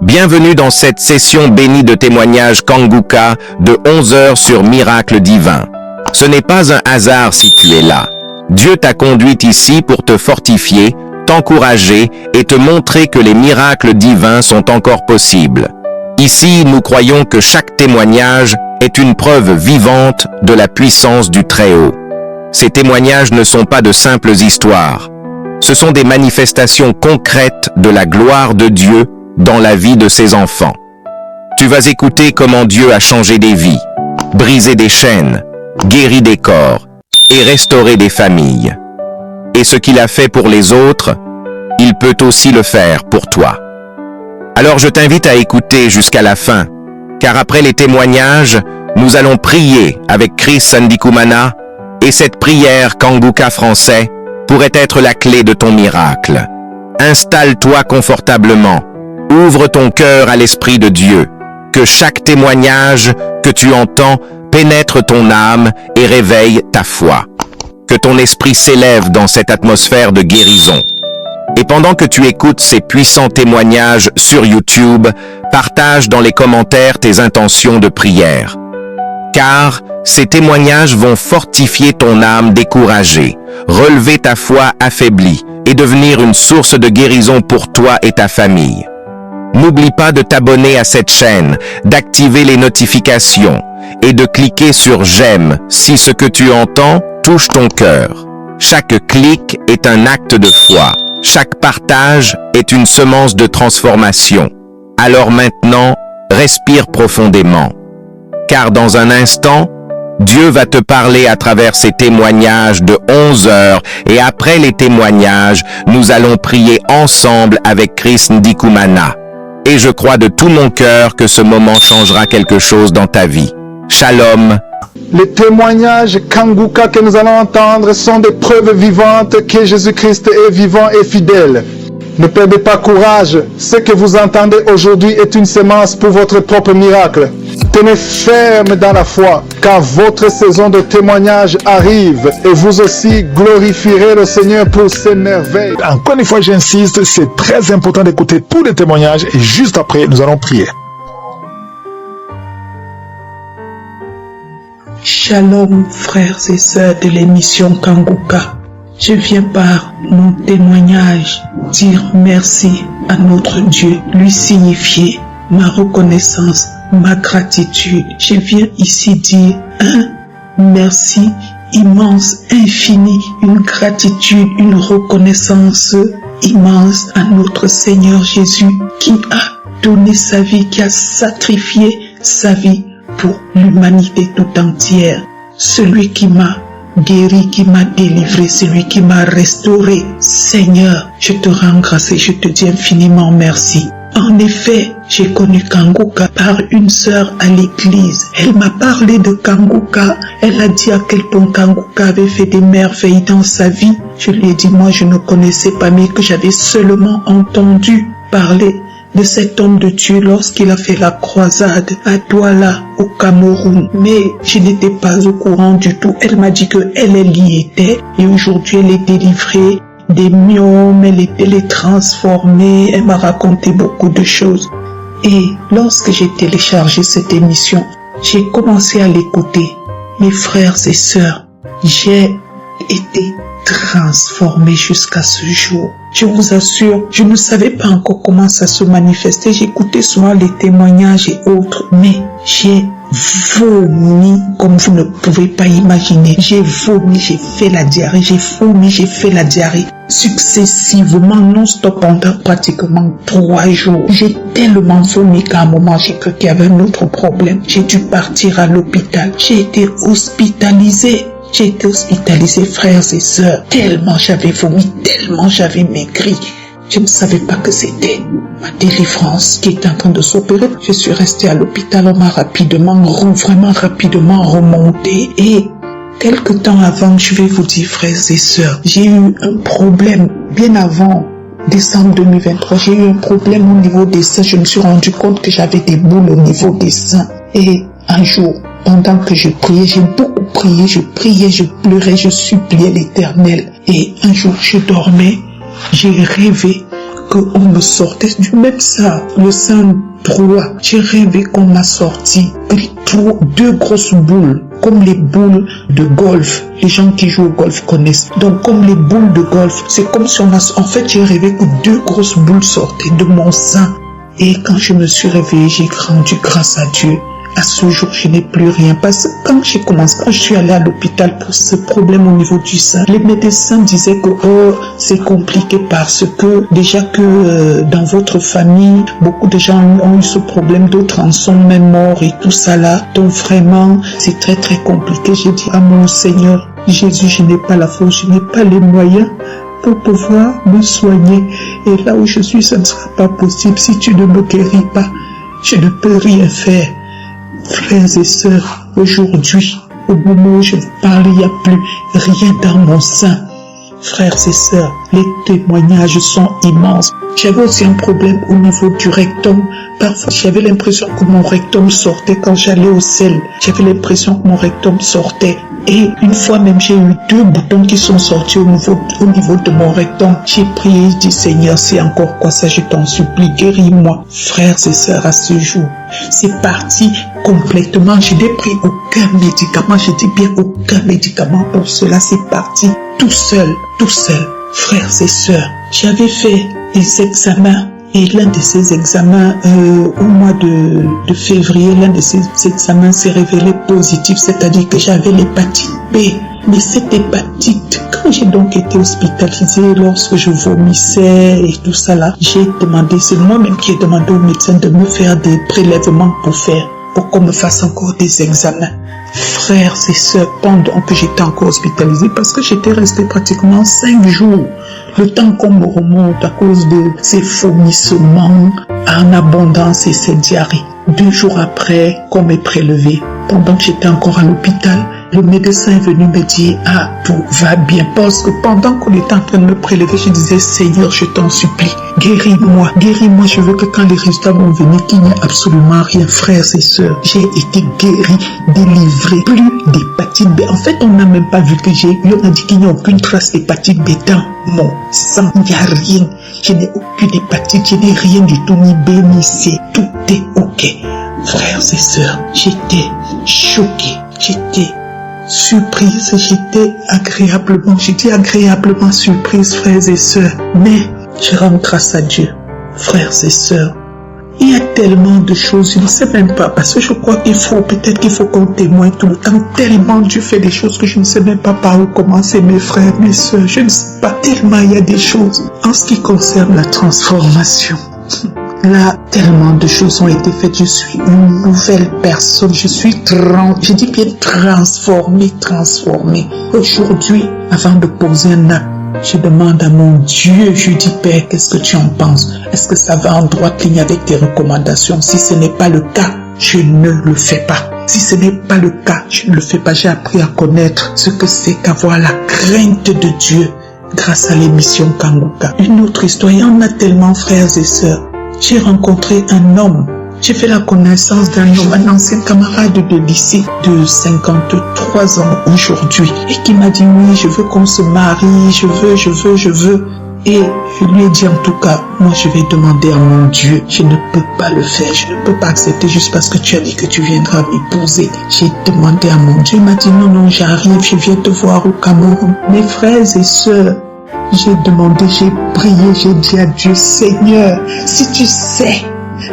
Bienvenue dans cette session bénie de témoignages Kanguka de 11 heures sur Miracle Divin. Ce n'est pas un hasard si tu es là. Dieu t'a conduit ici pour te fortifier, t'encourager et te montrer que les miracles divins sont encore possibles. Ici, nous croyons que chaque témoignage est une preuve vivante de la puissance du Très-Haut. Ces témoignages ne sont pas de simples histoires. Ce sont des manifestations concrètes de la gloire de Dieu dans la vie de ses enfants. Tu vas écouter comment Dieu a changé des vies, brisé des chaînes, guéri des corps et restauré des familles. Et ce qu'il a fait pour les autres, il peut aussi le faire pour toi. Alors je t'invite à écouter jusqu'à la fin, car après les témoignages, nous allons prier avec Chris Sandikumana et cette prière Kanguka français pourrait être la clé de ton miracle. Installe-toi confortablement. Ouvre ton cœur à l'Esprit de Dieu, que chaque témoignage que tu entends pénètre ton âme et réveille ta foi. Que ton esprit s'élève dans cette atmosphère de guérison. Et pendant que tu écoutes ces puissants témoignages sur YouTube, partage dans les commentaires tes intentions de prière. Car ces témoignages vont fortifier ton âme découragée, relever ta foi affaiblie et devenir une source de guérison pour toi et ta famille. N'oublie pas de t'abonner à cette chaîne, d'activer les notifications et de cliquer sur « J'aime » si ce que tu entends touche ton cœur. Chaque clic est un acte de foi. Chaque partage est une semence de transformation. Alors maintenant, respire profondément. Car dans un instant, Dieu va te parler à travers ces témoignages de 11 heures et après les témoignages, nous allons prier ensemble avec Chris Ndikumana. Et je crois de tout mon cœur que ce moment changera quelque chose dans ta vie. Shalom. Les témoignages Kanguka que nous allons entendre sont des preuves vivantes que Jésus-Christ est vivant et fidèle. Ne perdez pas courage. Ce que vous entendez aujourd'hui est une semence pour votre propre miracle. Tenez ferme dans la foi, car votre saison de témoignage arrive et vous aussi glorifierez le Seigneur pour ses merveilles. Encore une fois, j'insiste, c'est très important d'écouter tous les témoignages et juste après, nous allons prier. Shalom, frères et sœurs de l'émission Kanguka. Je viens par mon témoignage dire merci à notre Dieu, lui signifier ma reconnaissance, ma gratitude. Je viens ici dire un merci immense, infini, une gratitude, une reconnaissance immense à notre Seigneur Jésus qui a donné sa vie, qui a sacrifié sa vie pour l'humanité tout entière. Celui qui m'a guéri, qui m'a délivré, celui qui m'a restauré. Seigneur, je te rends grâce et je te dis infiniment merci. En effet, j'ai connu Kanguka par une sœur à l'église. Elle m'a parlé de Kanguka. Elle a dit à quel point Kanguka avait fait des merveilles dans sa vie. Je lui ai dit, moi je ne connaissais pas, mais que j'avais seulement entendu parler de cet homme de Dieu lorsqu'il a fait la croisade à Douala au Cameroun. Mais je n'étais pas au courant du tout. Elle m'a dit qu'elle y était et aujourd'hui elle est délivrée des myomes, elle est transformée. Elle m'a raconté beaucoup de choses. Et lorsque j'ai téléchargé cette émission, j'ai commencé à l'écouter. Mes frères et sœurs, j'ai été transformé jusqu'à ce jour. Je vous assure, je ne savais pas encore comment ça se manifestait. J'écoutais souvent les témoignages et autres, mais j'ai vomi comme vous ne pouvez pas imaginer. J'ai vomi, j'ai fait la diarrhée, j'ai vomi, j'ai fait la diarrhée successivement, non-stop pendant pratiquement 3 jours. J'ai tellement vomi qu'à un moment, j'ai cru qu'il y avait un autre problème. J'ai dû partir à l'hôpital. J'ai été hospitalisée. J'ai été hospitalisée, frères et sœurs, tellement j'avais vomi, tellement j'avais maigri. Je ne savais pas que c'était ma délivrance qui était en train de s'opérer. Je suis restée à l'hôpital, on m'a vraiment rapidement remonté. Et quelque temps avant, je vais vous dire, frères et sœurs, j'ai eu un problème bien avant décembre 2023. J'ai eu un problème au niveau des seins. Je me suis rendu compte que j'avais des boules au niveau des seins. Et un jour, pendant que je priais, j'ai beaucoup prié, je priais, je pleurais, je suppliais l'Éternel. Et un jour, je dormais, j'ai rêvé qu'on me sortait du même sein, le sein droit. J'ai rêvé qu'on m'a sorti deux grosses boules, comme les boules de golf. Les gens qui jouent au golf connaissent. Donc, comme les boules de golf, c'est comme si en fait, j'ai rêvé que deux grosses boules sortaient de mon sein. Et quand je me suis réveillée, j'ai rendu grâce à Dieu. À ce jour, je n'ai plus rien. Parce que quand je suis allée à l'hôpital pour ce problème au niveau du sein, les médecins disaient que c'est compliqué parce que déjà que dans votre famille, beaucoup de gens ont eu ce problème, d'autres en sont même morts et tout ça là. Donc vraiment, c'est très très compliqué. J'ai dit à mon Seigneur, Jésus, je n'ai pas la force, je n'ai pas les moyens pour pouvoir me soigner. Et là où je suis, ça ne sera pas possible. Si tu ne me guéris pas, je ne peux rien faire. Frères et sœurs, aujourd'hui, au moment où je vous parle, il n'y a plus rien dans mon sein. Frères et sœurs, les témoignages sont immenses. J'avais aussi un problème au niveau du rectum. Parfois, j'avais l'impression que mon rectum sortait quand j'allais au sel. J'avais l'impression que mon rectum sortait. Et une fois même, j'ai eu 2 boutons qui sont sortis au niveau de mon rectum. J'ai prié, je dis Seigneur, c'est encore quoi ça, je t'en supplie, guéris-moi. Frères et sœurs, à ce jour, c'est parti complètement. Je n'ai pris aucun médicament, je dis bien aucun médicament pour cela, c'est parti tout seul. Frères et sœurs, j'avais fait des examens. Et l'un de ces examens, au mois de février, l'un de ces examens s'est révélé positif, c'est-à-dire que j'avais l'hépatite B. Mais cette hépatite, quand j'ai donc été hospitalisée, lorsque je vomissais et tout ça là, j'ai demandé, c'est moi-même qui ai demandé au médecin de me faire des prélèvements pour qu'on me fasse encore des examens. Frères et sœurs, pendant que j'étais encore hospitalisée, parce que j'étais restée pratiquement 5 jours, le temps qu'on me remonte à cause de ces vomissements en abondance et ces diarrhées. 2 jours après qu'on m'ait prélevé, pendant que j'étais encore à l'hôpital, le médecin est venu me dire « Ah, tout va bien ». Parce que pendant qu'on était en train de me prélever, je disais « Seigneur, je t'en supplie, guéris-moi, guéris-moi. Je veux que quand les résultats vont venir, qu'il n'y ait absolument rien. » Frères et sœurs, j'ai été guéri, délivré, plus d'hépatite B. En fait, on n'a même pas vu que j'ai eu. On a dit qu'il n'y a aucune trace d'hépatite B dans mon sang. Il n'y a rien. Je n'ai aucune hépatite, je n'ai rien du tout, ni B, ni C. Tout est OK. Frères et sœurs, j'étais choqué, j'étais surprise, j'étais agréablement surprise, frères et sœurs. Mais je rends grâce à Dieu, frères et sœurs. Il y a tellement de choses, je ne sais même pas, parce que je crois peut-être qu'il faut qu'on témoigne tout le temps. Tellement Dieu fait des choses que je ne sais même pas par où commencer, mes frères, mes sœurs. Je ne sais pas, tellement il y a des choses. En ce qui concerne la transformation, là, tellement de choses ont été faites. Je suis une nouvelle personne. Je dis bien transformée. Aujourd'hui, avant de poser un acte, je demande à mon Dieu, je dis Père, qu'est-ce que tu en penses? Est-ce que ça va en droite ligne avec tes recommandations? Si ce n'est pas le cas, je ne le fais pas. Si ce n'est pas le cas, je ne le fais pas. J'ai appris à connaître ce que c'est qu'avoir la crainte de Dieu grâce à l'émission Kanguka. Une autre histoire, il y en a tellement, frères et sœurs. J'ai rencontré un homme. J'ai fait la connaissance d'un homme, un ancien camarade de lycée de 53 ans aujourd'hui, et qui m'a dit oui, je veux qu'on se marie, je veux. Et je lui ai dit en tout cas, moi je vais demander à mon Dieu, je ne peux pas le faire, je ne peux pas accepter juste parce que tu as dit que tu viendras m'épouser. J'ai demandé à mon Dieu, il m'a dit non, j'arrive, je viens te voir au Cameroun. Mes frères et sœurs, j'ai demandé, j'ai prié, j'ai dit à Dieu, Seigneur, si tu sais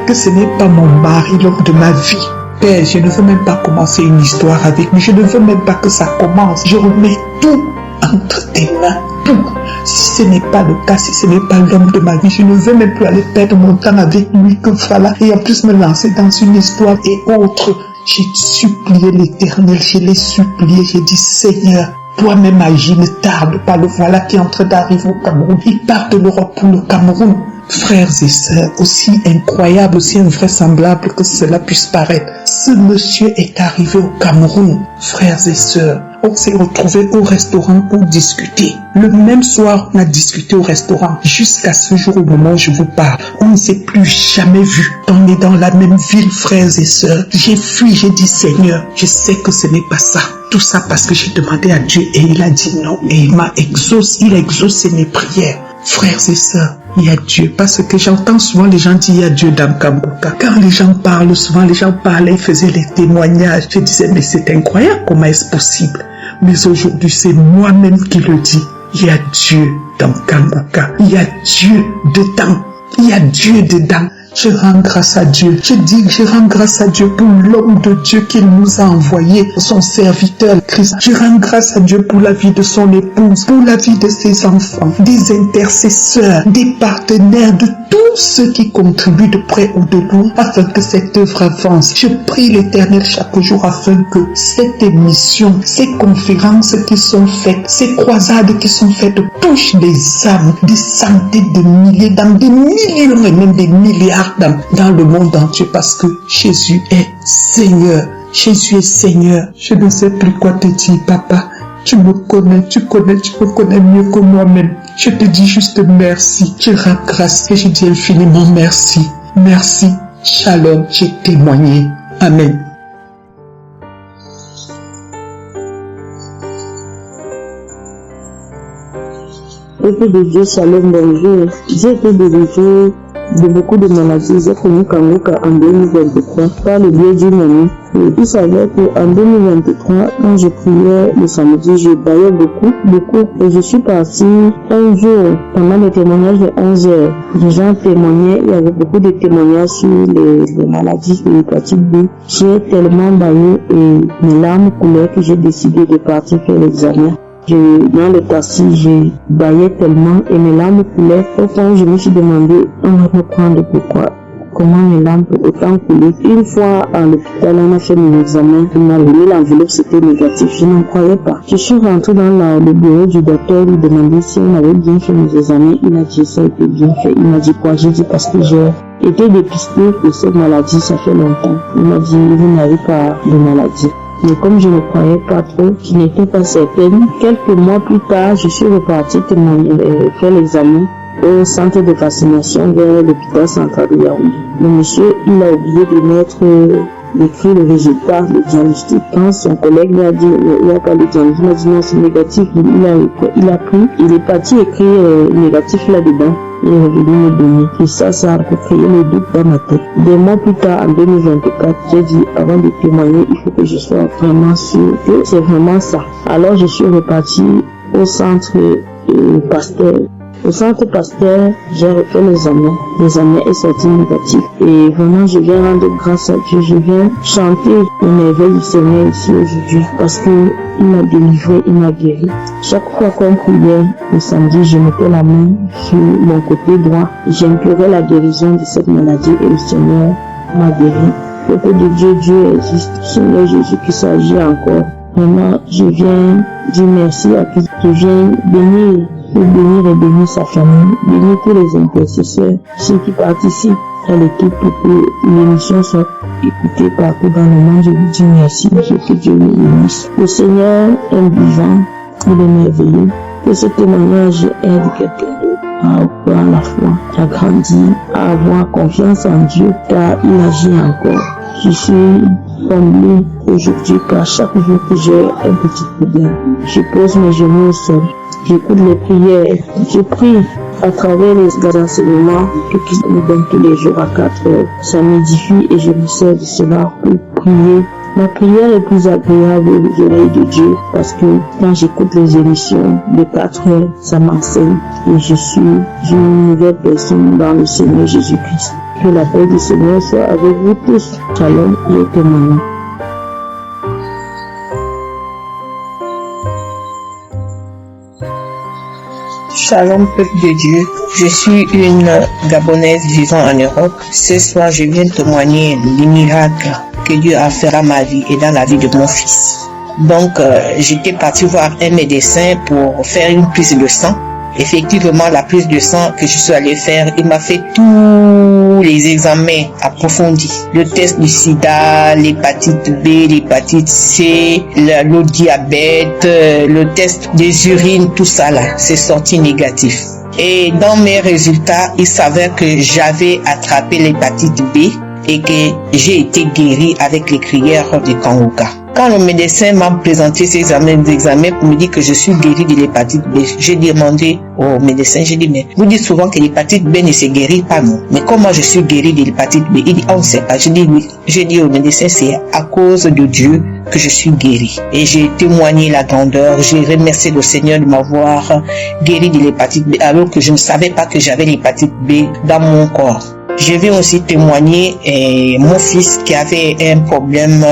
que ce n'est pas mon mari l'homme de ma vie, Père, je ne veux même pas commencer une histoire avec lui, je ne veux même pas que ça commence. Je remets tout entre tes mains, tout. Si ce n'est pas le cas, si ce n'est pas l'homme de ma vie, je ne veux même plus aller perdre mon temps avec lui, que voilà, et en plus me lancer dans une histoire et autre. J'ai supplié l'Éternel, je l'ai supplié, j'ai dit Seigneur, toi-même agis, ne tarde pas, le voilà qui est en train d'arriver au Cameroun. Il part de l'Europe pour le Cameroun. Frères et sœurs, aussi incroyable, aussi invraisemblable que cela puisse paraître, ce monsieur est arrivé au Cameroun. Frères et sœurs, on s'est retrouvés au restaurant pour discuter. Le même soir, on a discuté au restaurant. Jusqu'à ce jour, au moment où je vous parle, on ne s'est plus jamais vu. On est dans la même ville, frères et sœurs. J'ai fui, j'ai dit Seigneur, je sais que ce n'est pas ça. Tout ça parce que j'ai demandé à Dieu et il a dit non. Et il a exaucé mes prières. Frères et sœurs, Il y a Dieu, parce que j'entends souvent les gens dire il y a Dieu dans Kanguka. Quand les gens parlent, souvent les gens parlaient, ils faisaient les témoignages. Je disais, mais c'est incroyable, comment est-ce possible? Mais aujourd'hui, c'est moi-même qui le dis. Il y a Dieu dans Kanguka. Il y a Dieu dedans. Il y a Dieu dedans. Je rends grâce à Dieu. Je dis que je rends grâce à Dieu pour l'homme de Dieu qu'il nous a envoyé, son serviteur Christ. Je rends grâce à Dieu pour la vie de son épouse, pour la vie de ses enfants, des intercesseurs, des partenaires, de tous ceux qui contribuent de près ou de loin afin que cette œuvre avance. Je prie l'Éternel chaque jour afin que cette émission, ces conférences qui sont faites, ces croisades qui sont faites touchent des âmes, des centaines de milliers d'âmes, des millions et même des milliards dans le monde entier, parce que Jésus est Seigneur. Jésus est Seigneur. Je ne sais plus quoi te dire, papa. Tu me connais, tu me connais mieux que moi-même. Je te dis juste merci. Je rends grâce et je dis infiniment merci. Merci. Shalom, j'ai témoigné. Amen. Peuple de Dieu, shalom, bonjour. J'ai été délivré de beaucoup de maladies. J'ai connu Kanguka en 2023 par le biais d'une amie. Et il s'avère qu'en 2023, quand je priais le samedi, je baillais beaucoup. Et je suis partie un jour pendant le témoignage de 11 heures. Les gens témoignaient, il y avait beaucoup de témoignages sur les maladies de l'hépatite B. J'ai tellement baillé et mes larmes coulaient que j'ai décidé de partir faire l'examen. Dans le taxi, je baillais tellement et mes larmes coulaient. Au point où je me suis demandé, on va reprendre pourquoi. Comment mes larmes peuvent autant couler. Une fois à l'hôpital, on a fait mon examen. Il m'a remis l'enveloppe, c'était négatif. Je n'en croyais pas. Je suis rentrée dans le bureau du docteur, lui demander si on avait bien fait mes examens. Il a dit ça a été bien fait. Il m'a dit quoi? J'ai dit parce que j'ai été dépistée de cette maladie, ça fait longtemps. Il m'a dit, vous n'avez pas de maladie. Mais comme je ne croyais pas trop, je n'étais pas certaine. Quelques mois plus tard, je suis repartie faire l'examen au centre de vaccination vers l'hôpital central de Yaoundé. Le monsieur, il a oublié de mettre écrit le résultat, le diagnostic. Quand son collègue lui a dit, il n'y a pas le diagnostic, il m'a dit non, c'est négatif. Il a pris, il est parti écrire négatif là-dedans. Il est revenu me donner. Et ça a créé le doute dans ma tête. Des mois plus tard, en 2024, j'ai dit, avant de témoigner, il faut que je sois vraiment sûr que c'est vraiment ça. Alors, je suis reparti au centre Pasteur. Au centre Pasteur, j'ai refait l'examen. L'examen est sorti négatif. Et vraiment, je viens rendre grâce à Dieu. Je viens chanter le merveille du Seigneur ici aujourd'hui. Parce que il m'a délivré, il m'a guéri. Chaque fois qu'on priait le samedi, je mettais la main sur mon côté droit. J'implorais la guérison de cette maladie et le Seigneur m'a guéri. Peuple de Dieu, Dieu existe. Seigneur Jésus qui s'agit encore. Vraiment, je viens dire merci à Christ. Je viens bénir et bénir sa famille, bénir tous les intercesseurs, ceux qui participent à l'équipe pour que l'émission soit écoutée partout dans le monde. Je vous dis merci, que Dieu le bénisse. Le Seigneur est vivant, il est merveilleux. Que ce témoignage aide quelqu'un d'autre à avoir la foi, à grandir, à avoir confiance en Dieu, car il agit encore. Je suis comblé aujourd'hui car chaque jour que j'ai un petit problème, je pose mes genoux au sol, j'écoute les prières, je prie à travers les enseignements que Christ me donne tous les jours à 4 heures. Ça m'édifie et je me sers de cela pour prier. Ma prière est plus agréable aux oreilles de Dieu parce que quand j'écoute les émissions de 4 heures, ça m'enseigne et je suis une nouvelle personne dans le Seigneur Jésus-Christ. Que la paix du Seigneur soit avec vous tous. Shalom et témoignage. Shalom peuple de Dieu, je suis une Gabonaise vivant en Europe. Ce soir, je viens témoigner du miracle que Dieu a fait dans ma vie et dans la vie de mon fils. Donc, j'étais parti voir un médecin pour faire une prise de sang. Effectivement, la prise de sang que je suis allé faire, il m'a fait tous les examens approfondis. Le test du sida, l'hépatite B, l'hépatite C, le diabète, le test des urines, tout ça là, c'est sorti négatif. Et dans mes résultats, il s'avère que j'avais attrapé l'hépatite B et que j'ai été guéri avec les prières de Kanguka. Quand le médecin m'a présenté ces examens pour me dire que je suis guéri de l'hépatite B, j'ai demandé au médecin, j'ai dit, mais vous dites souvent que l'hépatite B ne se guérit pas, non? Mais comment je suis guéri de l'hépatite B? Il dit, on ne sait pas. J'ai dit, oui. J'ai dit au médecin, c'est à cause de Dieu que je suis guéri. Et j'ai témoigné la grandeur, j'ai remercié le Seigneur de m'avoir guéri de l'hépatite B, alors que je ne savais pas que j'avais l'hépatite B dans mon corps. Je vais aussi témoigner mon fils qui avait un problème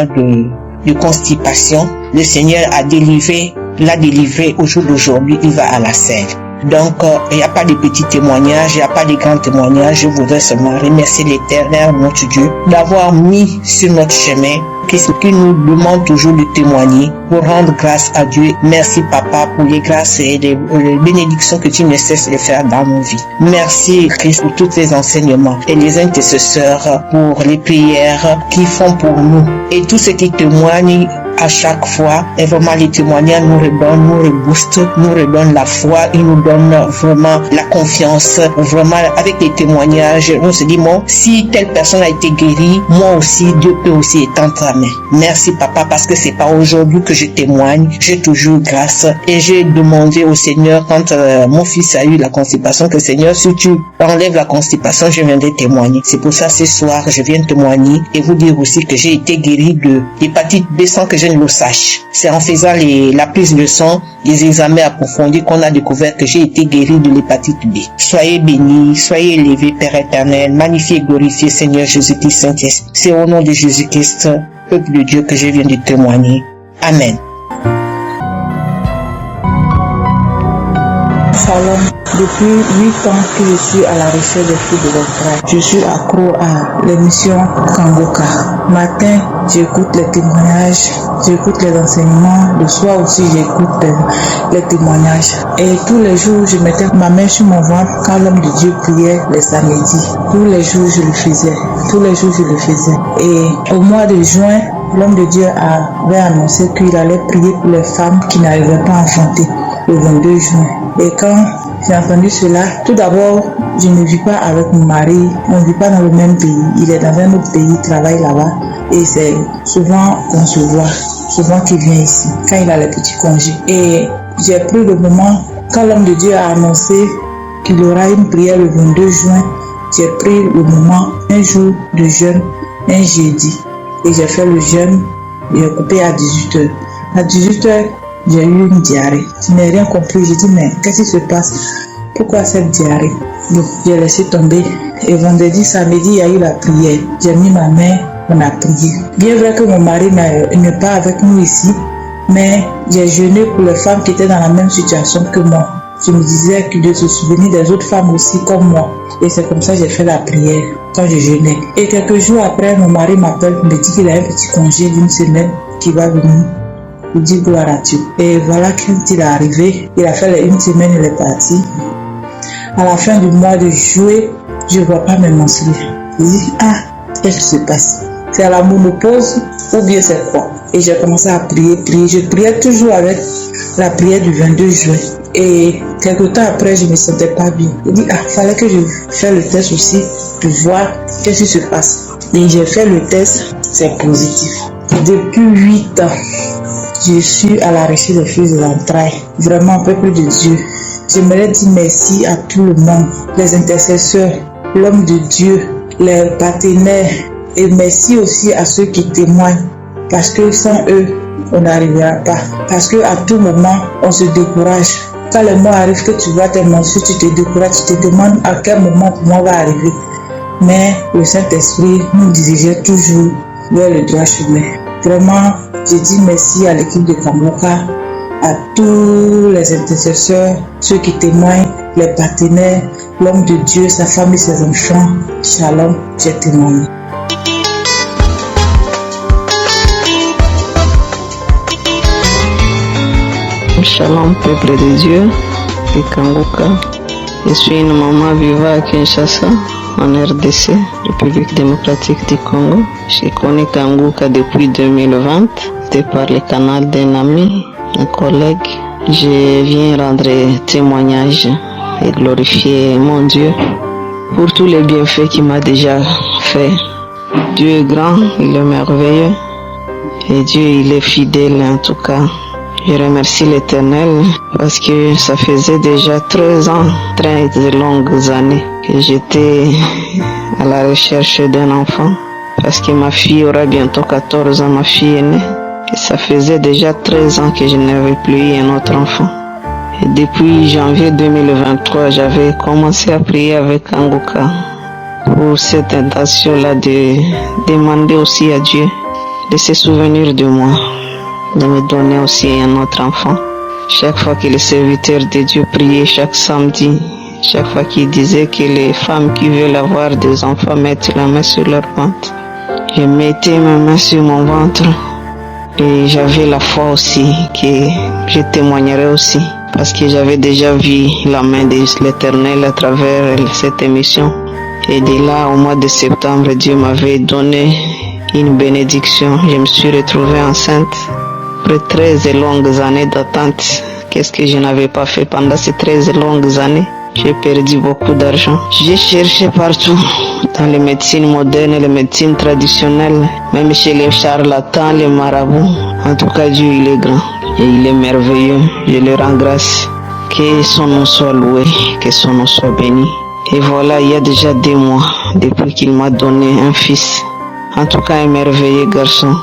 de constipation. Le Seigneur l'a délivré au jour d'aujourd'hui, il va à la selle. Donc, il n'y a pas de petits témoignages, il n'y a pas de grands témoignages. Je voudrais seulement remercier l'Éternel, notre Dieu, d'avoir mis sur notre chemin qui nous demande toujours de témoigner pour rendre grâce à Dieu. Merci Papa pour les grâces et les bénédictions que tu ne cesses de faire dans nos vies. Merci Christ pour tous les enseignements et les intercesseurs pour les prières qu'ils font pour nous. Et tous ceux qui témoignent à chaque fois, et vraiment les témoignages nous reboostent, nous redonnent la foi, ils nous donnent vraiment la confiance. Vraiment, avec les témoignages, on se dit, bon, si telle personne a été guérie, moi aussi, Dieu peut aussi étendre la main. Merci Papa, parce que c'est pas aujourd'hui que je témoigne, j'ai toujours grâce. Et j'ai demandé au Seigneur, quand mon fils a eu la constipation, que Seigneur, si tu enlèves la constipation, je viendrai témoigner. C'est pour ça, ce soir, je viens témoigner et vous dire aussi que j'ai été guéri de l'hépatite B sans que je ne le sache. C'est en faisant la prise de sang, les examens approfondis qu'on a découvert que j'ai été guéri de l'hépatite B. Soyez bénis, soyez élevés, Père éternel, magnifié et glorifié Seigneur Jésus-Christ Saint-Esprit. C'est au nom de Jésus-Christ, peuple de Dieu, que je viens de témoigner. Amen. Shalom. Depuis 8 ans que je suis à la recherche des fruits de l'entraille. Je suis accro à l'émission Kangoka. Matin, j'écoute les témoignages, j'écoute les enseignements. Le soir aussi, j'écoute les témoignages. Et tous les jours, je mettais ma main sur mon ventre quand l'homme de Dieu priait les samedis. Tous les jours, je le faisais. Tous les jours, je le faisais. Et au mois de juin, l'homme de Dieu avait annoncé qu'il allait prier pour les femmes qui n'arrivaient pas à enfanter le 22 juin. Et quand j'ai entendu cela, tout d'abord, je ne vis pas avec mon mari, on ne vit pas dans le même pays. Il est dans un autre pays, il travaille là-bas. Et c'est souvent qu'on se voit, souvent qu'il vient ici, quand il a les petits congés. Et j'ai pris le moment, quand l'homme de Dieu a annoncé qu'il y aura une prière le 22 juin, j'ai pris le moment, un jour de jeûne, un jeudi. Et j'ai fait le jeûne, j'ai coupé à 18h. À 18h, j'ai eu une diarrhée. Je n'ai rien compris. J'ai dit, mais qu'est-ce qui se passe? Pourquoi cette diarrhée? Donc, j'ai laissé tomber. Et vendredi, samedi, il y a eu la prière. J'ai mis ma main, on a prié. Bien vrai que mon mari n'est pas avec nous ici, mais j'ai jeûné pour les femmes qui étaient dans la même situation que moi. Je me disais qu'il devait se souvenir des autres femmes aussi comme moi. Et c'est comme ça que j'ai fait la prière quand je jeûnais. Et quelques jours après, mon mari m'appelle, me dit qu'il a un petit congé d'une semaine qui va venir. Il dit gloire à Dieu. Et voilà, quand il est arrivé, il a fait une semaine, il est parti. À la fin du mois de juillet, je ne vois pas mes menstrues. Je dis, qu'est-ce qui se passe? C'est à la ménopause ou bien c'est quoi? Et j'ai commencé à prier. Je priais toujours avec la prière du 22 juin. Et quelque temps après, je ne me sentais pas bien. Il dit, fallait que je fasse le test aussi pour voir qu'est-ce qui se passe. Et j'ai fait le test, c'est positif. Depuis 8 ans, je suis à la recherche des fruits de l'entraille. Vraiment, peuple de Dieu. J'aimerais dire merci à tout le monde, les intercesseurs, l'homme de Dieu, les partenaires. Et merci aussi à ceux qui témoignent. Parce que sans eux, on n'arrivera pas. Parce qu'à tout moment, on se décourage. Quand le mois arrive que tu vois tes menstrues, tu te décourages, tu te demandes à quel moment le mois va arriver. Mais le Saint-Esprit nous dirigeait toujours vers le droit chemin. Vraiment, je dis merci à l'équipe de Kangoka, à tous les intercesseurs, ceux qui témoignent, les partenaires, l'homme de Dieu, sa famille, ses enfants. Shalom, j'ai témoigné. Shalom, peuple de Dieu, et Kangoka. Je suis une maman vivant à Kinshasa, en RDC, République démocratique du Congo. Je connais Kangoka depuis 2020, c'était par le canal d'un ami, un collègue. Je viens rendre témoignage et glorifier mon Dieu pour tous les bienfaits qu'il m'a déjà fait. Dieu est grand, il est merveilleux. Et Dieu, il est fidèle en tout cas. Je remercie l'Éternel parce que ça faisait déjà 13 ans, 13 longues années que j'étais à la recherche d'un enfant. Parce que ma fille aura bientôt 14 ans, ma fille est née. Et ça faisait déjà 13 ans que je n'avais plus eu un autre enfant. Et depuis janvier 2023, j'avais commencé à prier avec Kanguka pour cette intention-là de demander aussi à Dieu de se souvenir de moi, de me donner aussi un autre enfant. Chaque fois que les serviteurs de Dieu priaient chaque samedi, chaque fois qu'ils disaient que les femmes qui veulent avoir des enfants mettent la main sur leur ventre, je mettais ma main sur mon ventre et j'avais la foi aussi que je témoignerais aussi parce que j'avais déjà vu la main de l'Éternel à travers cette émission. Et de là, au mois de septembre, Dieu m'avait donné une bénédiction. Je me suis retrouvée enceinte. Après 13 longues années d'attente, qu'est-ce que je n'avais pas fait pendant ces 13 longues années? J'ai perdu beaucoup d'argent. J'ai cherché partout, dans les médecines modernes, les médecines traditionnelles, même chez les charlatans, les marabouts. En tout cas, Dieu, il est grand et il est merveilleux. Je le rends grâce. Que son nom soit loué, que son nom soit béni. Et voilà, il y a déjà 2 mois, depuis qu'il m'a donné un fils. En tout cas, un merveilleux garçon.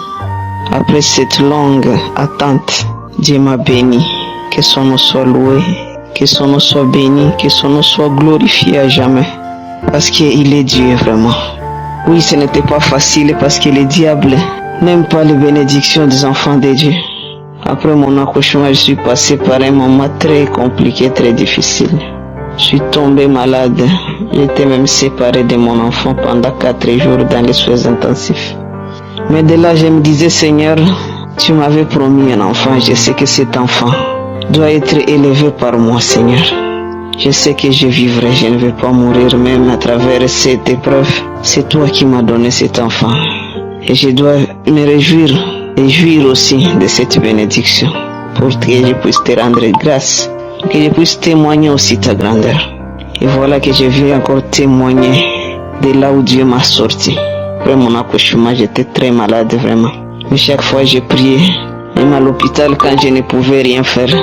Après cette longue attente, Dieu m'a béni. Que son nom soit loué, que son nom soit béni, que son nom soit glorifié à jamais. Parce qu'il est Dieu vraiment. Oui, ce n'était pas facile parce que le diable n'aime pas les bénédictions des enfants de Dieu. Après mon accouchement, je suis passé par un moment très compliqué, très difficile. Je suis tombé malade. J'étais même séparé de mon enfant pendant 4 jours dans les soins intensifs. Mais de là, je me disais, Seigneur, tu m'avais promis un enfant. Je sais que cet enfant doit être élevé par moi, Seigneur. Je sais que je vivrai, je ne vais pas mourir même à travers cette épreuve. C'est toi qui m'as donné cet enfant. Et je dois me réjouir et jouir aussi de cette bénédiction pour que je puisse te rendre grâce, que je puisse témoigner aussi ta grandeur. Et voilà que je viens encore témoigner de là où Dieu m'a sorti. Après mon accouchement, j'étais très malade vraiment. Mais chaque fois j'ai prié, même à l'hôpital quand je ne pouvais rien faire,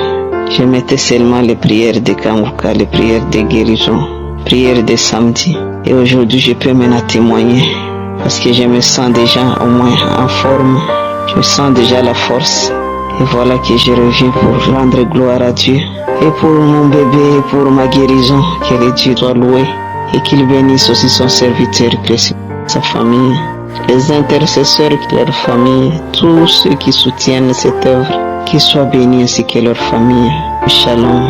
je mettais seulement les prières de Kanguka, les prières de guérison, prières de samedi. Et aujourd'hui je peux maintenant témoigner parce que je me sens déjà au moins en forme. Je sens déjà la force. Et voilà que je reviens pour rendre gloire à Dieu. Et pour mon bébé, et pour ma guérison, que le Dieu doit louer. Et qu'il bénisse aussi son serviteur précieux, sa famille, les intercesseurs, leur famille, tous ceux qui soutiennent cette œuvre, qu'ils soient bénis ainsi que leur famille. Shalom.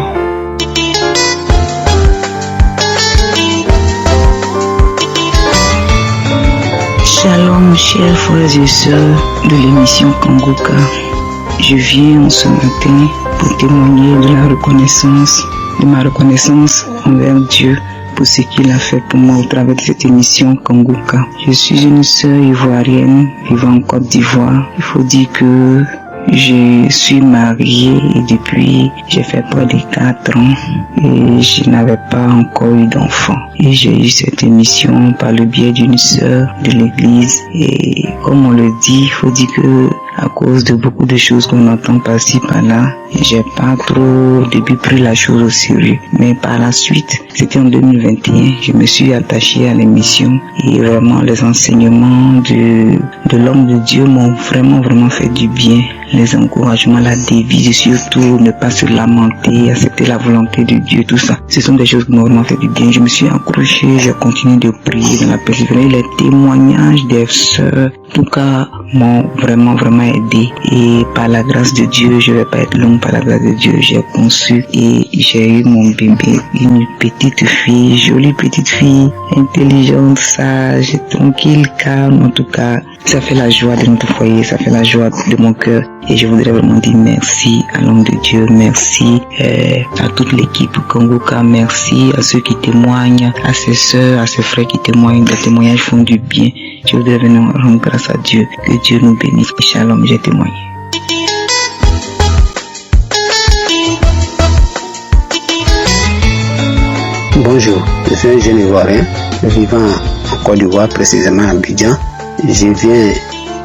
Shalom, chers frères et sœurs de l'émission Kanguka. Je viens ce matin pour témoigner de ma reconnaissance envers Dieu pour ce qu'il a fait pour moi au travers de cette émission Kanguka. Je suis une sœur ivoirienne vivant en Côte d'Ivoire. Il faut dire que je suis mariée et depuis j'ai fait près de 4 ans et je n'avais pas encore eu d'enfant. Et j'ai eu cette émission par le biais d'une sœur de l'église et comme on le dit, il faut dire que à cause de beaucoup de choses qu'on entend par-ci par-là, j'ai pas trop au début pris la chose au sérieux. Mais par la suite, c'était en 2021, je me suis attaché à l'émission et vraiment les enseignements de l'homme de Dieu m'ont vraiment fait du bien. Les encouragements, la devise et surtout ne pas se lamenter, accepter la volonté de Dieu, tout ça. Ce sont des choses qui m'ont vraiment fait du bien. Je me suis accroché, j'ai continué de prier dans la persévérance. Les témoignages des sœurs, en tout cas, m'ont vraiment aidé. Et par la grâce de Dieu, je vais pas être long, par la grâce de Dieu, j'ai conçu et j'ai eu mon bébé, une petite fille, jolie petite fille, intelligente, sage, tranquille, calme, en tout cas. Ça fait la joie de notre foyer, ça fait la joie de mon cœur. Et je voudrais vraiment dire merci à l'homme de Dieu, merci à toute l'équipe Kanguka, merci à ceux qui témoignent, à ses sœurs, à ses frères qui témoignent. Les témoignages font du bien. Je voudrais vraiment rendre grâce à Dieu. Que Dieu nous bénisse. Shalom, j'ai témoigné. Bonjour, je suis un jeune Ivoirien vivant en Côte d'Ivoire, précisément à Abidjan. Je viens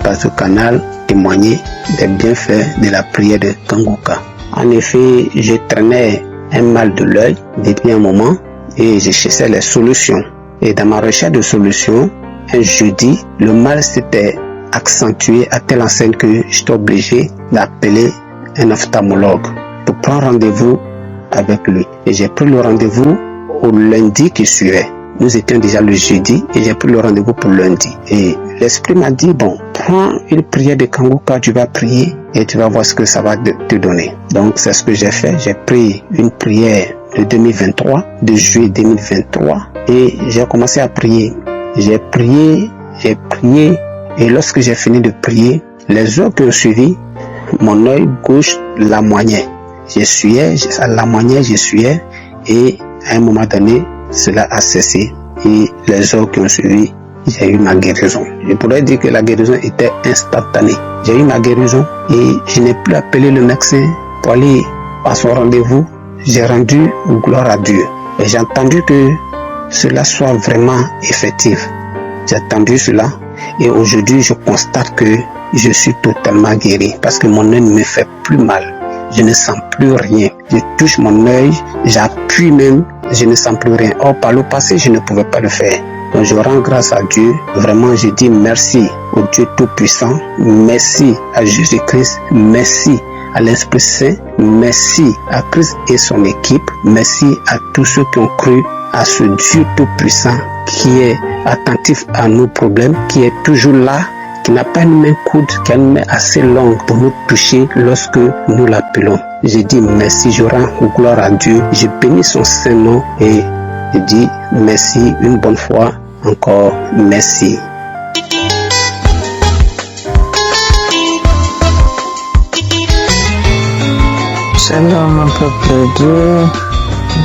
par ce canal témoigner des bienfaits de la prière de Kanguka. En effet, je traînais un mal de l'œil depuis un moment et je cherchais les solutions. Et dans ma recherche de solutions, un jeudi, le mal s'était accentué à telle enseigne que j'étais obligé d'appeler un ophtalmologue pour prendre rendez-vous avec lui. Et j'ai pris le rendez-vous au lundi qui suivait. Nous étions déjà le jeudi et j'ai pris le rendez-vous pour lundi. Et l'esprit m'a dit, bon, prends une prière de Kanguka, tu vas prier et tu vas voir ce que ça va te donner. Donc c'est ce que j'ai fait. J'ai pris une prière de 2023, de juillet 2023 et j'ai commencé à prier. J'ai prié et lorsque j'ai fini de prier, les heures qui ont suivi, mon œil gauche lamoignait. J'essuyais, à lamoignait, j'essuyais et à un moment donné, cela a cessé et les heures qui ont suivi, j'ai eu ma guérison. Je pourrais dire que la guérison était instantanée. J'ai eu ma guérison et je n'ai plus appelé le médecin pour aller à son rendez-vous. J'ai rendu gloire à Dieu et j'ai entendu que cela soit vraiment effectif. J'ai entendu cela et aujourd'hui je constate que je suis totalement guéri parce que mon œil ne me fait plus mal. Je ne sens plus rien. Je touche mon œil, j'appuie même, je ne sens plus rien. Or, par le passé, je ne pouvais pas le faire. Donc, je rends grâce à Dieu. Vraiment, je dis merci au Dieu Tout-Puissant. Merci à Jésus-Christ. Merci à l'Esprit Saint. Merci à Christ et son équipe. Merci à tous ceux qui ont cru à ce Dieu Tout-Puissant qui est attentif à nos problèmes, qui est toujours là, qui n'a pas une main courte, qui a une main assez longue pour nous toucher lorsque nous l'appelons. Je dis merci, je rends gloire à Dieu, je bénis son saint nom et je dis merci une bonne fois, encore merci. Shalom mon peuple de Dieu,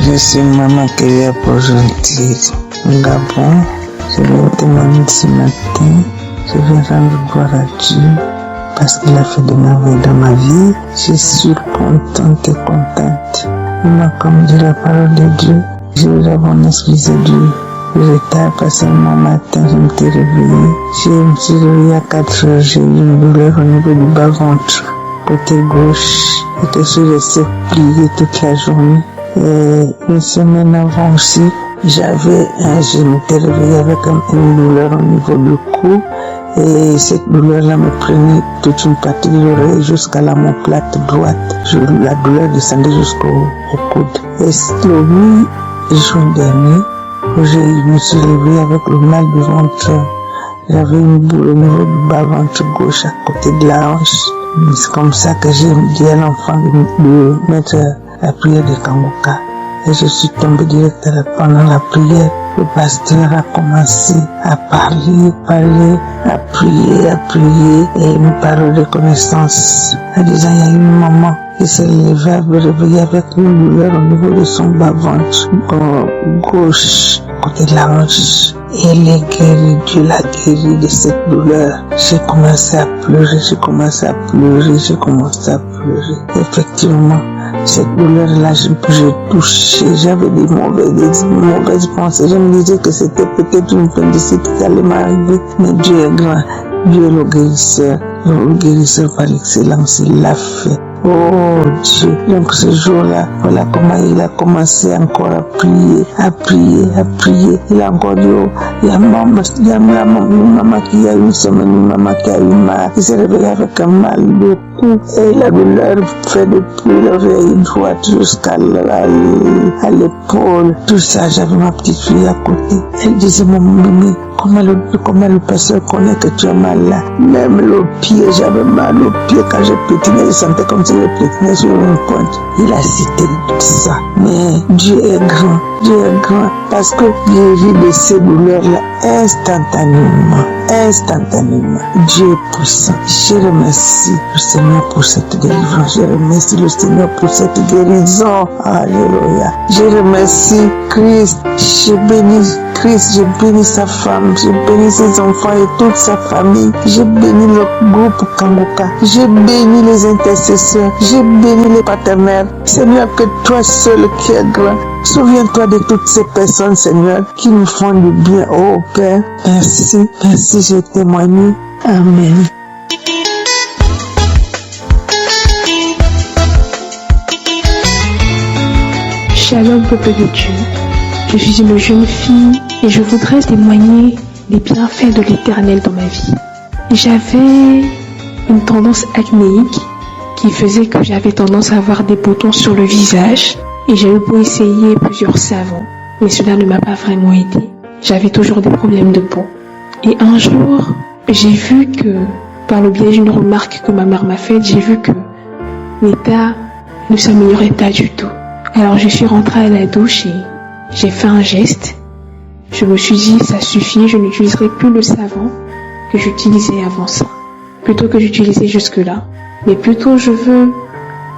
je suis Maman Kélia pour Gentil Gabon, je vais témoigner ce matin. Je vais rendre gloire à Dieu parce qu'il a fait de merveilles dans ma vie. Je suis contente et contente. Moi, comme dit la parole de Dieu, je vous avais excusé du retard parce que mon matin, je me suis réveillée. Je me suis réveillée à 4 heures. J'ai eu une douleur au niveau du bas-ventre, côté gauche. Et je suis restée pliée toute la journée. Et une semaine avant aussi, je m'étais réveillée avec une douleur au niveau du cou. Et cette douleur-là me prenait toute une partie de l'oreille jusqu'à l'omoplate droite. La douleur descendait jusqu'au coude. Et le 8 juin dernier, je me suis réveillée avec le mal du ventre. J'avais une boule au niveau du bas-ventre gauche à côté de la hanche. C'est comme ça que j'ai dit à l'enfant de mettre la prière de Kanguka. Et je suis tombée direct pendant la prière. Le pasteur a commencé à parler, à prier, et une parole de connaissance. En disant, il y a une maman qui s'est levée à me réveiller avec une douleur au niveau de son bas-ventre gauche, côté de la hanche. Et elle est guérie, Dieu l'a guérie de cette douleur. J'ai commencé à pleurer. Effectivement, cette douleur-là, je touchais, j'avais des mauvaises pensées. Je me disais que c'était peut-être une appendicite qui allait m'arriver. Mais Dieu est grand, Dieu est le guérisseur par excellence, il l'a fait. Oh Dieu, donc ce jour-là, voilà comment il a commencé encore à prier. Il a encore dit, oh, il y a une maman qui a une semaine, une maman qui a eu mal, qui s'est réveillée avec un mal de cou, et la douleur fait depuis l'oreille droite jusqu'à l'épaule. Tout ça, j'avais ma petite fille à côté. Elle disait, maman, comment le pasteur connaît que tu as mal là? Même le pied, j'avais mal au pied quand je pétinais, je sentais comme si je pétinais sur une pointe. Il a cité tout ça. Mais Dieu est grand, parce que guérit de ces douleurs-là instantanément. Dieu est puissant. Je remercie le Seigneur pour cette délivrance. Je remercie le Seigneur pour cette guérison. Alléluia. Je remercie Christ. Je bénis Christ. Je bénis sa femme. Je bénis ses enfants et toute sa famille. Je bénis le groupe Kanguka. Je bénis les intercesseurs. Je bénis les partenaires. Seigneur, que toi seul qui es grand. Souviens-toi de toutes ces personnes, Seigneur, qui nous font du bien. Oh Père, merci, j'ai témoigné. Amen. Shalom, peuple de Dieu. Je suis une jeune fille et je voudrais témoigner des bienfaits de l'Éternel dans ma vie. J'avais une tendance acnéique qui faisait que j'avais tendance à avoir des boutons sur le visage et j'ai eu beau essayer plusieurs savons, mais cela ne m'a pas vraiment aidé. J'avais toujours des problèmes de peau. Et un jour, j'ai vu que, par le biais d'une remarque que ma mère m'a faite, j'ai vu que l'état ne s'améliorait pas du tout. Alors je suis rentrée à la douche et j'ai fait un geste. Je me suis dit, ça suffit, je n'utiliserai plus le savon que j'utilisais avant ça. Plutôt que j'utilisais jusque-là. Mais plutôt je veux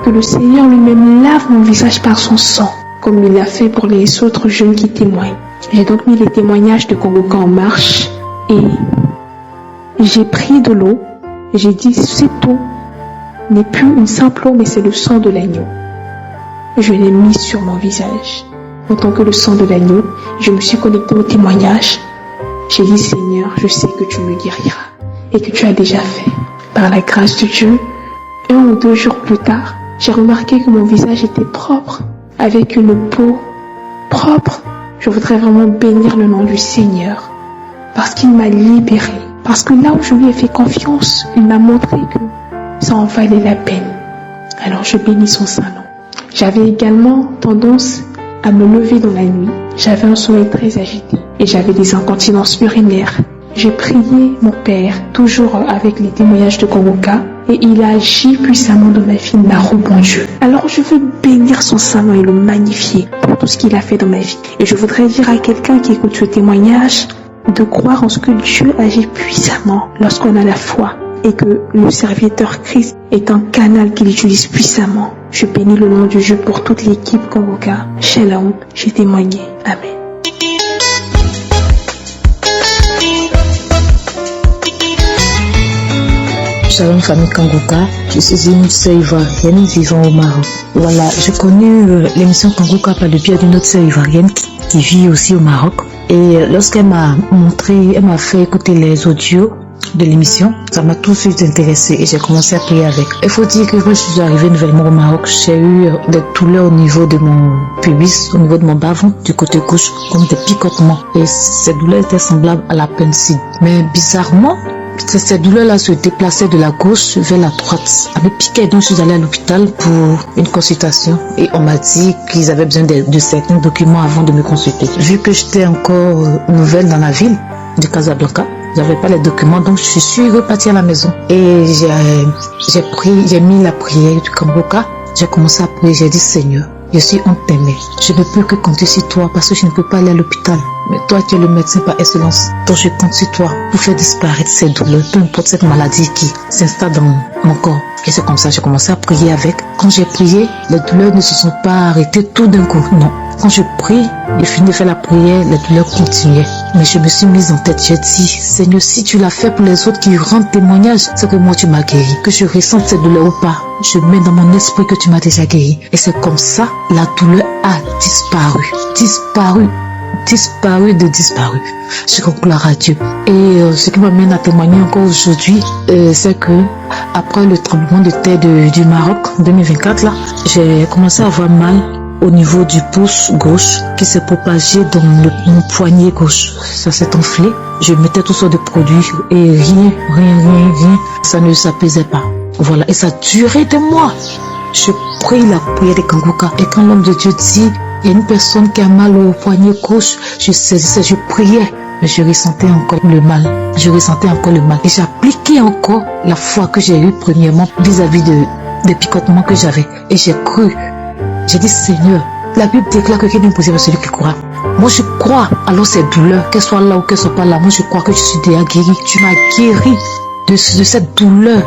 que le Seigneur lui-même lave mon visage par son sang, comme il l'a fait pour les autres jeunes qui témoignent. J'ai donc mis les témoignages de Kongoka en marche et j'ai pris de l'eau. J'ai dit, cette eau n'est plus une simple eau, mais c'est le sang de l'agneau. Je l'ai mis sur mon visage. En tant que le sang de l'agneau, je me suis connectée au témoignage. J'ai dit, Seigneur, je sais que tu me guériras et que tu as déjà fait. Par la grâce de Dieu, 1 ou 2 jours plus tard, j'ai remarqué que mon visage était propre, avec une peau propre. Je voudrais vraiment bénir le nom du Seigneur, parce qu'il m'a libérée. Parce que là où je lui ai fait confiance, il m'a montré que ça en valait la peine. Alors je bénis son saint nom. J'avais également tendance à me lever dans la nuit. J'avais un sommeil très agité et j'avais des incontinences urinaires. J'ai prié mon Père, toujours avec les témoignages de Kongoka, et il a agi puissamment dans ma vie, il m'a répondu. Alors je veux bénir son saint nom et le magnifier pour tout ce qu'il a fait dans ma vie. Et je voudrais dire à quelqu'un qui écoute ce témoignage de croire en ce que Dieu agit puissamment lorsqu'on a la foi et que le serviteur Christ est un canal qu'il utilise puissamment. Je bénis le nom de Dieu pour toute l'équipe Kongoka. Shalom, j'ai témoigné. Amen. Shalom famille Kongoka, je suis une sœur ivoirienne vivant au Maroc. Voilà, je connais l'émission Kongoka par le biais d'une autre sœur ivoirienne qui vit aussi au Maroc. Et lorsqu'elle m'a montré, elle m'a fait écouter les audios de l'émission, ça m'a tout de suite intéressé et j'ai commencé à prier avec. Il faut dire que quand je suis arrivée nouvellement au Maroc, j'ai eu des douleurs au niveau de mon pubis, au niveau de mon bas-ventre, du côté gauche, comme des picotements. Et ces douleurs étaient semblables à l'appendicite. Mais bizarrement, ces douleurs-là se déplaçaient de la gauche vers la droite. Elle me piquait, donc je suis allée à l'hôpital pour une consultation et on m'a dit qu'ils avaient besoin de certains documents avant de me consulter. Vu que j'étais encore nouvelle dans la ville de Casablanca, j'avais pas les documents, donc je suis repartie à la maison et j'ai mis la prière du Kongoka. J'ai commencé à prier, j'ai dit, Seigneur, je suis honte t'aimer. Je ne peux que compter sur toi parce que je ne peux pas aller à l'hôpital. Mais toi qui es le médecin par excellence, donc je compte sur toi pour faire disparaître ces douleurs, peu importe cette maladie qui s'installe dans mon corps. Et c'est comme ça, j'ai commencé à prier avec. Quand j'ai prié, les douleurs ne se sont pas arrêtées tout d'un coup, non. Quand je prie, j'ai fini de faire la prière, les douleurs continuaient. Mais je me suis mise en tête, j'ai dit, Seigneur, si tu l'as fait pour les autres qui rendent témoignage, c'est que moi tu m'as guéri. Que je ressente cette douleur ou pas, je mets dans mon esprit que tu m'as déjà guéri. Et c'est comme ça, la douleur a disparu. Disparu. Je gloire à Dieu. Et ce qui m'amène à témoigner encore aujourd'hui, c'est que après le tremblement de terre du Maroc en 2024, là, j'ai commencé à avoir mal au niveau du pouce gauche qui s'est propagé dans mon poignet gauche. Ça s'est enflé. Je mettais toutes sortes de produits et rien, ça ne s'apaisait pas. Voilà, et ça durait des mois. Je prie la prière de Kongoka. Et quand l'homme de Dieu dit, il y a une personne qui a mal au poignet gauche, je saisissais, je priais, mais je ressentais encore le mal. Et j'appliquais encore la foi que j'ai eue premièrement vis-à-vis des picotements que j'avais. Et j'ai cru. J'ai dit, Seigneur, la Bible déclare que rien n'est impossible à celui qui croit. Moi je crois, alors ces douleurs, qu'elles soient là ou qu'elles soient pas là, moi je crois que je suis déjà guéri. Tu m'as guéri de cette douleur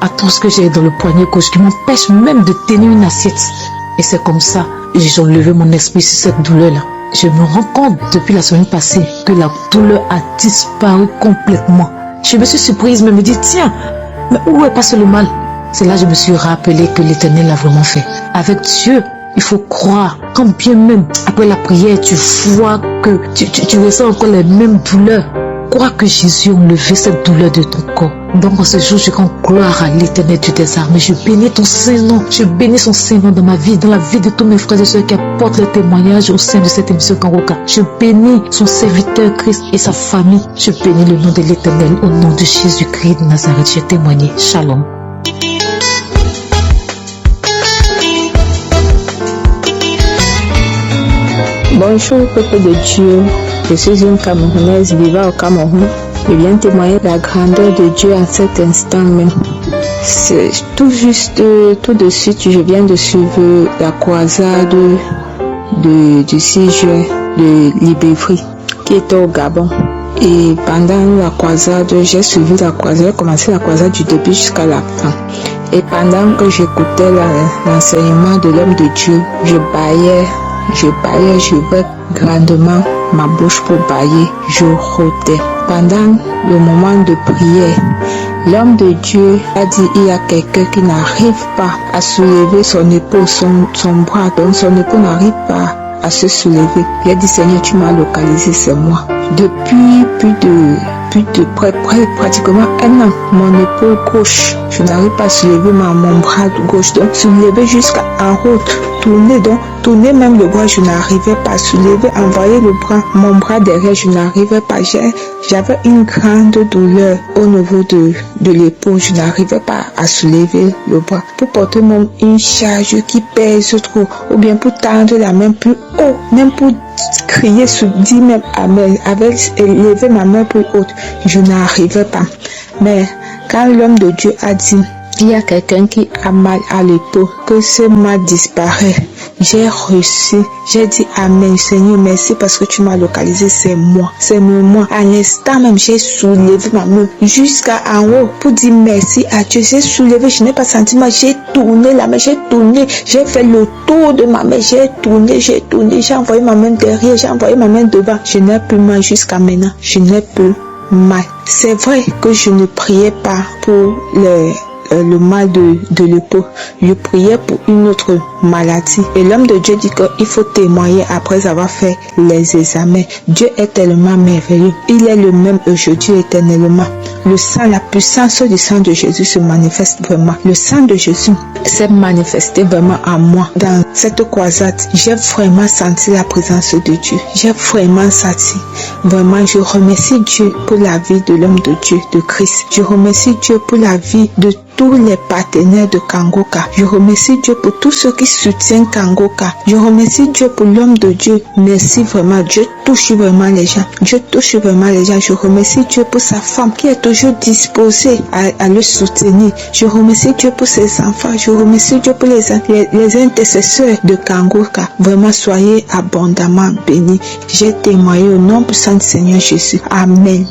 atroce que j'ai dans le poignet gauche qui m'empêche même de tenir une assiette. Et c'est comme ça, j'ai enlevé mon esprit sur cette douleur-là. Je me rends compte depuis la semaine passée que la douleur a disparu complètement. Je me suis surprise, mais me dit, tiens, mais où est passé le mal? C'est là que je me suis rappelé que l'Éternel l'a vraiment fait. Avec Dieu, il faut croire. Quand bien même, après la prière, tu vois que tu ressens encore les mêmes douleurs. crois que Jésus a enlevé cette douleur de ton corps. Donc en ce jour, je rends gloire à l'Éternel Dieu des armées. Je bénis ton Saint-Nom. Je bénis son Saint-Nom dans ma vie, dans la vie de tous mes frères et sœurs qui apportent le témoignage au sein de cette émission Kangoka. Je bénis son serviteur Christ et sa famille. Je bénis le nom de l'Éternel au nom de Jésus-Christ de Nazareth. J'ai témoigné. Shalom. Bonjour peuple de Dieu, je suis une Camerounaise vivant au Cameroun. Je viens témoigner de la grandeur de Dieu à cet instant même. C'est tout juste, tout de suite, je viens de suivre la croisade du 6 juin de Libévry qui était au Gabon. Et pendant la croisade, j'ai suivi la croisade, j'ai commencé la croisade du début jusqu'à la fin. Et pendant que j'écoutais l'enseignement de l'homme de Dieu, je baillais, j'ouvrais grandement ma bouche pour bailler, je rôtais. Pendant le moment de prière, l'homme de Dieu a dit il y a quelqu'un qui n'arrive pas à soulever son épaule, son bras, donc son épaule n'arrive pas à se soulever. Il a dit Seigneur, tu m'as localisé, c'est moi. Depuis pratiquement un an, mon épaule gauche, je n'arrive pas à soulever mon bras gauche, donc soulever jusqu'en haut, tourner même le bras, je n'arrivais pas à soulever, envoyer le bras, mon bras derrière, je n'arrivais pas. J'avais une grande douleur au niveau de l'épaule, je n'arrivais pas à soulever le bras. Pour porter une charge qui pèse trop, ou bien pour tendre la main plus haut, même pour crier, dire même amen, avec élever ma main plus haute, je n'arrivais pas. Mais quand l'homme de Dieu a dit il y a quelqu'un qui a mal à l'épaule, que ce mal disparaît, j'ai reçu, j'ai dit amen Seigneur, merci parce que tu m'as localisé, c'est moi. À l'instant même, j'ai soulevé ma main jusqu'à en haut pour dire merci à Dieu. J'ai soulevé, je n'ai pas senti mal, j'ai tourné la main, j'ai fait le tour de ma main, j'ai tourné, j'ai envoyé ma main derrière, j'ai envoyé ma main devant. Je n'ai plus mal jusqu'à maintenant, je n'ai plus mal. C'est vrai que je ne priais pas pour le mal de l'épaule, je priais pour une autre maladie. Et l'homme de Dieu dit qu'il faut témoigner après avoir fait les examens. Dieu est tellement merveilleux. Il est le même aujourd'hui éternellement. Le sang, la puissance du sang de Jésus se manifeste vraiment. Le sang de Jésus s'est manifesté vraiment en moi. Dans cette croisade, j'ai vraiment senti la présence de Dieu. J'ai vraiment senti. Vraiment, je remercie Dieu pour la vie de l'homme de Dieu, de Christ. Je remercie Dieu pour la vie de tous les partenaires de Kangoka. Je remercie Dieu pour tous ceux qui soutiennent Kangoka. Je remercie Dieu pour l'homme de Dieu. Merci vraiment. Dieu touche vraiment les gens. Je remercie Dieu pour sa femme qui est toujours disposée à le soutenir. Je remercie Dieu pour ses enfants. Je remercie Dieu pour les intercesseurs de Kangoka. Vraiment, soyez abondamment bénis. J'ai témoigné au nom puissant du Seigneur Jésus. Amen.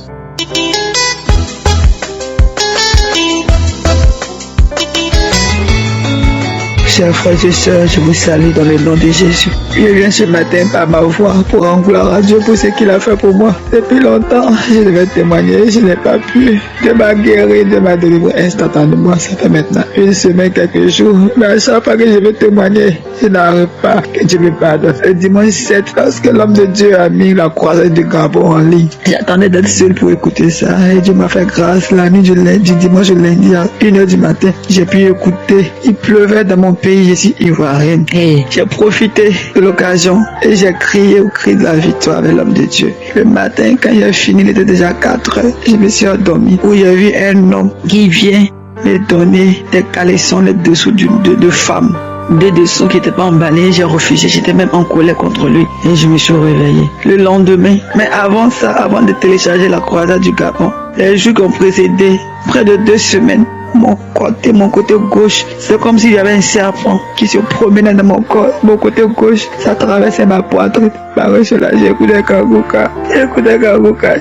Chers frères et sœurs, je vous salue dans le nom de Jésus. Je viens ce matin par ma voix pour rendre gloire à Dieu pour ce qu'il a fait pour moi. Depuis longtemps, je devais témoigner, je n'ai pas pu. Dieu m'a guéri, Dieu m'a délivré instantanément. Ça fait maintenant une semaine, quelques jours. Mais à chaque fois que je veux témoigner, je n'arrive pas. Que Dieu me pardonne. Le dimanche 7, lorsque l'homme de Dieu a mis la croisade du Gabon en ligne, j'attendais d'être seul pour écouter ça. Et Dieu m'a fait grâce. La nuit du dimanche au lundi à 1h du matin, j'ai pu écouter. Il pleuvait dans mon pays, je suis ivoirienne. Et j'ai profité de l'occasion et j'ai crié au cri de la victoire avec l'homme de Dieu. Le matin, quand j'ai fini, il était déjà 4 heures. Je me suis endormi où j'ai vu un homme qui vient me donner des caleçons, les dessous de femmes. 2 dessous qui n'étaient pas emballés, j'ai refusé, j'étais même en colère contre lui et je me suis réveillé. Le lendemain, mais avant ça, avant de télécharger la croisade du Gabon, les jours qui ont précédé, près de 2 semaines, mon côté gauche, c'est comme s'il y avait un serpent qui se promenait dans mon corps. Mon côté gauche, ça traversait ma poitrine. Par cela, j'ai écouté Kangoka.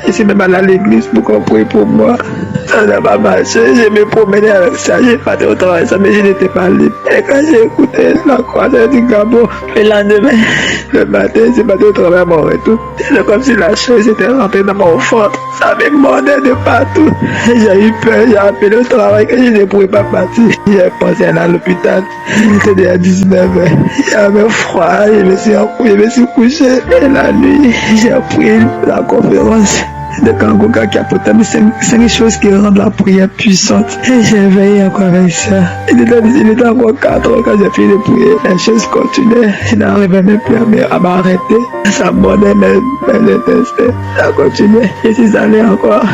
Je suis même allé à l'église pour qu'on prie pour moi. Ça n'a pas marché. Je me promenais avec ça. J'ai parti au travail, ça, mais je n'étais pas libre. Et quand j'ai écouté la croisade du Gabon, le lendemain, le matin, j'ai parti au travail à mon retour. C'est comme si la chose était rentrée dans mon ventre. Ça me mordait de partout. J'ai eu peur, j'ai appelé au travail que je ne pouvais pas partir. J'ai pensé à l'hôpital. C'était déjà 19h. J'avais froid, je me suis couché. Et la nuit, j'ai pris la conférence. de Kanguka qui a pourtant 5 choses qui rendent la prière puissante. Et j'ai veillé encore avec ça. Il était encore 4 heures quand j'ai fini de prier. La chose continuait. Je n'arrivais même plus à m'arrêter. Ça mordait même le test. Ça continuait. Je suis allé encore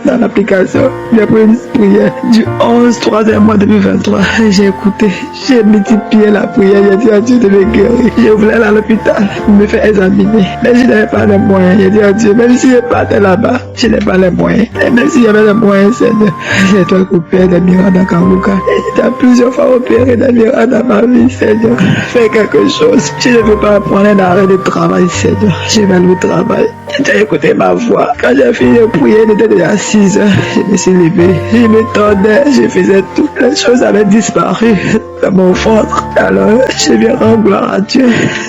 dans l'application. J'ai pris une prière du 11 3e mois 2023. J'ai écouté. J'ai multiplié la prière. J'ai dit à Dieu de me guérir. Je voulais aller à l'hôpital pour me faire examiner. Mais je n'avais pas les moyens. J'ai dit à Dieu, même si je partais là-bas, je n'ai pas les moyens. Et même s'il y avait les moyens, Seigneur, j'ai toi coupé des miracles dans Kanguka. Et j'ai plusieurs fois opéré des miracles dans ma vie, Seigneur. Fais quelque chose. Je ne veux pas prendre un arrêt de travail, Seigneur. Je vais aller au travail. J'ai écouté ma voix. Quand j'ai fini de prier, il était déjà 6 heures. Je me suis levé. Je me tendais. Je faisais toutes les choses avaient disparu dans mon ventre. Alors, je viens rendre gloire à Dieu.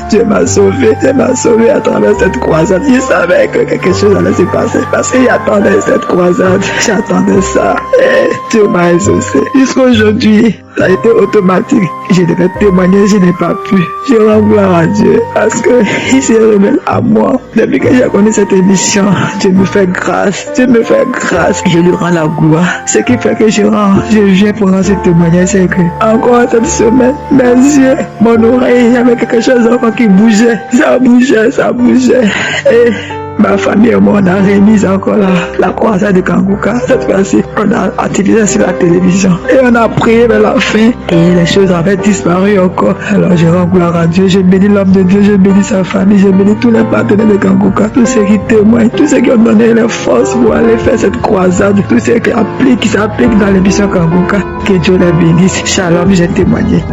Dieu m'a sauvé. Dieu m'a sauvé à travers cette croisade. Je savais que quelque chose allait se passer parce qu'il attendait cette croisade. J'attendais ça. Et Dieu m'a exaucé. Jusqu'à aujourd'hui, ça a été automatique. Je devais témoigner, je n'ai pas pu. Je rends gloire à Dieu parce qu'il s'est révélé à moi. Depuis que j'ai connu cette émission, Dieu me fait grâce. Dieu me fait grâce. Je lui rends la gloire. Ce qui fait que je viens pour rendre ce témoignage, c'est que encore cette semaine, mes yeux, mon oreille, il y avait quelque chose encore qui bougeait. Ça bougeait. Et ma famille et moi, on a remis encore la croisade de Kanguka. Cette fois-ci, on a utilisé sur la télévision. Et on a prié vers la fin. Et les choses avaient disparu encore. Alors je rends gloire à Dieu. Je bénis l'homme de Dieu. Je bénis sa famille. Je bénis tous les partenaires de Kanguka. Tous ceux qui témoignent. Tous ceux qui ont donné les forces pour aller faire cette croisade. Tous ceux qui s'appliquent dans l'émission Kanguka. Que Dieu les bénisse. Shalom, j'ai témoigné.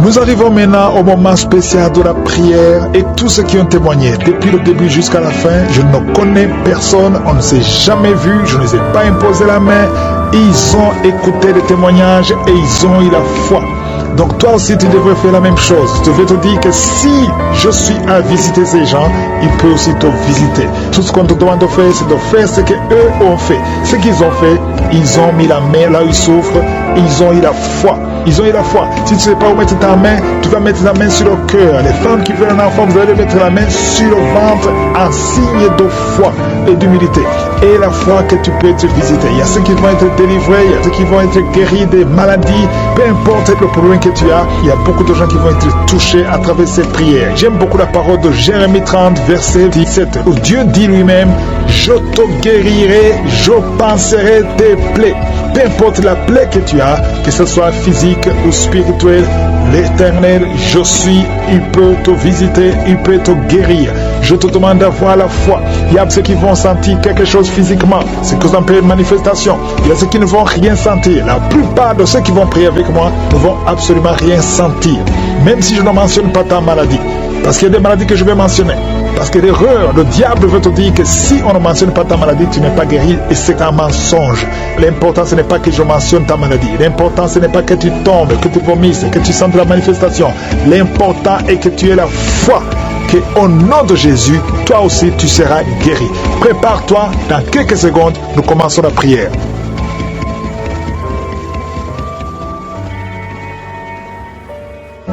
Nous arrivons maintenant au moment spécial de la prière et tous ceux qui ont témoigné depuis le début jusqu'à la fin, je ne connais personne, on ne s'est jamais vu, je ne les ai pas imposé la main, ils ont écouté les témoignages et ils ont eu la foi. Donc toi aussi tu devrais faire la même chose. Je vais te dire que si je suis à visiter ces gens, ils peuvent aussi te visiter. Tout ce qu'on te demande de faire, c'est de faire ce qu'eux ont fait. Ce qu'ils ont fait, ils ont mis la main là où ils souffrent, ils ont eu la foi. Ils ont eu la foi. Si tu ne sais pas où mettre ta main, tu vas mettre la main sur le cœur. Les femmes qui veulent un enfant, vous allez mettre la main sur le ventre en signe de foi et d'humilité. Et la foi que tu peux être visité. Il y a ceux qui vont être délivrés, il y a ceux qui vont être guéris des maladies. Peu importe le problème que tu as, il y a beaucoup de gens qui vont être touchés à travers ces prières. J'aime beaucoup la parole de Jérémie 30, verset 17, où Dieu dit lui-même, je te guérirai, je panserai tes plaies. Peu importe la plaie que tu as, que ce soit physique ou spirituelle, l'Éternel, je suis, il peut te visiter, il peut te guérir. Je te demande d'avoir la foi. Il y a ceux qui vont sentir quelque chose physiquement, c'est que ça peut être manifestation. Il y a ceux qui ne vont rien sentir. La plupart de ceux qui vont prier avec moi ne vont absolument rien sentir. Même si je ne mentionne pas ta maladie. Parce qu'il y a des maladies que je vais mentionner. Parce que l'erreur, le diable veut te dire que si on ne mentionne pas ta maladie, tu n'es pas guéri et c'est un mensonge. L'important, ce n'est pas que je mentionne ta maladie. L'important, ce n'est pas que tu tombes, que tu vomisses, que tu sentes la manifestation. L'important est que tu aies la foi qu'au nom de Jésus, toi aussi, tu seras guéri. Prépare-toi, dans quelques secondes, nous commençons la prière.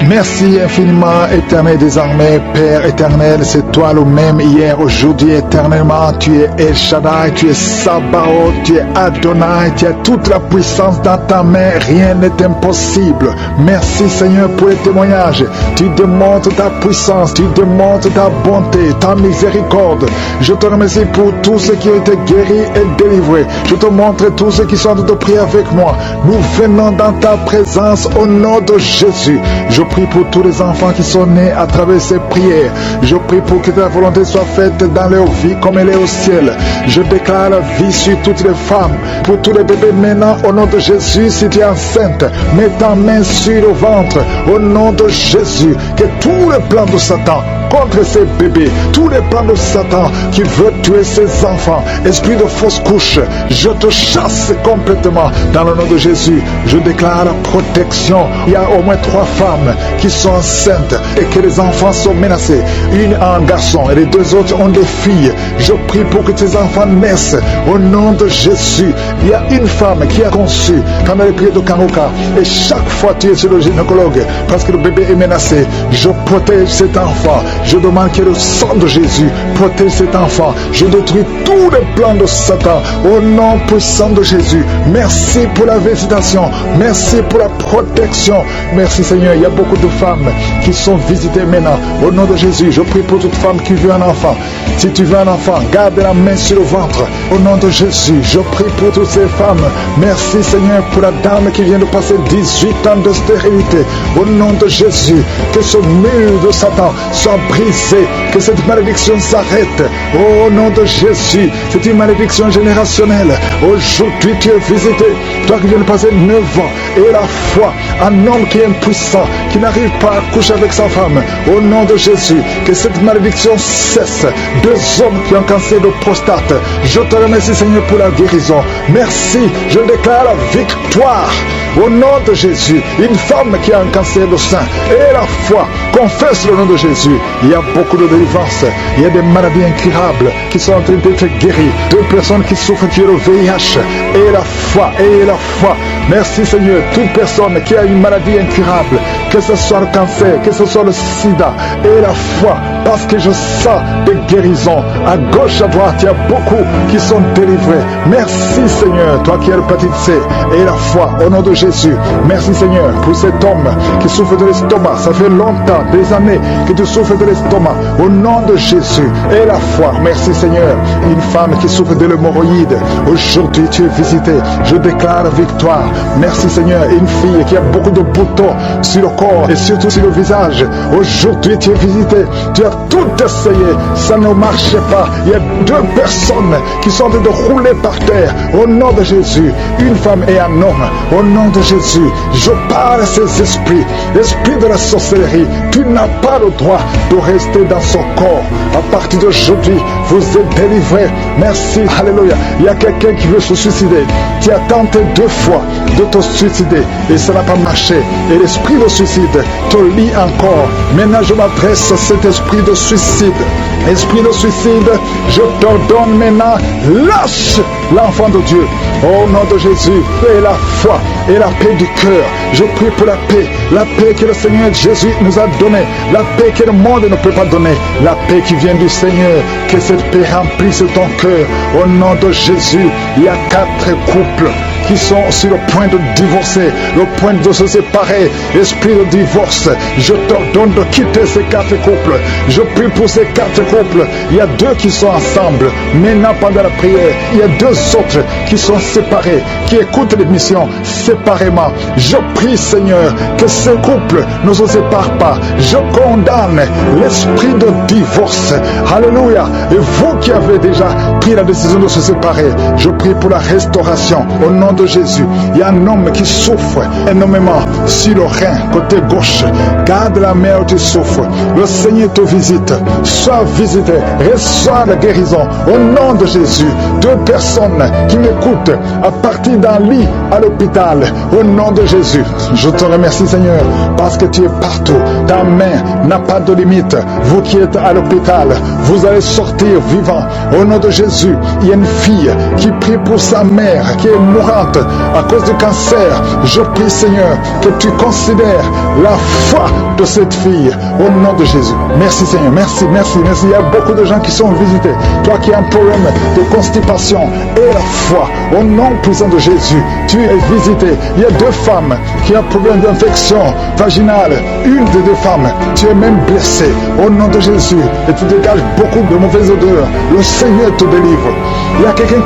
Merci infiniment, éternel désormais, Père éternel, c'est toi le même hier, aujourd'hui, éternellement. Tu es El Shaddai, tu es Sabaoth, tu es Adonai, tu as toute la puissance dans ta main, rien n'est impossible. Merci Seigneur pour les témoignages. Tu démontres ta puissance, tu démontres ta bonté, ta miséricorde. Je te remercie pour tous ceux qui ont été guéris et délivrés. Je te montre tous ceux qui sont en train de prier avec moi. Nous venons dans ta présence au nom de Jésus. Je prie pour tous les enfants qui sont nés à travers ces prières. Je prie pour que ta volonté soit faite dans leur vie comme elle est au ciel. Je déclare la vie sur toutes les femmes. Pour tous les bébés maintenant, au nom de Jésus, si tu es enceinte, mets ta main sur le ventre. Au nom de Jésus, que tous les plans de Satan contre ces bébés, tous les plans de Satan qui veut tuer ses enfants, esprit de fausse couche, je te chasse complètement dans le nom de Jésus. Je déclare la protection. Il y a au moins 3 femmes qui sont enceintes et que les enfants sont menacés. Une a un garçon et les 2 autres ont des filles. Je prie pour que ces enfants naissent au nom de Jésus. Il y a une femme qui a conçu pendant les prières de Kanguka et chaque fois tu es sur le gynécologue parce que le bébé est menacé. Je protège cet enfant. Je demande que le sang de Jésus protège cet enfant. Je détruis tous les plans de Satan au nom puissant de Jésus. Merci pour la visitation. Merci pour la protection. Merci Seigneur. Il y a beaucoup de femmes qui sont visitées maintenant. Au nom de Jésus, je prie pour toute femme qui veut un enfant. Si tu veux un enfant, garde la main sur le ventre. Au nom de Jésus, je prie pour toutes ces femmes. Merci Seigneur pour la dame qui vient de passer 18 ans de stérilité. Au nom de Jésus, que ce mur de Satan soit brisé. Que cette malédiction s'arrête. Au nom de Jésus, c'est une malédiction générationnelle. Aujourd'hui, tu es visité. Toi qui viens de passer 9 ans. Et la foi, un homme qui est impuissant, qui n'arrive pas à coucher avec sa femme. Au nom de Jésus, que cette malédiction cesse. 2 hommes qui ont un cancer de prostate. Je te remercie Seigneur pour la guérison. Merci, je déclare la victoire. Au nom de Jésus, une femme qui a un cancer de sein et la foi, confesse le nom de Jésus. Il y a beaucoup de délivrances. Il y a des maladies incurables qui sont en train d'être guéries. 2 personnes qui souffrent du VIH et la foi, et la foi. Merci Seigneur, toute personne qui a une maladie incurable, que ce soit le cancer, que ce soit le sida, et la foi, parce que je sens des guérisons. À gauche, à droite, il y a beaucoup qui sont délivrés. Merci Seigneur, toi qui es l'hépatite C et la foi, au nom de Jésus. Merci Seigneur pour cet homme qui souffre de l'estomac. Ça fait longtemps, des années que tu souffres de l'estomac. Au nom de Jésus et la foi. Merci Seigneur. Une femme qui souffre de l'hémorroïde. Aujourd'hui tu es visité. Je déclare la victoire. Merci Seigneur. Une fille qui a beaucoup de boutons sur le corps et surtout sur le visage. Aujourd'hui tu es visité. Tu as tout essayé. Ça ne marchait pas. Il y a 2 personnes qui sont en train de rouler par terre. Au nom de Jésus. Une femme et un homme. Au nom de Jésus, je parle à ces esprits, esprit de la sorcellerie. Tu n'as pas le droit de rester dans son corps. À partir d'aujourd'hui, vous êtes délivrés. Merci, alléluia. Il y a quelqu'un qui veut se suicider. Tu as tenté 2 fois de te suicider et ça n'a pas marché. Et l'esprit de suicide te lie encore. Maintenant, je m'adresse à cet esprit de suicide. Esprit de suicide, je t'ordonne maintenant, lâche l'enfant de Dieu. Au nom de Jésus, et la foi et la paix du cœur. Je prie pour la paix que le Seigneur Jésus nous a donnée, la paix que le monde ne peut pas donner, la paix qui vient du Seigneur. Que cette paix remplisse ton cœur. Au nom de Jésus, il y a 4 couples qui sont sur le point de divorcer, le point de se séparer. Esprit de divorce, je t'ordonne de quitter ces 4 couples. Je prie pour ces 4 couples. Il y a 2 qui sont ensemble. Maintenant, pendant la prière, il y a 2 autres qui sont séparés, qui écoutent l'émission séparément. Je prie, Seigneur, que ces couples ne se séparent pas. Je condamne l'esprit de divorce. Alléluia. Et vous qui avez déjà pris la décision de se séparer, je prie pour la restauration. Au nom de Jésus, il y a un homme qui souffre énormément sur le rein, côté gauche. Garde la main où tu souffres. Le Seigneur te visite. Sois visité. Reçois la guérison. Au nom de Jésus, 2 personnes qui m'écoutent à partir d'un lit à l'hôpital. Au nom de Jésus, je te remercie Seigneur parce que tu es partout. Ta main n'a pas de limite. Vous qui êtes à l'hôpital, vous allez sortir vivant. Au nom de Jésus, il y a une fille qui prie pour sa mère qui est mourante à cause du cancer. Je prie Seigneur que tu considères la foi de cette fille. Au nom de Jésus. Merci Seigneur. Merci. Il y a beaucoup de gens qui sont visités. Toi qui as un problème de constipation et la foi. Au nom puissant de Jésus, tu es visité. Il y a 2 femmes qui ont un problème d'infection vaginale. Une des 2 femmes, tu es même blessée. Au nom de Jésus, et tu dégages beaucoup de mauvaises odeurs. Le Seigneur te délivre. Il y a quelqu'un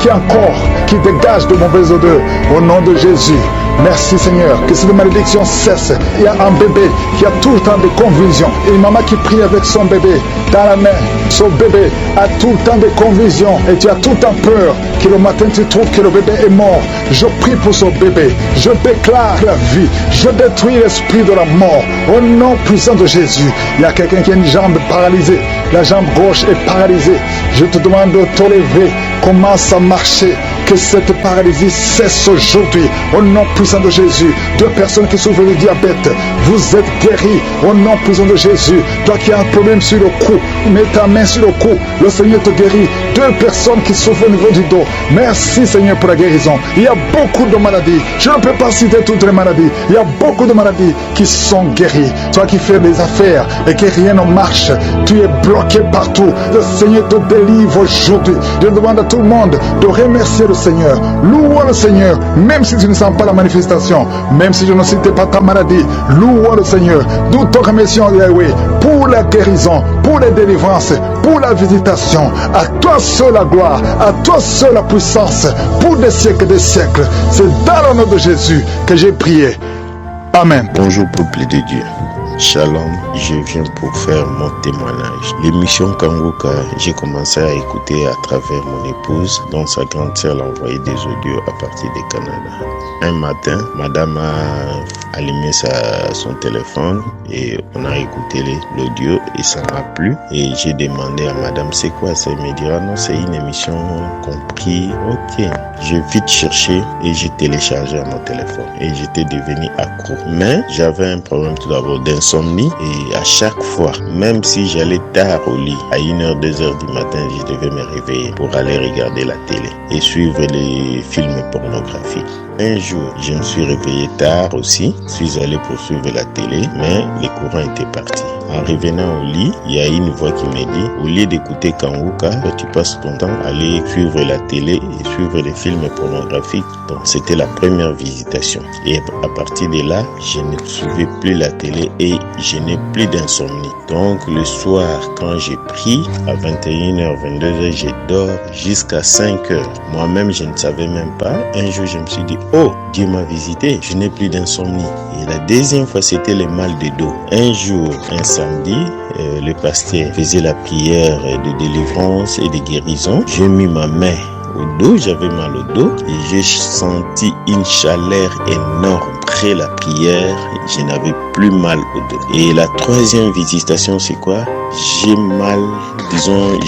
qui dégage de mauvaises odeurs. Au nom de Jésus. Merci Seigneur, que cette malédiction cesse. Il y a un bébé qui a tout le temps de confusion. Et une maman qui prie avec son bébé dans la main. Son bébé a tout le temps de confusion. Et tu as tout le temps peur que le matin tu trouves que le bébé est mort. Je prie pour son bébé. Je déclare la vie. Je détruis l'esprit de la mort. Au nom puissant de Jésus. Il y a quelqu'un qui a une jambe paralysée. La jambe gauche est paralysée. Je te demande de te lever. Commence à marcher. Que cette paralysie cesse aujourd'hui. Au nom puissant de Jésus. 2 personnes qui souffrent de diabète, vous êtes guéris. Au nom puissant de Jésus. Toi qui as un problème sur le cou, mets ta main sur le cou. Le Seigneur te guérit. 2 personnes qui souffrent au niveau du dos. Merci Seigneur pour la guérison. Il y a beaucoup de maladies. Je ne peux pas citer toutes les maladies. Il y a beaucoup de maladies qui sont guéries. Toi qui fais des affaires et que rien ne marche, tu es bloqué partout. Le Seigneur te délivre aujourd'hui. Je demande à tout le monde de remercier le Seigneur. Louons le Seigneur, même si tu ne sens pas la manifestation, même si je ne citais pas ta maladie. Louons le Seigneur. Nous te remercions, Yahweh, pour la guérison, pour la délivrance, pour la visitation. À toi seul la gloire, à toi seul la puissance, pour des siècles et des siècles. C'est dans le nom de Jésus que j'ai prié. Amen. Bonjour peuple de Dieu. Shalom, je viens pour faire mon témoignage. L'émission Kanguka, j'ai commencé à écouter à travers mon épouse, dont sa grande sœur l'a envoyé des audios à partir du Canada. Un matin, madame a allumé son téléphone et on a écouté l'audio et ça m'a plu. Et j'ai demandé à madame c'est quoi ça. Elle me dira non, c'est une émission compris. Ok, j'ai vite cherché et j'ai téléchargé à mon téléphone et j'étais devenu accro. Mais j'avais un problème tout d'abord d'insomnie et à chaque fois, même si j'allais tard au lit, à 1h, 2h du matin, je devais me réveiller pour aller regarder la télé et suivre les films pornographiques. Un jour, je me suis réveillé tard aussi, je suis allé pour suivre la télé, mais les courants étaient partis. En revenant au lit, il y a une voix qui me dit, au lieu d'écouter Kanguka, tu passes ton temps à aller suivre la télé et suivre les films pornographiques. Donc c'était la première visitation. Et à partir de là, je ne suivais plus la télé et je n'ai plus d'insomnie. Donc le soir, quand j'ai pris, à 21h, 22h, je dors jusqu'à 5h. Moi-même, je ne savais même pas. Un jour, je me suis dit, oh, Dieu m'a visité, je n'ai plus d'insomnie. Et la deuxième fois, c'était le mal de dos. Un jour, un samedi, le pasteur faisait la prière de délivrance et de guérison. J'ai mis ma main au dos, j'avais mal au dos et j'ai senti une chaleur énorme. Après la prière, je n'avais plus mal au dos. Et la troisième visitation, c'est quoi? J'ai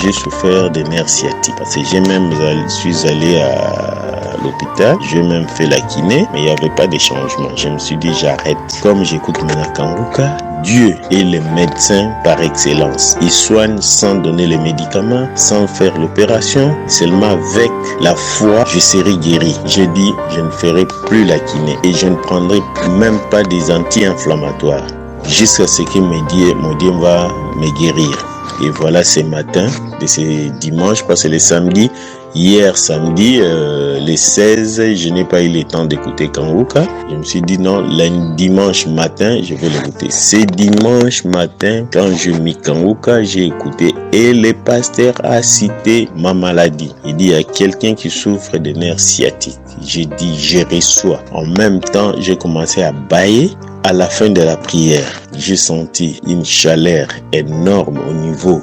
j'ai souffert des nerfs sciatiques. Parce que je suis allé à l'hôpital, j'ai même fait la kiné, mais il n'y avait pas de changement. Je me suis dit, j'arrête. Comme j'écoute maintenant Kanguka, Dieu est le médecin par excellence. Il soigne sans donner les médicaments, sans faire l'opération. Seulement avec la foi, je serai guéri. J'ai dit, je ne ferai plus la kiné et je ne prendrai même pas des anti-inflammatoires. Jusqu'à ce que mon Dieu va me guérir. Et voilà, ce matin, de ce dimanche, parce que le samedi, hier samedi, le 16, je n'ai pas eu le temps d'écouter Kanguka. Je me suis dit non, le dimanche matin, je vais l'écouter. C'est dimanche matin, quand je mis Kanguka, j'ai écouté et le pasteur a cité ma maladie. Il dit, il y a quelqu'un qui souffre de nerfs sciatiques. J'ai dit, je reçois. En même temps, j'ai commencé à bâiller. À la fin de la prière, j'ai senti une chaleur énorme au niveau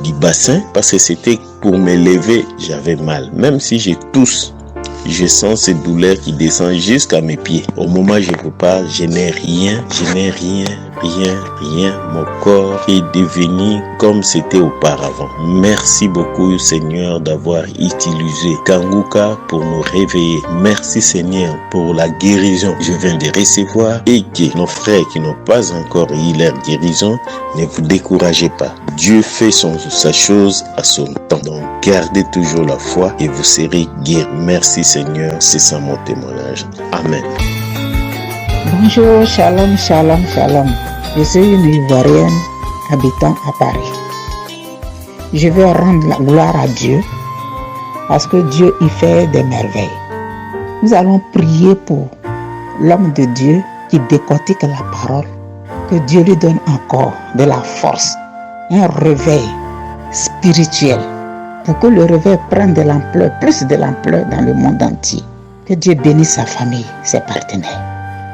du bassin parce que c'était pour me lever, j'avais mal. Même si je tousse, je sens cette douleur qui descend jusqu'à mes pieds. Au moment où je vous parle, je n'ai rien. Mon corps est devenu comme c'était auparavant. Merci beaucoup Seigneur d'avoir utilisé Kanguka pour nous réveiller. Merci Seigneur pour la guérison que je viens de recevoir et que nos frères qui n'ont pas encore eu leur guérison, ne vous découragez pas. Dieu fait sa chose à son temps. Donc gardez toujours la foi et vous serez guéris. Merci Seigneur, c'est ça mon témoignage. Amen. Bonjour, shalom. Je suis une Ivoirienne habitant à Paris. Je veux rendre la gloire à Dieu parce que Dieu y fait des merveilles. Nous allons prier pour l'homme de Dieu qui décortique la parole. Que Dieu lui donne encore de la force, un réveil spirituel, pour que le réveil prenne de l'ampleur, plus de l'ampleur dans le monde entier. Que Dieu bénisse sa famille, ses partenaires.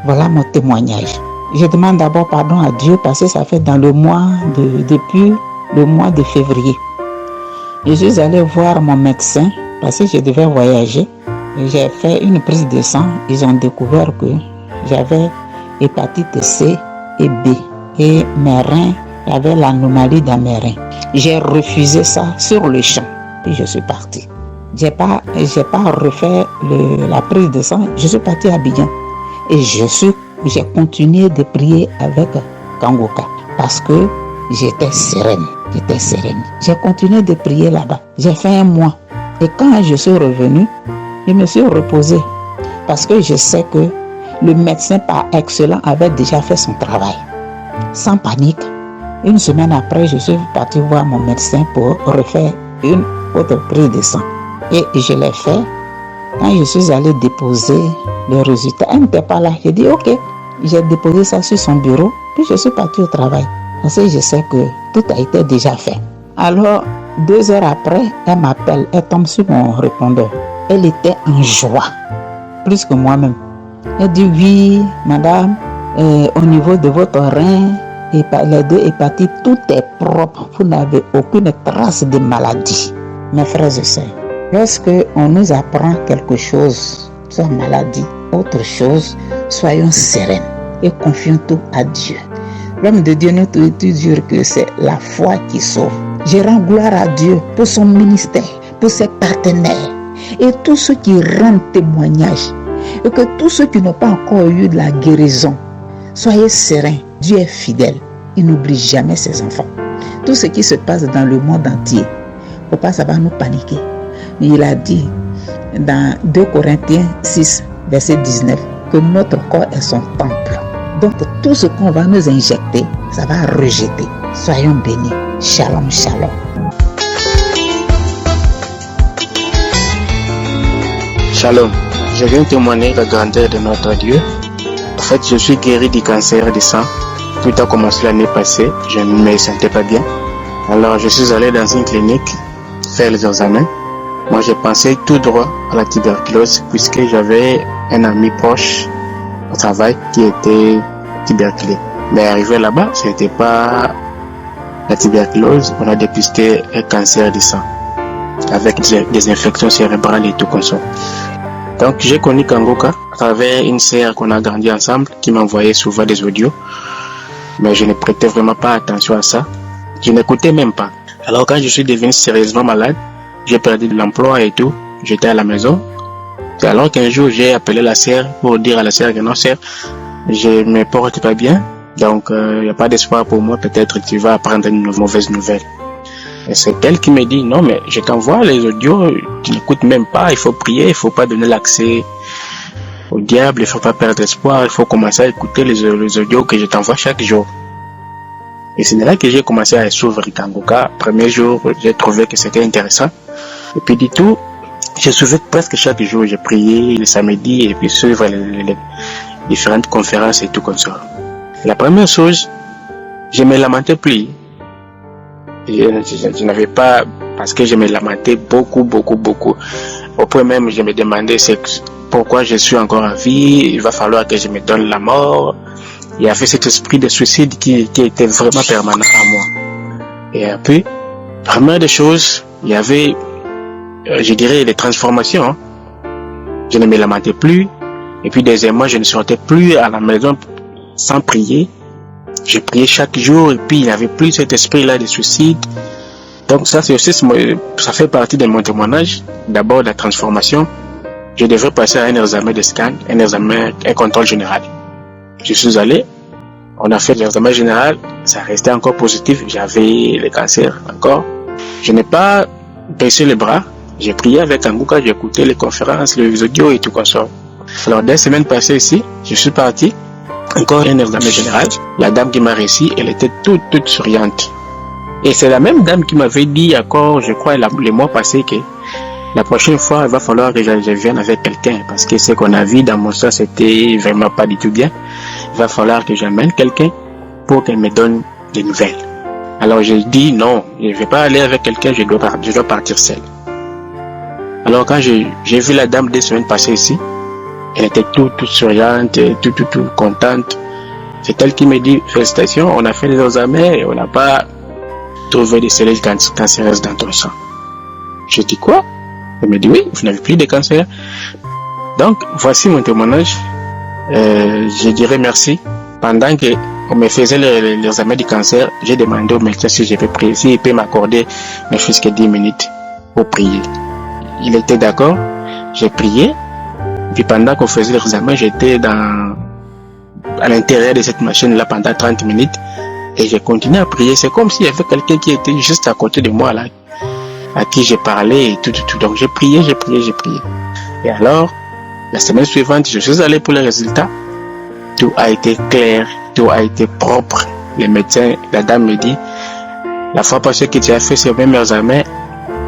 Voilà mon témoignage. Je demande d'abord pardon à Dieu parce que ça fait depuis le mois de février. Je suis allé voir mon médecin parce que je devais voyager. J'ai fait une prise de sang. Ils ont découvert que j'avais hépatite C et B. Et mes reins, il y avait l'anomalie dans mes reins. J'ai refusé ça sur le champ. Puis je suis parti. J'ai pas refait la prise de sang. Je suis parti à Abidjan. Et j'ai continué de prier avec Kanguka parce que j'étais sereine. J'ai continué de prier là-bas. J'ai fait 1 mois. Et quand je suis revenu, je me suis reposé parce que je sais que le médecin par excellence avait déjà fait son travail. Sans panique. 1 semaine après, je suis parti voir mon médecin pour refaire une autre prise de sang. Et je l'ai fait. Quand je suis allé déposer le résultat, elle n'était pas là. J'ai dit ok. J'ai déposé ça sur son bureau. Puis je suis parti au travail. Parce que je sais que tout a été déjà fait. Alors, 2 heures après, elle m'appelle. Elle tombe sur mon répondeur. Elle était en joie. Plus que moi-même. Elle dit oui, madame, au niveau de votre rein, les 2 hépatites, tout est propre. Vous n'avez aucune trace de maladie. Mes frères et sœurs, lorsque on nous apprend quelque chose, soit maladie, autre chose, soyons sereins et confions tout à Dieu. L'homme de Dieu nous dit que c'est la foi qui sauve. Je rends gloire à Dieu pour son ministère, pour ses partenaires et tous ceux qui rendent témoignage. Et que tous ceux qui n'ont pas encore eu de la guérison, soyez sereins. Dieu est fidèle. Il n'oublie jamais ses enfants. Tout ce qui se passe dans le monde entier, il ne faut pas savoir nous paniquer. Il a dit dans 2 Corinthiens 6, verset 19, que notre corps est son temple. Donc tout ce qu'on va nous injecter, ça va rejeter. Soyons bénis. Shalom, shalom. Shalom. Je viens témoigner la grandeur de notre Dieu. En fait, je suis guéri du cancer du sang. Tout a commencé l'année passée. Je ne me sentais pas bien. Alors, je suis allé dans une clinique faire les examens. Moi, j'ai pensé tout droit à la tuberculose puisque j'avais un ami proche au travail qui était tuberculé. Mais arrivé là-bas, ce n'était pas la tuberculose. On a dépisté un cancer du sang avec des infections cérébrales et tout comme ça. Donc, j'ai connu Kanguka à travers une sœur qu'on a grandi ensemble qui m'envoyait souvent des audios. Mais je ne prêtais vraiment pas attention à ça. Je n'écoutais même pas. Alors, quand je suis devenu sérieusement malade, j'ai perdu de l'emploi et tout. J'étais à la maison. C'est alors qu'un jour, j'ai appelé la sœur pour dire à la sœur que non, sœur, je ne me porte pas bien. Donc, il n'y a pas d'espoir pour moi. Peut-être que tu vas apprendre une mauvaise nouvelle. Et c'est elle qui me dit, non, mais je t'envoie les audios, tu n'écoutes même pas, il faut prier, il ne faut pas donner l'accès au diable, il ne faut pas perdre espoir, il faut commencer à écouter les audios que je t'envoie chaque jour. Et c'est là que j'ai commencé à suivre Kanguka. Premier jour, j'ai trouvé que c'était intéressant. Et puis du tout, j'ai suivi presque chaque jour, j'ai prié le samedi et puis suivre les différentes conférences et tout comme ça. La première chose, je ne me lamentais plus. Je n'avais pas, parce que je me lamentais beaucoup. Au point même, je me demandais pourquoi je suis encore en vie, il va falloir que je me donne la mort. Il y avait cet esprit de suicide qui était vraiment permanent à moi. Et puis, première des choses, il y avait, je dirais, les transformations. Je ne me lamentais plus. Et puis, deuxièmement, je ne sortais plus à la maison sans prier. Je priais chaque jour et puis il n'y avait plus cet esprit-là de suicide. Donc ça, c'est aussi, ça fait partie de mon témoignage. D'abord, la transformation. Je devrais passer à un examen de scan, un contrôle général. Je suis allé, on a fait l'examen général, ça restait encore positif, j'avais le cancer encore. Je n'ai pas baissé les bras, j'ai prié avec Kanguka, j'ai écouté les conférences, les audios et tout comme ça. Alors, 2 semaines passées ici, je suis parti. Encore un examen général. La dame qui m'a réussi, elle était toute souriante. Et c'est la même dame qui m'avait dit encore, je crois, les mois passés, que la prochaine fois, il va falloir que je vienne avec quelqu'un. Parce que ce qu'on a vu dans mon sang, c'était vraiment pas du tout bien. Il va falloir que j'amène quelqu'un pour qu'elle me donne des nouvelles. Alors j'ai dit non, je ne vais pas aller avec quelqu'un, je dois partir seul. Alors quand j'ai vu la dame 2 semaines passer ici, elle était toute souriante, tout contente. C'est elle qui me dit félicitations, on a fait des examens et on n'a pas trouvé des cellules cancéreuses dans ton sang. Je dis quoi? Elle me dit oui, vous n'avez plus de cancer. Donc voici mon témoignage. Je dirais merci. Pendant que on me faisait l'examen du cancer, j'ai demandé au médecin si je peux prier, s'il peut m'accorder ne fût-ce que 10 minutes pour prier. Il était d'accord, j'ai prié. Puis pendant qu'on faisait l'examen, j'étais à l'intérieur de cette machine-là pendant 30 minutes et j'ai continué à prier. C'est comme s'il y avait quelqu'un qui était juste à côté de moi là, à qui j'ai parlé et tout. Donc j'ai prié. Et alors, la semaine suivante, je suis allé pour les résultats. Tout a été clair, tout a été propre. Les médecins, la dame me dit, la fois passée que tu as fait ces mêmes examens,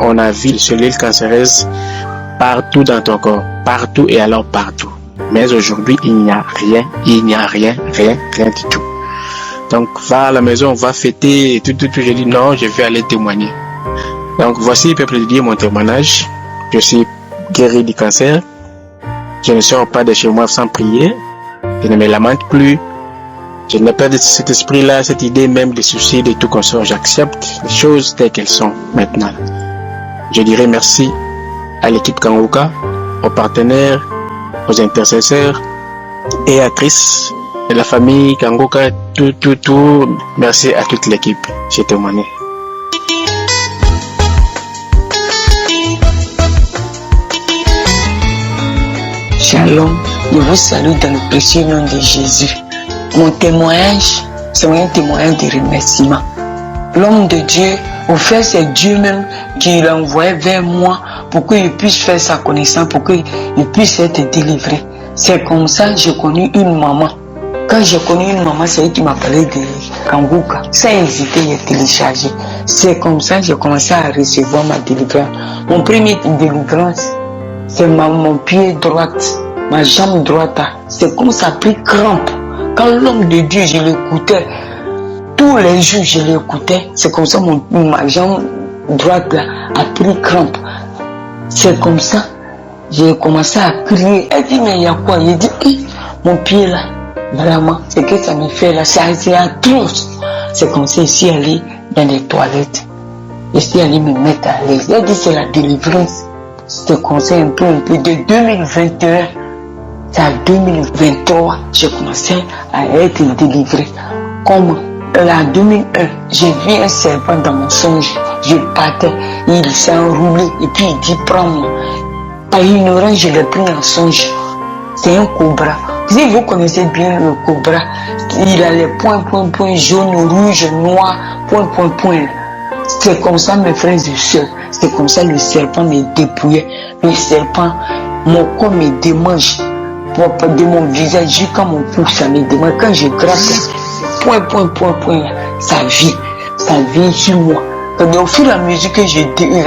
on a vu les cellules cancéreuses partout dans ton corps, partout et alors partout. Mais aujourd'hui, il n'y a rien du tout. Donc, va à la maison, on va fêter et tout. J'ai dit non, je vais aller témoigner. Donc, voici, peuple de Dieu, mon témoignage. Je suis guéri du cancer. Je ne sors pas de chez moi sans prier. Je ne me lamente plus. Je n'ai pas de cet esprit-là, cette idée même de suicide et tout comme ça. J'accepte les choses telles qu'elles sont maintenant. Je dirais merci à l'équipe Kanguka, aux partenaires, aux intercesseurs et à Chris, et la famille Kanguka, tout. Merci à toute l'équipe. J'ai témoigné. Shalom, je vous salue dans le précieux nom de Jésus. Mon témoignage, c'est un témoignage de remerciement. L'homme de Dieu, au fait, c'est Dieu même qui l'a envoyé vers moi pour qu'il puisse faire sa connaissance, pour qu'il puisse être délivré. C'est comme ça que j'ai connu une maman. Quand j'ai connu une maman, c'est elle qui m'a parlé de Kanguka. Sans hésiter, j'ai téléchargé. C'est comme ça que j'ai commencé à recevoir ma délivrance. Mon premier délivrance, c'est mon pied droit, ma jambe droite. C'est comme ça a pris crampe. Quand l'homme de Dieu, je l'écoutais, tous les jours je l'écoutais, c'est comme ça ma jambe droite là, a pris crampe. C'est comme ça, j'ai commencé à crier. Elle dit, mais il y a quoi? Il dit, mon pied là, vraiment, c'est que ça me fait là, c'est atroce. C'est comme ça, je suis allé dans les toilettes. Je suis allé me mettre à l'aise. Elle dit, c'est la délivrance. C'était comme ça un peu. De 2021 à 2023, j'ai commencé à être délivré. Comme en 2001, j'ai vu un serpent dans mon songe. Je partais, il s'est enroulé et puis il dit prends-moi. Par ignorance, je l'ai pris en songe. C'est un cobra. Si vous connaissez bien le cobra, il a les points, jaune, rouge, noir, point. C'est comme ça mes frères et sœurs. C'est comme ça le serpent me dépouillait. Le serpent, mon corps me démange. De mon visage jusqu'à mon cou, ça me démange. Quand je gratte, point, ça vit sur moi. Au fur et à mesure que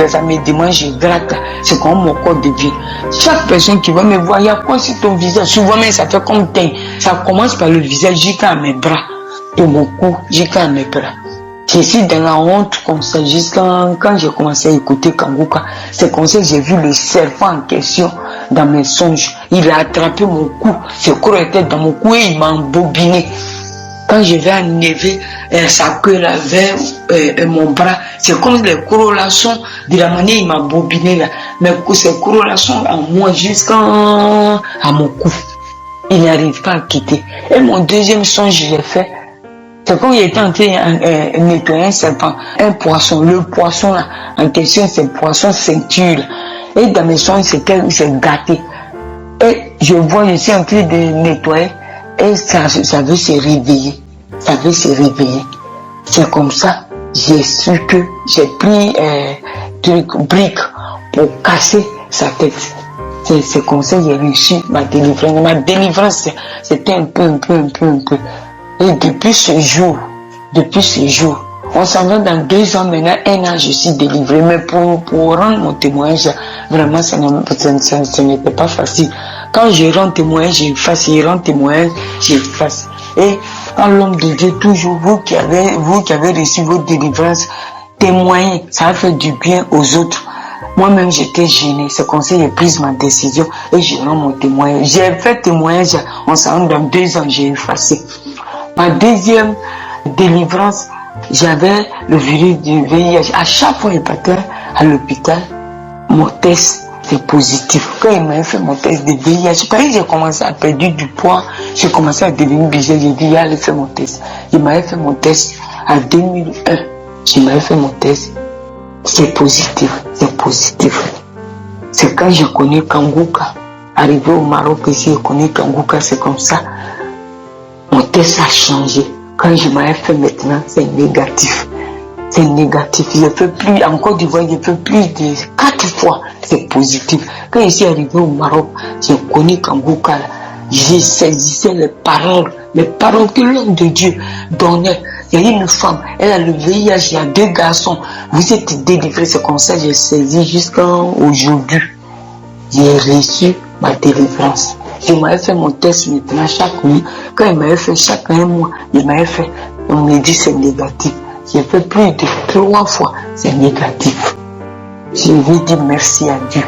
ça me démange, je gratte, c'est comme mon corps devient. Chaque personne qui va me voir, il y a quoi sur ton visage? Souvent même ça fait comme teint. Ça commence par le visage jusqu'à mes bras. De mon cou jusqu'à mes bras. Je suis dans la honte comme ça, jusqu'à quand j'ai commencé à écouter Kanguka. C'est comme ça que j'ai vu le serpent en question dans mes songes. Il a attrapé mon cou, ce croc était dans mon cou et il m'a embobiné. Quand je vais enlever sa queue là vers mon bras, c'est comme les crocs là sont de la manière il m'a bobiné là. Mais ces crocs là sont à moi jusqu'à mon cou. Il n'arrive pas à quitter. Et mon deuxième songe, j'ai fait. C'est quand il était en train de nettoyer un serpent, un poisson. Le poisson là, en question, c'est le poisson ceinture. Et dans mes songes, c'est gâté. Et je vois, je suis en train de nettoyer. Et ça veut se réveiller. Ça veut se réveiller. C'est comme ça, j'ai su que j'ai pris brique pour casser sa tête. C'est comme ça que j'ai reçu ma délivrance. Ma délivrance, c'était un peu. Et depuis ce jour, on s'en va dans 2 ans maintenant, 1 an, je suis délivré. Mais pour rendre mon témoignage, vraiment, ça n'était pas facile. Quand je rends témoignage, j'efface. Et quand l'homme de Dieu, toujours vous qui avez reçu votre délivrance, témoignez, ça a fait du bien aux autres. Moi-même, j'étais gênée. C'est comme ça que j'ai pris ma décision et je rends mon témoignage. J'ai fait témoignage, on s'en rend dans 2 ans, j'ai effacé. Ma deuxième délivrance, j'avais le virus du VIH. À chaque fois que je partais à l'hôpital, mon test c'est positif. Quand il m'avait fait mon test de VIH, j'ai commencé à perdre du poids, j'ai commencé à devenir bizarre, j'ai dit, allez faire mon test. Il m'avait fait mon test en 2001. Il m'avait fait mon test. C'est positif, c'est positif. C'est quand je connais Kanguka. Arrivé au Maroc ici, je connais Kanguka, c'est comme ça. Mon test a changé. Quand je m'avais fait maintenant, c'est négatif. C'est négatif. Je ne fais plus, en Côte d'Ivoire, je fais plus de 4 fois. C'est positif. Quand je suis arrivé au Maroc, je connais Kanguka. Je saisissais les paroles que l'homme de Dieu donnait. Il y a une femme, elle a le VIH, il y a 2 garçons. Vous êtes délivrés, c'est comme ça que j'ai saisi jusqu'à aujourd'hui. J'ai reçu ma délivrance. Je m'avais fait mon test maintenant chaque nuit. Quand il m'avait fait chaque 1 mois, il m'avait fait, on me dit c'est négatif. J'ai fait plus de 3 fois, c'est négatif. Je vais dire merci à Dieu.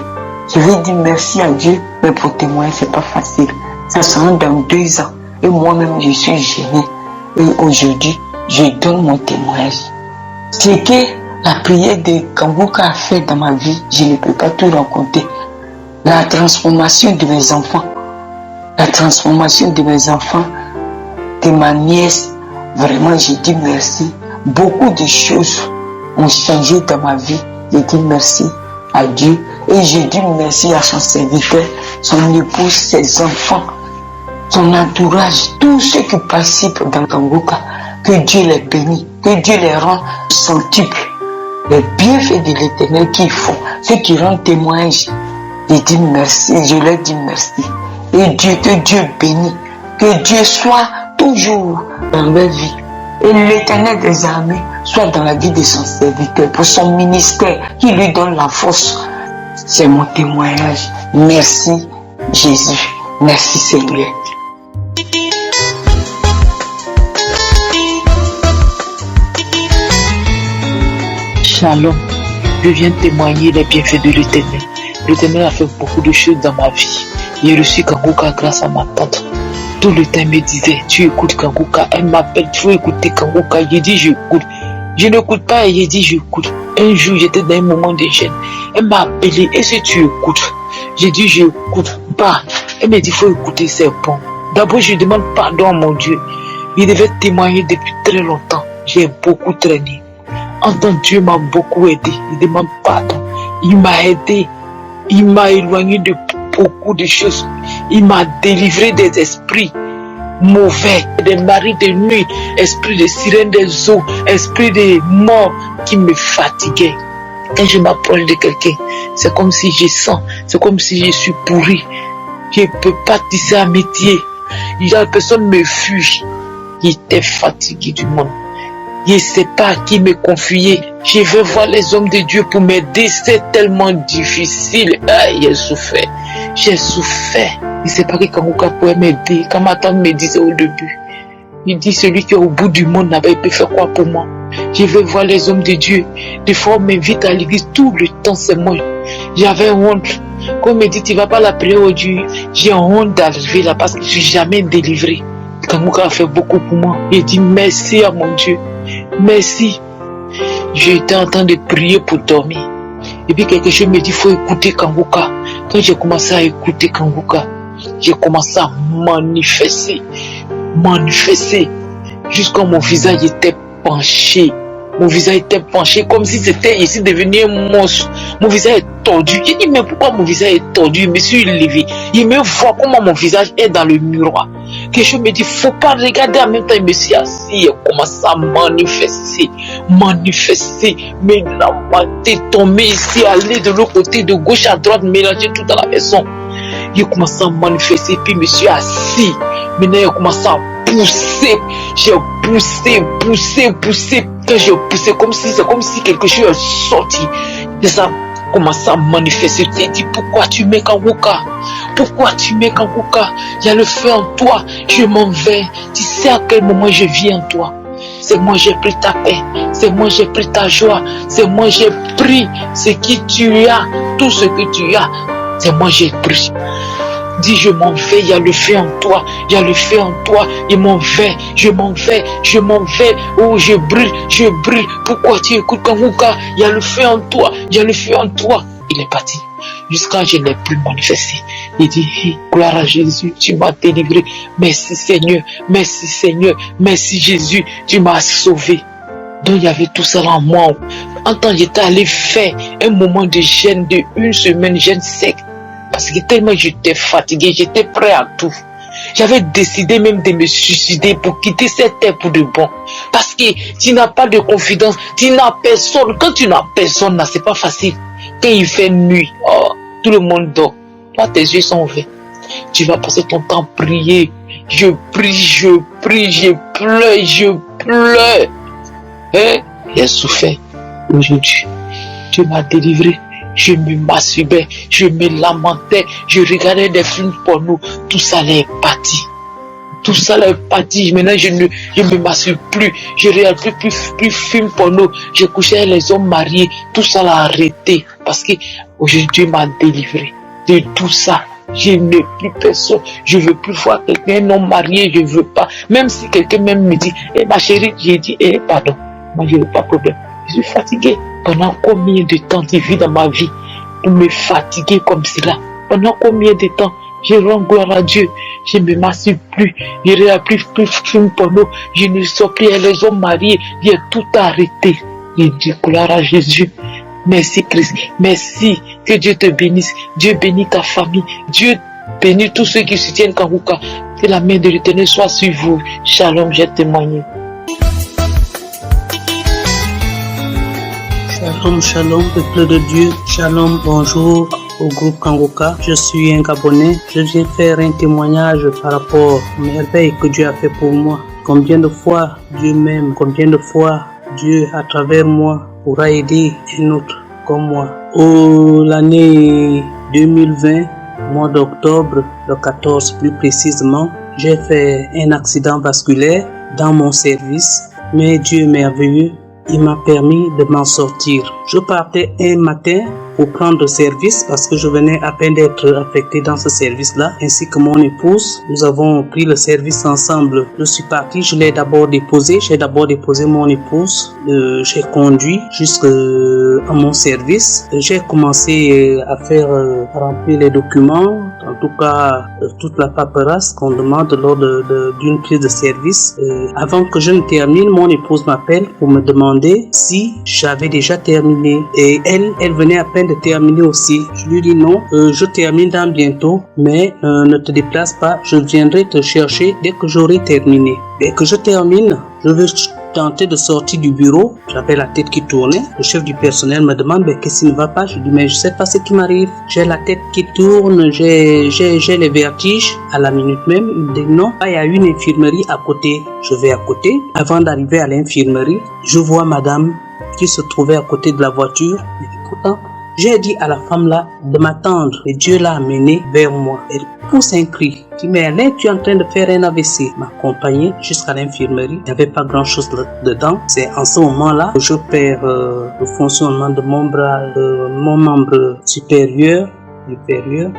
Je vais dire merci à Dieu, mais pour témoigner, c'est pas facile. Ça sera dans 2 ans. Et moi-même, je suis gênée. Et aujourd'hui, je donne mon témoignage. Ce que la prière de Kanguka a fait dans ma vie, je ne peux pas tout raconter. La transformation de mes enfants, de ma nièce, vraiment, je dis merci. Beaucoup de choses ont changé dans ma vie. Je dis merci à Dieu et je dis merci à son serviteur, son épouse, ses enfants, son entourage, tous ceux qui participent dans Kanguka. Que Dieu les bénisse, que Dieu les rend centuple. Les bienfaits de l'Éternel qu'ils font, ceux qui rendent témoignage, je dis merci, je leur dis merci. Et Dieu, que Dieu bénisse, que Dieu soit toujours dans leur vie. Et l'Éternel des armées soit dans la vie de son serviteur, pour son ministère, qui lui donne la force. C'est mon témoignage. Merci Jésus, merci Seigneur. Shalom, je viens témoigner les bienfaits de l'Éternel. L'Éternel a fait beaucoup de choses dans ma vie. J'ai reçu Kanguka grâce à ma tante. Tout le temps, elle me disait, tu écoutes Kanguka. Elle m'appelle, tu veux écouter Kanguka. J'ai dit, j'écoute. Je n'écoute pas et j'ai dit, j'écoute. Un jour, j'étais dans un moment de gêne. Elle m'a appelé, est-ce que tu écoutes? J'ai dit, j'écoute pas. Elle m'a dit, il faut écouter, c'est bon. D'abord, je demande pardon à mon Dieu. Il devait témoigner depuis très longtemps. J'ai beaucoup traîné. En tant que Dieu m'a beaucoup aidé. Il demande pardon. Il m'a aidé. Il m'a éloigné de beaucoup de choses. Il m'a délivré des esprits mauvais, des maris de nuit, esprit de sirène des eaux, esprit de mort qui me fatiguait. Quand je m'approche de quelqu'un, c'est comme si je sens, c'est comme si je suis pourri. Je ne peux pas tisser un métier. La personne me fuit. J'étais fatigué du monde. Je ne sais pas à qui me confier. Je vais voir les hommes de Dieu pour m'aider. C'est tellement difficile. J'ai souffert. J'ai souffert. Je ne sais pas que Kanguka pouvait m'aider. Quand ma tante me disait au début, il dit celui qui est au bout du monde n'avait pu faire quoi pour moi. Je vais voir les hommes de Dieu. Des fois, on m'invite à l'église. Tout le temps, c'est moi. J'avais honte. Quand on me dit tu ne vas pas la prier aujourd'hui, j'ai honte d'arriver là parce que je ne suis jamais délivré. Kanguka a fait beaucoup pour moi. J'ai dit merci à mon Dieu. Merci. J'étais en train de prier pour dormir. Et puis quelque chose me dit, il faut écouter Kanguka. Quand j'ai commencé à écouter Kanguka, j'ai commencé à manifester. Jusqu'à mon visage était penché. Mon visage était penché comme si c'était ici devenu un monstre. Mon visage est tordu. J'ai dit, mais pourquoi mon visage est tordu? Je me suis levé. Il me voit comment mon visage est dans le miroir. Quelque chose me dit, faut pas regarder en même temps. Je me suis assis et commencé à manifester. Mais la tête tombée ici, aller de l'autre côté, de gauche à droite, mélanger tout dans la maison. J'ai commencé à manifester, puis je me suis assis. Maintenant, j'ai commencé à pousser. J'ai poussé. Quand j'ai poussé, c'est comme si quelque chose est sorti. C'est ça. commencé à manifester. Je t'ai dit, pourquoi tu m'aimes, Kanguka? Pourquoi tu m'aimes, Kanguka? Il y a le feu en toi. Je m'en vais. Tu sais à quel moment je vis en toi. C'est moi j'ai pris ta paix. C'est moi j'ai pris ta joie. C'est moi j'ai pris ce que tu as. Tout ce que tu as. C'est moi j'ai pris. Dis, je m'en vais, il y a le feu en toi, il y a le feu en toi, il m'en vais, je m'en vais, je m'en vais, oh je brille, pourquoi tu écoutes Kanguka? Il y a le feu en toi, il y a le feu en toi. Il est parti, jusqu'à je n'ai plus manifesté. Il dit, gloire à Jésus, tu m'as délivré, merci Seigneur, merci Jésus, tu m'as sauvé. Donc il y avait tout ça en moi. En temps j'étais allé faire un moment de jeûne de 1 semaine, jeûne sec. Parce que tellement j'étais fatigué, j'étais prêt à tout. J'avais décidé même de me suicider pour quitter cette terre pour de bon. Parce que tu n'as pas de confidence, tu n'as personne. Quand tu n'as personne, là, c'est pas facile. Quand il fait nuit, oh, tout le monde dort. Là, tes yeux sont ouverts. Tu vas passer ton temps à prier. Je prie, je pleure. Hein? J'ai souffert. Aujourd'hui, tu m'as délivré. Je me masturbais, je me lamentais, je regardais des films porno, tout ça est parti. Tout ça est parti. Maintenant, je ne me masturbe plus, je ne regarde plus film porno, je couchais avec les hommes mariés, tout ça l'a arrêté. Parce que aujourd'hui, Dieu m'a délivré de tout ça. Je n'ai plus personne, je ne veux plus voir quelqu'un non marié, je ne veux pas. Même si quelqu'un même me dit, ma chérie, j'ai dit, pardon, moi je n'ai pas de problème. Je suis fatigué. Pendant combien de temps tu vis dans ma vie pour me fatiguer comme cela? Pendant combien de temps je rends gloire à Dieu? Je ne me masturbe plus, je ne regarde plus film porno, je ne sors plus avec les hommes mariés, j'ai tout arrêté. Je dis gloire à Jésus. Merci Christ, merci, que Dieu te bénisse, Dieu bénit ta famille, Dieu bénit tous ceux qui soutiennent Kanguka. Que la main de l'Éternel soit sur vous. Shalom, j'ai témoigné. Shalom, peuple de Dieu. Shalom, bonjour au groupe Kanguka. Je suis un Gabonais. Je viens faire un témoignage par rapport aux merveilles que Dieu a fait pour moi. Combien de fois Dieu m'aime, combien de fois Dieu, à travers moi, pourra aider un autre comme moi. L'année 2020, mois d'octobre, le 14 plus précisément, j'ai fait un accident vasculaire dans mon service. Mais Dieu est merveilleux. Il m'a permis de m'en sortir. Je partais un matin pour prendre service parce que je venais à peine d'être affecté dans ce service-là, ainsi que mon épouse. Nous avons pris le service ensemble. Je suis parti, je l'ai d'abord déposé. J'ai d'abord déposé mon épouse. J'ai conduit jusqu'à mon service. J'ai commencé à faire remplir les documents, en tout cas toute la paperasse qu'on demande lors d'une prise de service. Avant que je ne termine, mon épouse m'appelle pour me demander si j'avais déjà terminé. Et elle venait à peine de terminer aussi. Je lui dis non, je termine dans bientôt, mais ne te déplace pas, je viendrai te chercher dès que j'aurai terminé. Dès que je termine, je veux tenter de sortir du bureau. J'avais la tête qui tournait. Le chef du personnel me demande qu'est-ce qui ne va pas. Je dis mais je sais pas ce qui m'arrive. J'ai la tête qui tourne, j'ai les vertiges. À la minute même, il me dit non, il y a une infirmerie à côté. Je vais à côté. Avant d'arriver à l'infirmerie, je vois madame qui se trouvait à côté de la voiture. Et pourtant, j'ai dit à la femme là de m'attendre et Dieu l'a amenée vers moi. Elle pousse un cri. Je dis mais Alain, tu es en train de faire un AVC. M'accompagner jusqu'à l'infirmerie. Il n'y avait pas grand chose dedans. C'est en ce moment-là que je perds le fonctionnement de mon bras, mon membre supérieur, inférieur.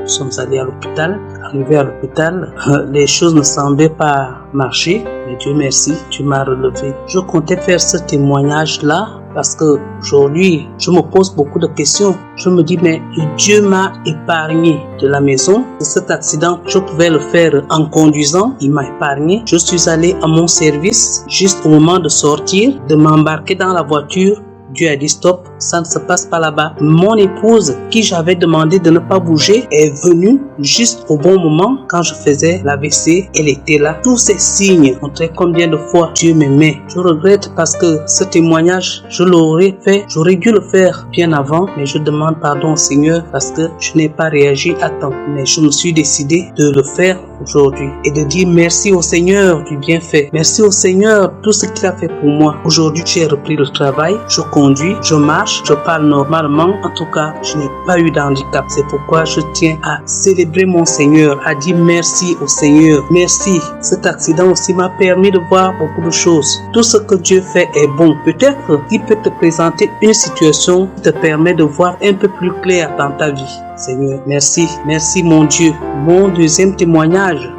Nous sommes allés à l'hôpital. Arrivé à l'hôpital, les choses ne semblaient pas marcher. Mais Dieu merci, tu m'as relevé. Je comptais faire ce témoignage-là parce que aujourd'hui, je me pose beaucoup de questions. Je me dis, mais Dieu m'a épargné de la maison. De cet accident, je pouvais le faire en conduisant. Il m'a épargné. Je suis allé à mon service juste au moment de sortir, de m'embarquer dans la voiture. Dieu a dit stop, ça ne se passe pas là-bas. Mon épouse, qui j'avais demandé de ne pas bouger, est venue juste au bon moment quand je faisais l'AVC. Elle était là. Tous ces signes montraient combien de fois Dieu m'aimait. Je regrette parce que ce témoignage, je l'aurais fait, j'aurais dû le faire bien avant, mais je demande pardon au Seigneur parce que je n'ai pas réagi à temps. Mais je me suis décidé de le faire aujourd'hui et de dire merci au Seigneur du bienfait. Merci au Seigneur tout ce qu'il a fait pour moi. Aujourd'hui, j'ai repris le travail, je conduis, je marche, je parle normalement. En tout cas, je n'ai pas eu d'handicap. C'est pourquoi je tiens à célébrer mon Seigneur, à dire merci au Seigneur. Merci. Cet accident aussi m'a permis de voir beaucoup de choses. Tout ce que Dieu fait est bon. Peut-être qu'il peut te présenter une situation qui te permet de voir un peu plus clair dans ta vie. Seigneur, merci. Merci mon Dieu. Mon deuxième témoignage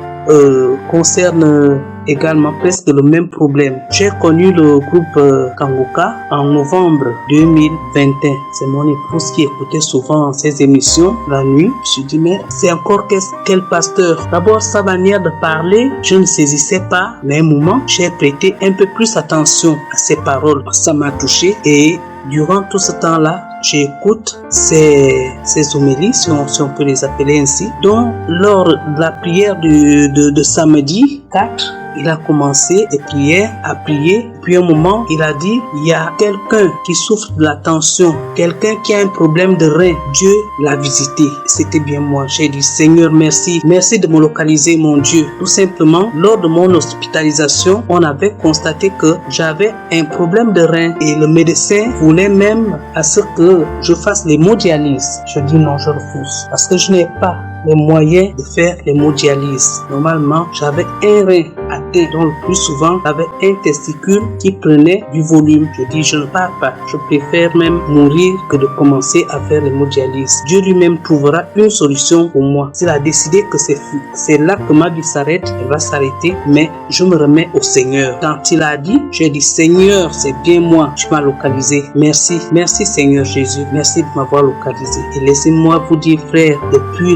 concerne également presque le même problème. J'ai connu le groupe Kanguka en novembre 2021. C'est mon épouse qui écoutait souvent ces émissions la nuit. Je me suis dit, mais c'est encore quel pasteur? D'abord, sa manière de parler, je ne saisissais pas, mais à un moment, j'ai prêté un peu plus attention à ses paroles. Ça m'a touché et durant tout ce temps-là, j'écoute ces homélies, si on peut les appeler ainsi. Donc, lors de la prière de samedi 4, il a commencé à prier. Puis un moment, il a dit, il y a quelqu'un qui souffre de la tension, quelqu'un qui a un problème de rein. Dieu l'a visité. C'était bien moi. J'ai dit, Seigneur, merci. Merci de me localiser, mon Dieu. Tout simplement, lors de mon hospitalisation, on avait constaté que j'avais un problème de rein et le médecin voulait même à ce que je fasse l'hémodialyse. Je dis non, je refuse. Parce que je n'ai pas les moyens de faire l'hémodialyse. Normalement, j'avais un rein atteint, donc le plus souvent, j'avais un testicule qui prenait du volume. Je dis, je ne pars pas. Je préfère même mourir que de commencer à faire l'hémodialyse. Dieu lui-même trouvera une solution pour moi. S'il a décidé que c'est là que ma vie s'arrête, elle va s'arrêter, mais je me remets au Seigneur. Quand il a dit, j'ai dit, Seigneur, c'est bien moi, tu m'as localisé. Merci. Merci Seigneur Jésus. Merci de m'avoir localisé. Et laissez-moi vous dire, frère, depuis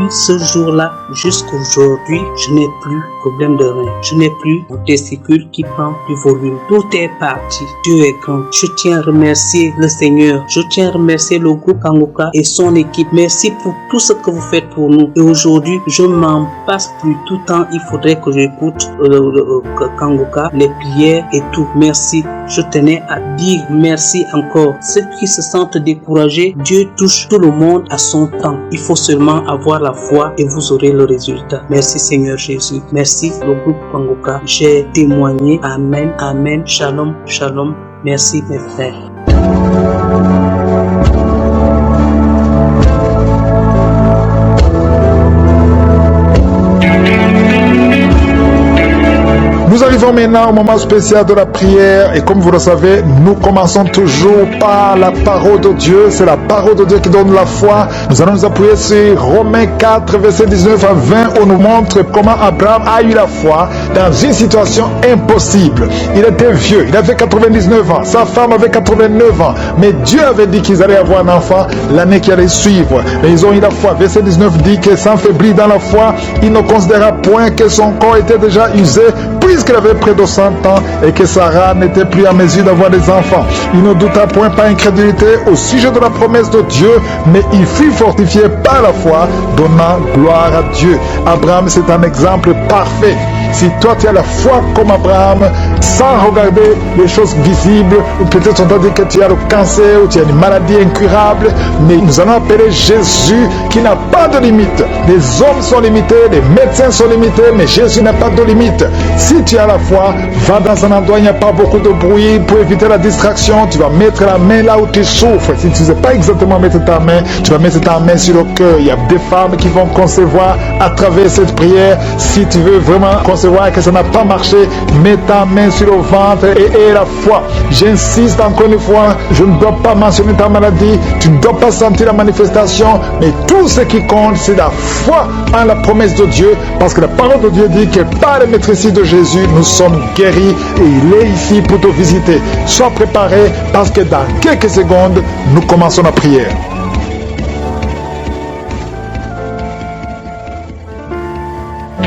ce jour-là jusqu'à aujourd'hui, je n'ai plus de problème de rein. Je n'ai plus mon testicule qui prend du volume. Tout est parti. Dieu est grand. Je tiens à remercier le Seigneur. Je tiens à remercier le groupe Kanguka et son équipe. Merci pour tout ce que vous faites pour nous. Et aujourd'hui, je m'en passe plus. Tout le temps, il faudrait que j'écoute Kanguka, les prières et tout. Merci. Je tenais à dire merci encore. Ceux qui se sentent découragés, Dieu touche tout le monde à son temps. Il faut seulement avoir la foi et vous aurez le résultat. Merci Seigneur Jésus. Merci le groupe Kanguka. J'ai témoigné. Amen. Amen. Shalom. Shalom. Merci mes frères. Nous arrivons maintenant au moment spécial de la prière et comme vous le savez, nous commençons toujours par la parole de Dieu. C'est la parole de Dieu qui donne la foi. Nous allons nous appuyer sur Romains 4, versets 19 à 20 où on nous montre comment Abraham a eu la foi dans une situation impossible. Il était vieux, il avait 99 ans, sa femme avait 89 ans, mais Dieu avait dit qu'ils allaient avoir un enfant l'année qui allait suivre. Mais ils ont eu la foi. Verset 19 dit que sans faiblir dans la foi, il ne considéra point que son corps était déjà usé puisqu'il avait près de 100 ans et que Sarah n'était plus en mesure d'avoir des enfants. Il ne douta point par incrédulité au sujet de la promesse de Dieu, mais il fut fortifié par la foi, donnant gloire à Dieu. Abraham, c'est un exemple parfait. Si toi tu as la foi comme Abraham, sans regarder les choses visibles, ou peut-être on t'a dit que tu as le cancer ou tu as une maladie incurable, mais nous allons appeler Jésus qui n'a pas de limite. Les hommes sont limités, les médecins sont limités, mais Jésus n'a pas de limite. Si tu as la foi, va dans un endroit où il n'y a pas beaucoup de bruit pour éviter la distraction. Tu vas mettre la main là où tu souffres. Si tu ne sais pas exactement mettre ta main, tu vas mettre ta main sur le cœur. Il y a des femmes qui vont concevoir à travers cette prière. Si tu veux vraiment concevoir et que ça n'a pas marché, mets ta main sur le ventre et aie la foi. J'insiste encore une fois, je ne dois pas mentionner ta maladie, tu ne dois pas sentir la manifestation, mais tout ce qui compte, c'est la foi en la promesse de Dieu, parce que la parole de Dieu dit que par le maîtrise de Jésus, nous sommes guéris et il est ici pour te visiter. Sois préparé parce que dans quelques secondes, nous commençons la prière.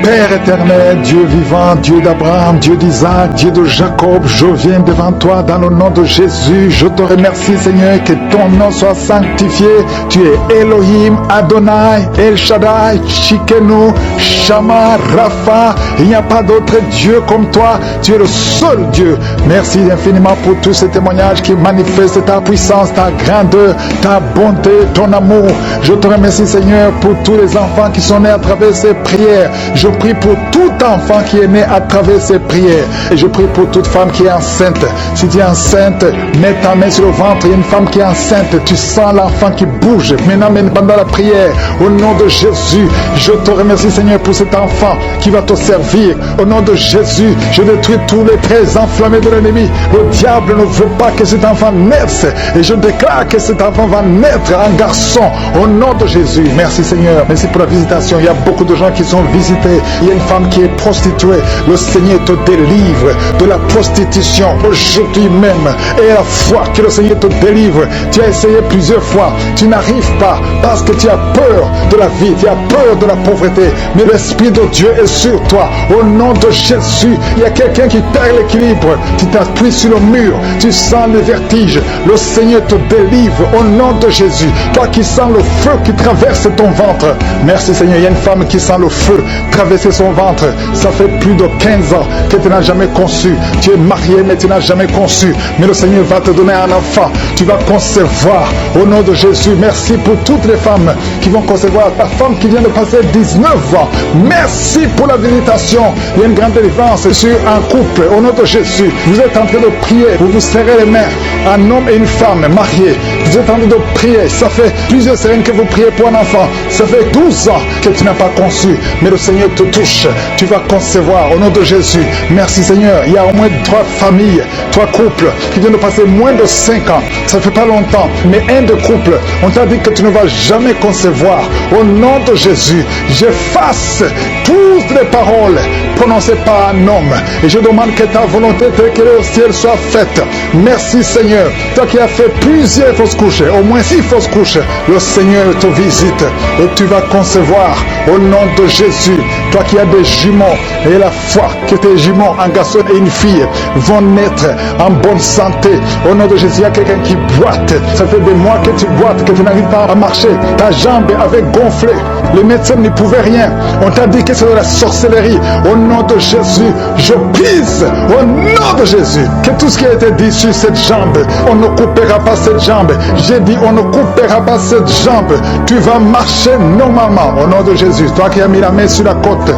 Père éternel, Dieu vivant, Dieu d'Abraham, Dieu d'Isaac, Dieu de Jacob, je viens devant toi dans le nom de Jésus. Je te remercie, Seigneur, que ton nom soit sanctifié. Tu es Elohim, Adonai, El Shaddai, Shikenu, Shama, Rapha. Il n'y a pas d'autre Dieu comme toi. Tu es le seul Dieu. Merci infiniment pour tous ces témoignages qui manifestent ta puissance, ta grandeur, ta bonté, ton amour. Je te remercie, Seigneur, pour tous les enfants qui sont nés à travers ces prières. Je prie pour tout enfant qui est né à travers ces prières. Et je prie pour toute femme qui est enceinte. Si tu es enceinte, mets ta main sur le ventre. Il y a une femme qui est enceinte. Tu sens l'enfant qui bouge. Maintenant, pendant la prière, au nom de Jésus, je te remercie, Seigneur, pour cet enfant qui va te servir. Au nom de Jésus, je détruis tous les traits enflammés de l'ennemi. Le diable ne veut pas que cet enfant naisse. Et je déclare que cet enfant va naître en garçon. Au nom de Jésus. Merci, Seigneur. Merci pour la visitation. Il y a beaucoup de gens qui sont visités. Il y a une femme qui est prostituée. Le Seigneur te délivre de la prostitution aujourd'hui même. Et à la foi que le Seigneur te délivre. Tu as essayé plusieurs fois. Tu n'arrives pas parce que tu as peur de la vie. Tu as peur de la pauvreté. Mais l'Esprit de Dieu est sur toi. Au nom de Jésus, il y a quelqu'un qui perd l'équilibre. Tu t'appuies sur le mur. Tu sens le vertige. Le Seigneur te délivre au nom de Jésus. Toi qui sens le feu qui traverse ton ventre. Merci, Seigneur. Il y a une femme qui sent le feu traverser son ventre. Ça fait plus de 15 ans que tu n'as jamais conçu. Tu es marié mais tu n'as jamais conçu. Mais le Seigneur va te donner un enfant. Tu vas concevoir au nom de Jésus. Merci pour toutes les femmes qui vont concevoir. Ta femme qui vient de passer 19 ans. Merci pour la visitation. Il y a une grande délivrance sur un couple au nom de Jésus. Vous êtes en train de prier. Vous vous serrez les mains. Un homme et une femme mariés. Vous êtes en train de prier. Ça fait plusieurs semaines que vous priez pour un enfant. Ça fait 12 ans que tu n'as pas conçu. Mais le Seigneur te touche. Tu vas concevoir au nom de Jésus. Merci, Seigneur. Il y a au moins 3 familles, 3 couples qui viennent de passer moins de 5 ans. Ça ne fait pas longtemps. Mais un de couple, on t'a dit que tu ne vas jamais concevoir. Au nom de Jésus, j'efface toutes les paroles prononcées par un homme. Et je demande que ta volonté telle qu'elle est au ciel soit faite. Merci, Seigneur. Toi qui as fait plusieurs fausses couches, au moins 6 fausses couches, le Seigneur te visite et tu vas concevoir au nom de Jésus. Toi qui as des jumeaux et la foi que tes jumeaux, un garçon et une fille, vont naître en bonne santé. Au nom de Jésus, il y a quelqu'un qui boite. Ça fait des mois que tu boites, que tu n'arrives pas à marcher. Ta jambe avait gonflé. Les médecins n'y pouvaient rien. On t'a dit que c'est de la sorcellerie. Au nom de Jésus, je brise au nom de Jésus que tout ce qui a été dit sur cette jambe, on ne coupera pas cette jambe. J'ai dit, on ne coupera pas cette jambe. Tu vas marcher normalement au nom de Jésus. Toi qui as mis la main sur la côté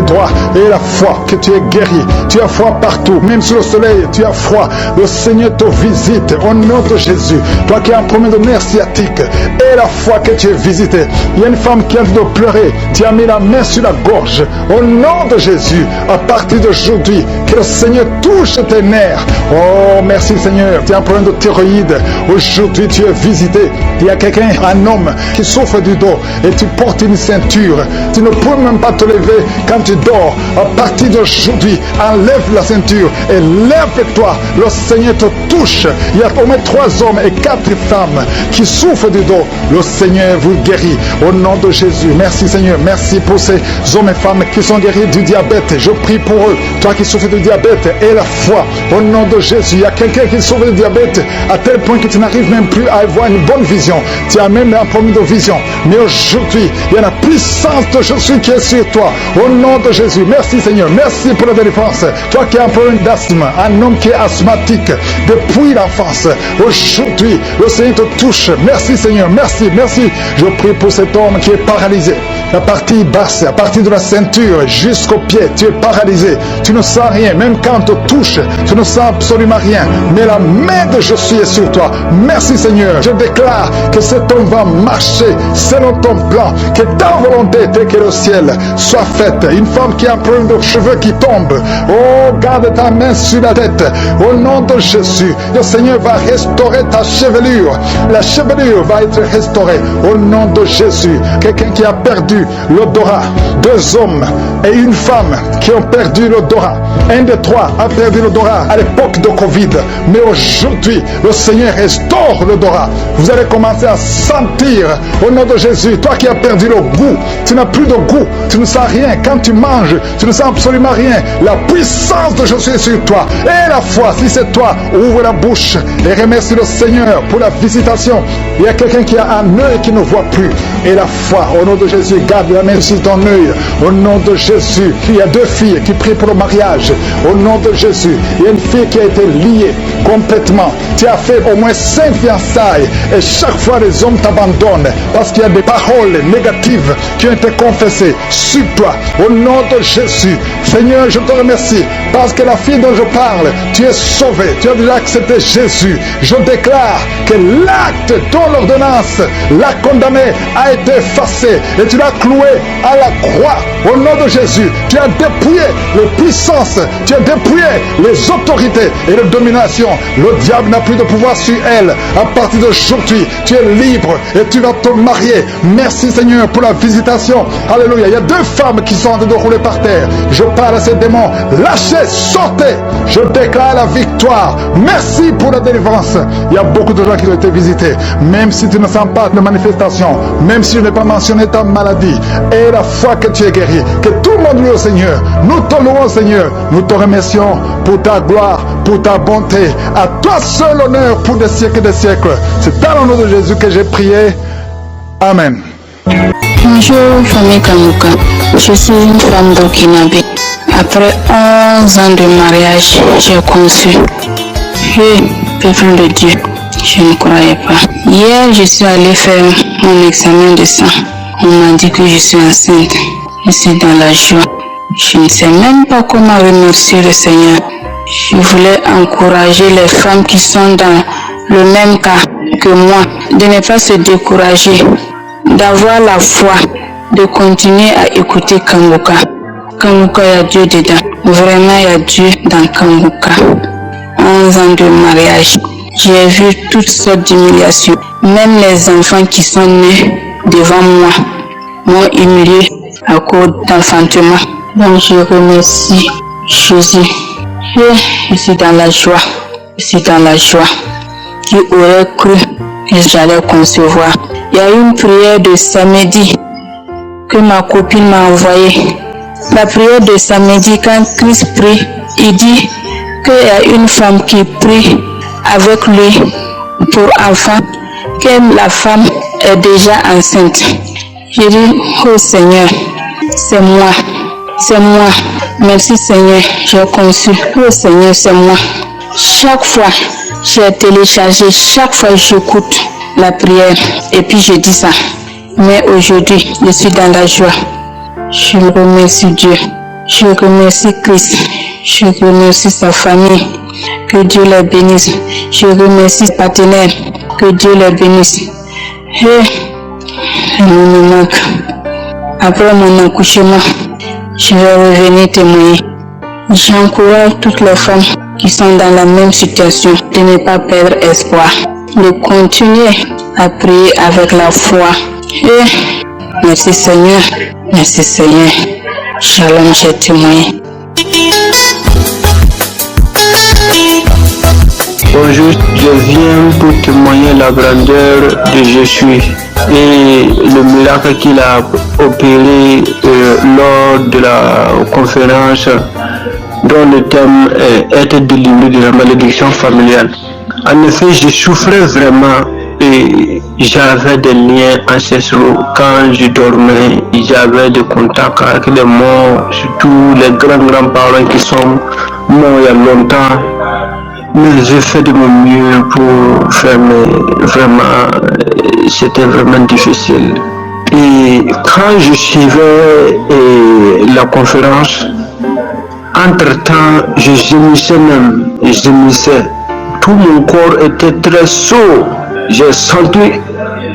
droit, et la foi que tu es guéri. Tu as froid partout, même sur le soleil, tu as froid. Le Seigneur te visite au nom de Jésus. Toi qui as un problème de nerf sciatique, et la foi que tu es visité. Il y a une femme qui a envie de pleurer. Tu as mis la main sur la gorge. Au nom de Jésus, à partir d'aujourd'hui, que le Seigneur touche tes nerfs. Oh, merci Seigneur. Tu as un problème de thyroïde. Aujourd'hui, tu es visité. Il y a quelqu'un, un homme, qui souffre du dos et tu portes une ceinture. Tu ne peux même pas te lever quand tu dors. À partir d'aujourd'hui, enlève la ceinture et lève-toi. Le Seigneur te touche. Il y a au moins 3 hommes et 4 femmes qui souffrent du dos. Le Seigneur vous guérit au nom de Jésus. Merci Seigneur. Merci pour ces hommes et femmes qui sont guéris du diabète. Je prie pour eux. Toi qui souffres du diabète et la foi. Au nom de Jésus. Il y a quelqu'un qui souffre du diabète à tel point que tu n'arrives même plus à avoir une bonne vision. Tu as même un problème de vision. Mais aujourd'hui, il y a la puissance de Jésus qui est sur toi. Au nom de Jésus. Merci Seigneur. Merci pour la délivrance. Toi qui as un problème d'asthme, un homme qui est asthmatique depuis l'enfance. Aujourd'hui, le Seigneur te touche. Merci Seigneur. Merci, merci. Je prie pour cet homme qui est paralysé. La partie basse, à partir de la ceinture jusqu'au pied, tu es paralysé. Tu ne sens rien. Même quand on te touche, tu ne sens absolument rien. Mais la main de Jésus est sur toi. Merci Seigneur. Je déclare que cet homme va marcher selon ton plan. Que ta volonté, telle qu'elle est au ciel, soit faite. Une femme qui a un problème de cheveux qui tombe. Oh, garde ta main sur la tête. Au nom de Jésus, le Seigneur va restaurer ta chevelure. La chevelure va être restaurée. Au nom de Jésus. Quelqu'un qui qui a perdu l'odorat. 2 hommes et une femme qui ont perdu l'odorat. Un des 3 a perdu l'odorat à l'époque de Covid. Mais aujourd'hui, le Seigneur restaure l'odorat. Vous allez commencer à sentir au nom de Jésus. Toi qui as perdu le goût, tu n'as plus de goût, tu ne sens rien. Quand tu manges, tu ne sens absolument rien. La puissance de Jésus est sur toi. Et la foi, si c'est toi, ouvre la bouche et remercie le Seigneur pour la visitation. Il y a quelqu'un qui a un œil qui ne voit plus. Et la foi, au nom de Jésus, garde la main sur ton œil. Au nom de Jésus, il y a 2 filles qui prient pour le mariage. Au nom de Jésus, il y a une fille qui a été liée complètement. Tu as fait au moins 5 fiançailles et chaque fois les hommes t'abandonnent parce qu'il y a des paroles négatives qui ont été confessées sur toi. Au nom de Jésus, Seigneur, je te remercie parce que la fille dont je parle, tu es sauvée, tu as déjà accepté Jésus. Je déclare que l'acte dont l'ordonnance l'a condamné a été effacé et tu l'as cloué à la croix. Au nom de Jésus, tu as dépouillé les puissances, tu as dépouillé les autorités et les dominations. Le diable n'a plus de pouvoir sur elle. À partir d'aujourd'hui, tu es libre et tu vas te marier. Merci Seigneur pour la visitation. Alléluia. Il y a 2 femmes qui sont en train de rouler par terre. Je parle à ces démons. Lâchez, sortez. Je déclare la victoire. Merci pour la délivrance. Il y a beaucoup de gens qui ont été visités. Même si tu ne sens pas de manifestation, même si je n'ai pas mentionné ta maladie, et la foi que tu es guéri, que tout le monde loue au Seigneur. Nous te louons Seigneur. Nous te remercions pour ta gloire, pour ta bonté. À toi seul l'honneur pour des siècles et des siècles. C'est dans le nom de Jésus que j'ai prié. Amen. Bonjour famille Kanguka, je suis une femme burkinabé. Après 11 ans de mariage, j'ai conçu. Peuple de Dieu, je ne croyais pas. Hier, je suis allée faire mon examen de sang. On m'a dit que je suis enceinte. Je suis dans la joie. Je ne sais même pas comment remercier le Seigneur. Je voulais encourager les femmes qui sont dans le même cas que moi, de ne pas se décourager, d'avoir la foi, de continuer à écouter Kanguka. Kanguka, il y a Dieu dedans. Vraiment, il y a Dieu dans Kanguka. 11 ans de mariage. J'ai vu toutes sortes d'humiliations. Même les enfants qui sont nés devant moi m'ont humilié à cause d'enfantement. Donc je remercie Jésus. Je suis dans la joie. Je suis dans la joie. Qui aurait cru que j'allais concevoir? Il y a une prière de samedi que ma copine m'a envoyée. La prière de samedi, quand Christ prie, il dit qu'il y a une femme qui prie avec lui pour enfant, que la femme est déjà enceinte. J'ai dit, oh Seigneur, c'est moi. C'est moi. Merci Seigneur, j'ai conçu. Oh Seigneur, c'est moi. Chaque fois, j'ai téléchargé, chaque fois j'écoute la prière et puis je dis ça. Mais aujourd'hui, je suis dans la joie. Je remercie Dieu. Je remercie Christ. Je remercie sa famille. Que Dieu les bénisse. Je remercie ses partenaires. Que Dieu les bénisse. Il me manque. Après mon accouchement, je vais revenir témoigner. J'encourage toutes les femmes qui sont dans la même situation de ne pas perdre espoir, de continuer à prier avec la foi. Merci Seigneur, merci Seigneur. Shalom, j'ai témoigné. Bonjour, je viens pour témoigner la grandeur de Jésus et le miracle qu'il a opéré lors de la conférence dont le thème est être délivré de la malédiction familiale. En effet, je souffrais vraiment et j'avais des liens ancestraux. Quand je dormais, j'avais des contacts avec les morts, surtout les grands-parents qui sont morts il y a longtemps. Mais j'ai fait de mon mieux pour faire, mais vraiment, c'était vraiment difficile. Et quand je suivais la conférence, entre-temps, je gémissais même, je gémissais. Tout mon corps était très chaud. J'ai senti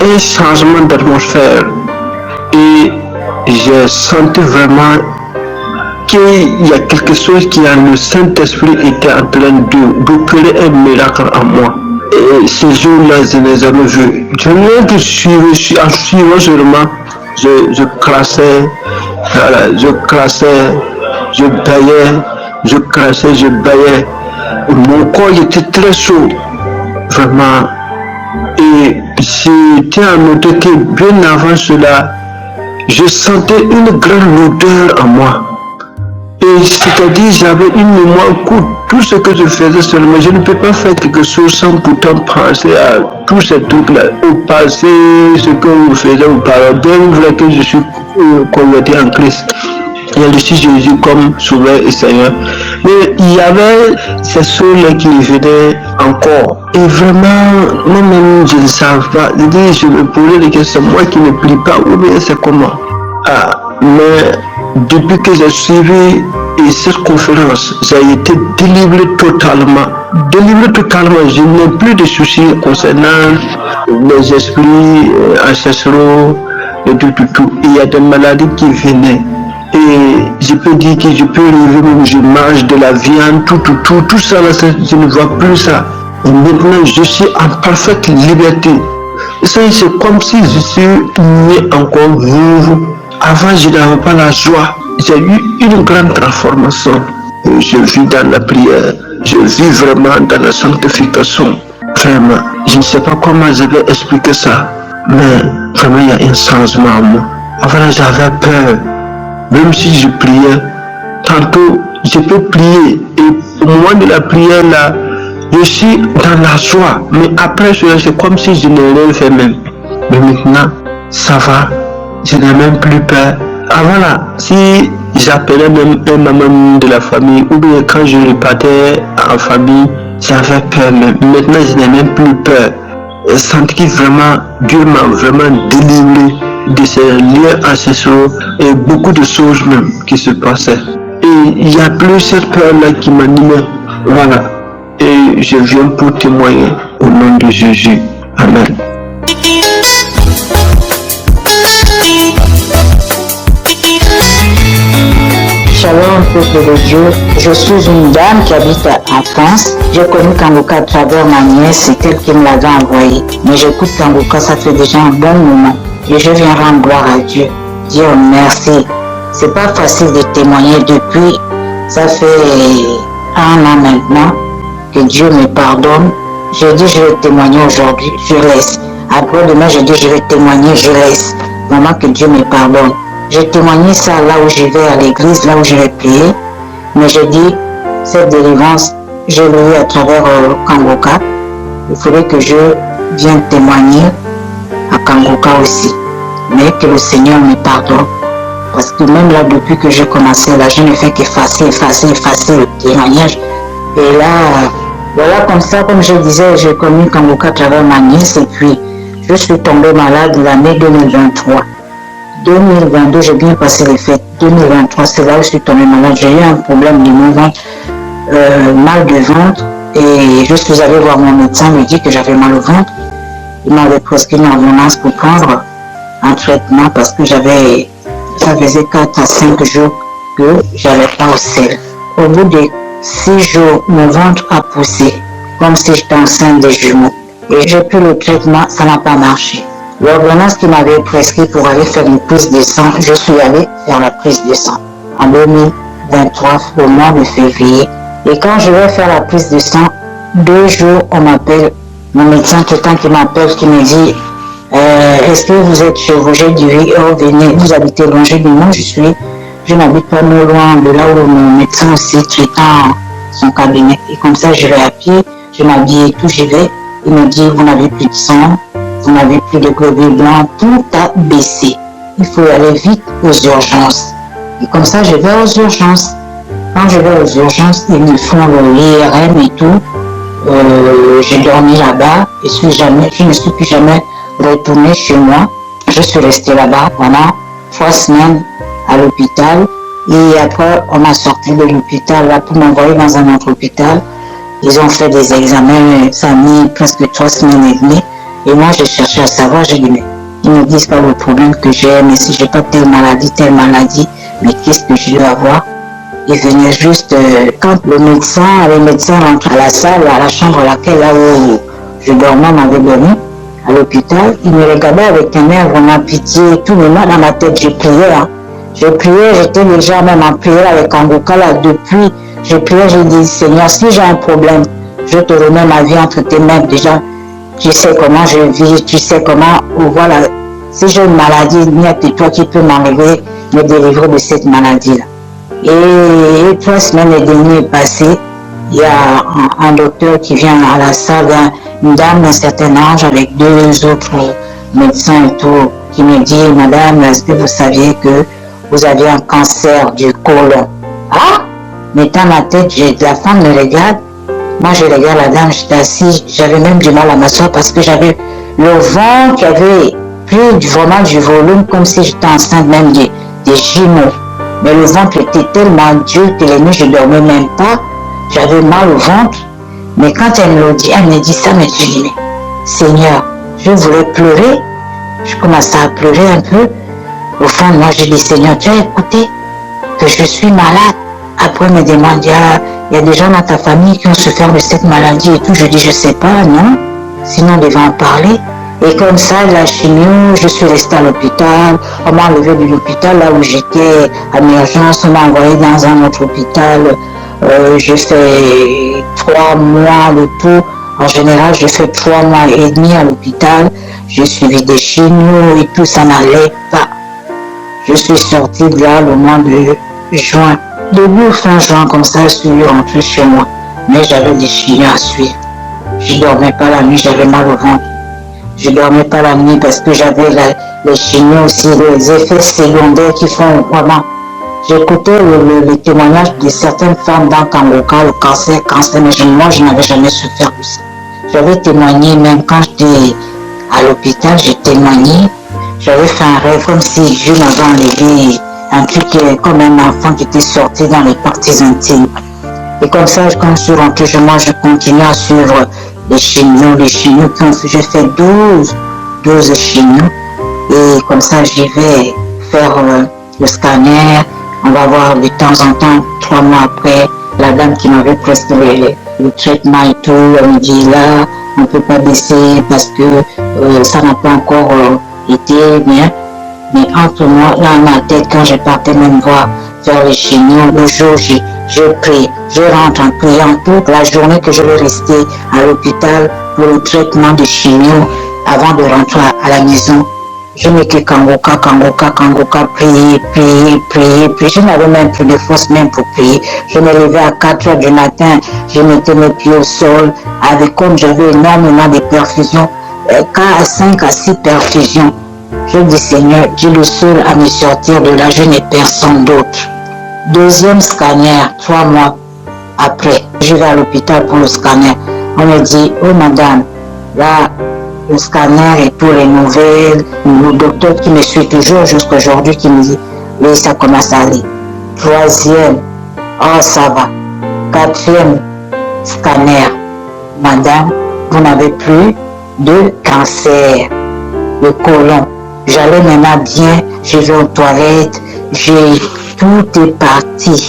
un changement d'atmosphère et j'ai senti vraiment qu'il y a quelque chose qui, le Saint-Esprit était en train d'opérer un miracle en moi. Et ces jours-là, je ne les ai jamais vus. Je n'ai que suivre, en suivant seulement, je crassais, voilà, je crassais, je baillais, je crassais, je baillais. Mon corps était très chaud, vraiment. Et j'étais à noter que bien avant cela, je sentais une grande odeur en moi. Et c'est-à-dire, j'avais une mémoire courte. Tout ce que je faisais seulement, je ne peux pas faire quelque chose sans pourtant penser à tous ces trucs-là. Au passé, ce que vous faisiez auparavant, bien vrai que je suis converti en Christ. Il y a aussi Jésus comme Sauveur et Seigneur. Mais il y avait ces choses-là qui venaient encore. Et vraiment, moi-même, je ne savais pas. Je me posais des questions, moi qui ne prie pas, ou bien c'est comment. Mais depuis que j'ai suivi cette conférence, j'ai été délivré totalement. Délivré totalement, je n'ai plus de soucis concernant les esprits ancestraux et tout. Il y a des maladies qui venaient. Et je peux dire que je peux rêver même, je mange de la viande, tout ça, là, je ne vois plus ça. Et maintenant, je suis en parfaite liberté. Ça, c'est comme si je suis né encore vivre. Avant, je n'avais pas la joie. J'ai eu une grande transformation. Je vis dans la prière. Je vis vraiment dans la sanctification. Vraiment, je ne sais pas comment je vais expliquer ça. Mais vraiment, il y a un changement en moi. Avant, j'avais peur. Même si je priais, tantôt je peux prier et au moment de la prière là, je suis dans la joie. Mais après cela, c'est comme si je n'ai rien fait même. Mais maintenant, ça va, je n'ai même plus peur. Avant là, si j'appelais même un membre de la famille ou bien quand je repartais en famille, j'avais peur même. Maintenant, je n'ai même plus peur. Je sens que vraiment, Dieu m'a vraiment délivré de ces liens ancestraux et beaucoup de choses même qui se passaient. Et il n'y a plus cette peur-là qui m'animait. Voilà. Et je viens pour témoigner au nom de Jésus. Amen. Shalom, peuple de Dieu. Je suis une dame qui habite en France. J'ai connu Kanguka à travers ma nièce, c'est elle qui me l'avait envoyé. Mais j'écoute Kanguka, ça fait déjà un bon moment. Et je viens rendre gloire à Dieu. Dire merci. C'est pas facile de témoigner depuis. Ça fait 1 an maintenant que Dieu me pardonne. Je dis je vais témoigner aujourd'hui, je laisse. Après demain je dis je vais témoigner, je laisse. Vraiment que Dieu me pardonne. J'ai témoigné ça là où je vais à l'église, là où je vais prier. Mais je dis cette délivrance, je l'ai eu à travers Kanguka. Il faudrait que je vienne témoigner à Kanguka aussi. Mais que le Seigneur me pardonne. Parce que même là, depuis que j'ai commencé, là, je ne fais qu'effacer le témoignage. Et là, voilà comme ça, comme je disais, j'ai connu Kanguka à travers ma nièce et puis je suis tombée malade l'année 2023. 2022, j'ai bien passé les fêtes. 2023, c'est là où je suis tombée malade. J'ai eu un problème de mon ventre, mal de ventre. Et je suis allée voir mon médecin, il me dit que j'avais mal au ventre. Il m'avait prescrit une ordonnance pour prendre un traitement parce que ça faisait 4 à 5 jours que j'allais pas au sel. Au bout de 6 jours, mon ventre a poussé, comme si j'étais enceinte des jumeaux. Et j'ai pris le traitement, ça n'a pas marché. L'ordonnance qui m'avait prescrit pour aller faire une prise de sang, je suis allée faire la prise de sang en 2023, au mois de février. Et quand je vais faire la prise de sang, 2 jours, on m'appelle, mon médecin quelqu'un qui m'appelle, qui me dit est-ce que vous êtes chez vous? J'ai dit oui, venez, vous habitez loin. J'ai dit non, je n'habite pas non loin de là où mon médecin aussi traitant son cabinet. Et comme ça, je vais à pied, je m'habille et tout, j'y vais. Il me dit vous n'avez plus de sang, vous n'avez plus de globules blancs, tout a baissé. Il faut aller vite aux urgences. Et comme ça, je vais aux urgences. Quand je vais aux urgences, ils me font l'IRM et tout. J'ai dormi là-bas et je ne suis plus jamais retournée chez moi. Je suis restée là-bas pendant 3 semaines à l'hôpital. Et après, on m'a sorti de l'hôpital là pour m'envoyer dans un autre hôpital. Ils ont fait des examens, ça a mis presque 3 semaines et demie. Et moi, je cherchais à savoir, j'ai dit, mais ils ne me disent pas le problème que j'ai, mais si j'ai pas telle maladie, mais qu'est-ce que je dois avoir? Ils venaient juste, quand les médecins rentrent à la salle, à la chambre là où Je dormais, on m'avait donné à l'hôpital. Il me regardait avec un air vraiment pitié et tout. Mais moi, dans ma tête, je priais. Hein. Je priais, j'étais déjà même en prière avec Kanguka là. Depuis, je priais, je dis, Seigneur, si j'ai un problème, je te remets ma vie entre tes mains. Déjà, tu sais comment je vis, tu sais comment, voilà. Si j'ai une maladie, il n'y a que toi qui peux m'enlever, me délivrer de cette maladie-là. Et 3 semaines et demie passées, il y a un docteur qui vient à la salle, une dame d'un certain âge avec 2 autres médecins et tout, qui me dit, madame, est-ce que vous saviez que vous avez un cancer du côlon? Ah! Mais dans ma tête, la femme me regarde, moi je regarde la dame, j'étais assise, j'avais même du mal à m'asseoir parce que j'avais le ventre qui avait pris vraiment du volume, comme si j'étais enceinte même des jumeaux. Mais le ventre était tellement dur que les nuits je ne dormais même pas, j'avais mal au ventre. Mais quand elle me dit ça, mais je dis, mais Seigneur, je voulais pleurer, je commençais à pleurer un peu. Au fond de moi, je dis, Seigneur, tu as écouté que je suis malade. Après, me demande, il y a des gens dans ta famille qui ont souffert de cette maladie et tout. Je dis, je ne sais pas, non. Sinon, on devait en parler. Et comme ça, la chimio, je suis restée à l'hôpital. On m'a enlevé de l'hôpital là où j'étais en urgence. On m'a envoyé dans un autre hôpital. J'ai fait 3 mois le tout. En général, j'ai fait 3 mois et demi à l'hôpital. J'ai suivi des chimios et tout, ça n'allait pas. Je suis sortie de là le mois de juin. Début fin juin, comme ça, je suis rentrée chez moi. Mais j'avais des chimios à suivre. Je ne dormais pas la nuit, j'avais mal au ventre. Je ne dormais pas la nuit parce que j'avais les chimios aussi, les effets secondaires qui font vraiment. J'écoutais le témoignage de certaines femmes dans Kanguka, le cancer, mais moi je n'avais jamais souffert de ça. J'avais témoigné, même quand j'étais à l'hôpital, j'ai témoigné. J'avais fait un rêve comme si Dieu m'avait enlevé un truc comme un enfant qui était sorti dans les parties intimes. Et comme ça, quand je suis rentrée chez moi, je continue à suivre les chimios qui ont fait, j'ai fait 12 chimios. Et comme ça, j'y vais faire le scanner. On va voir de temps en temps, 3 mois après, la dame qui m'avait prescrit le traitement et tout, elle me dit là, on ne peut pas baisser parce que ça n'a pas encore été bien. Mais entre moi, là, ma tête, quand je partais même voir faire les chimios, le jour, je prie, je rentre en priant toute la journée que je vais rester à l'hôpital pour le traitement de chimio avant de rentrer à la maison. Je n'étais Kanguka, prier. Je n'avais même plus de force même pour prier. Je me levais à 4 heures du matin, je mettais mes pieds au sol, comme j'avais énormément de perfusions, 5 à 6 perfusions. Je dis, Seigneur, tu es le seul à me sortir de là, je n'ai personne d'autre. Deuxième scanner, 3 mois après, je vais à l'hôpital pour le scanner. On me dit, oh madame, là, le scanner et tous les nouvelles, le docteur qui me suit toujours jusqu'à aujourd'hui qui me dit, oui, ça commence à aller. 3e, oh ça va. 4e scanner, madame, vous n'avez plus de cancer, le côlon. J'allais maintenant bien, je vais aux toilettes, tout est parti.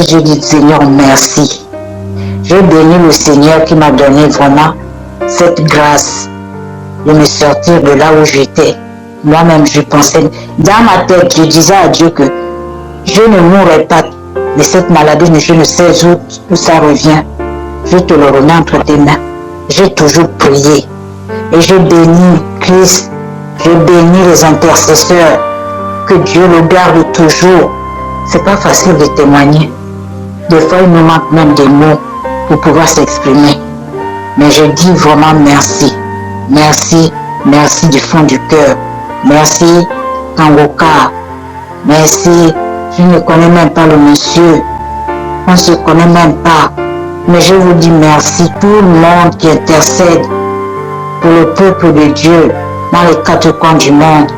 Je dis, Seigneur, merci. Je bénis le Seigneur qui m'a donné vraiment cette grâce de me sortir de là où j'étais. Moi-même, je pensais, dans ma tête, je disais à Dieu que je ne mourrai pas de cette maladie, mais je ne sais où ça revient. Je te le remets entre tes mains. J'ai toujours prié. Et je bénis Christ, je bénis les intercesseurs, que Dieu le garde toujours. C'est pas facile de témoigner. Des fois, il nous manque même des mots pour pouvoir s'exprimer. Mais je dis vraiment merci. Merci du fond du cœur. Merci Kanguka. Merci. Je ne connais même pas le monsieur. On ne se connaît même pas. Mais je vous dis merci. Tout le monde qui intercède pour le peuple de Dieu dans les 4 coins du monde.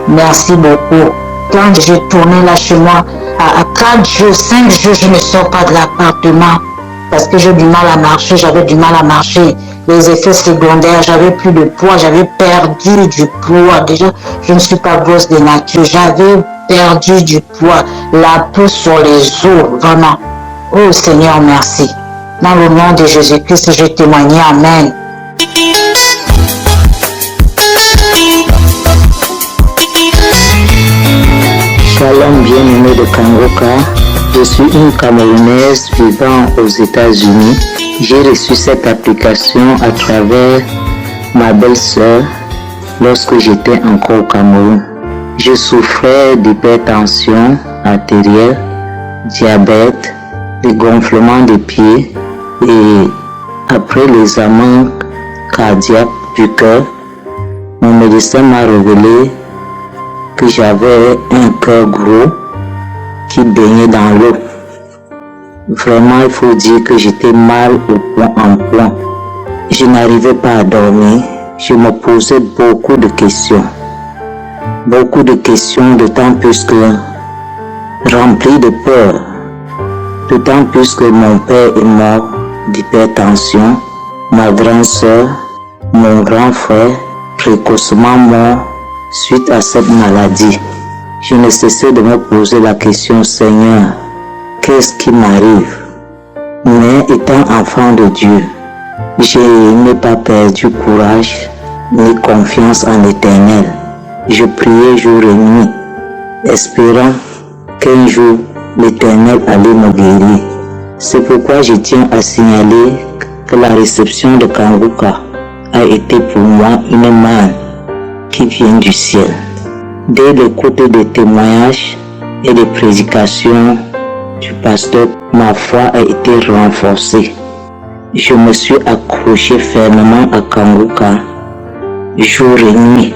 Merci beaucoup. Quand j'ai tourné là chez moi, à 4 jours, 5 jours, je ne sors pas de l'appartement parce que j'ai du mal à marcher, j'avais du mal à marcher. Les effets secondaires, j'avais plus de poids, j'avais perdu du poids. Déjà, je ne suis pas grosse de nature, j'avais perdu du poids, la peau sur les os, vraiment. Oh Seigneur, merci. Dans le nom de Jésus-Christ, je témoigne. Amen. Shalom bien-aimé de Kangoka, je suis une Camerounaise vivant aux États-Unis. J'ai reçu cette application à travers ma belle-sœur lorsque j'étais encore au Cameroun. Je souffrais d'hypertension artérielle, diabète, de gonflement des pieds et après l'examen cardiaque du cœur, mon médecin m'a révélé que j'avais un cœur gros qui baignait dans l'eau. Vraiment, il faut dire que j'étais mal au point en point. Je n'arrivais pas à dormir. Je me posais beaucoup de questions. Beaucoup de questions, d'autant plus que rempli de peur. D'autant plus que mon père est mort d'hypertension, ma grande sœur, mon grand frère, précocement mort suite à cette maladie. Je ne cessais de me poser la question, Seigneur, qu'est-ce qui m'arrive? Mais étant enfant de Dieu, je n'ai pas perdu courage ni confiance en l'Éternel. Je priais jour et nuit, espérant qu'un jour l'Éternel allait me guérir. C'est pourquoi je tiens à signaler que la réception de Kangoka a été pour moi une manne qui vient du ciel. Dès l'écoute des témoignages et des prédications du pasteur, ma foi a été renforcée. Je me suis accroché fermement à Kangoka jour et nuit.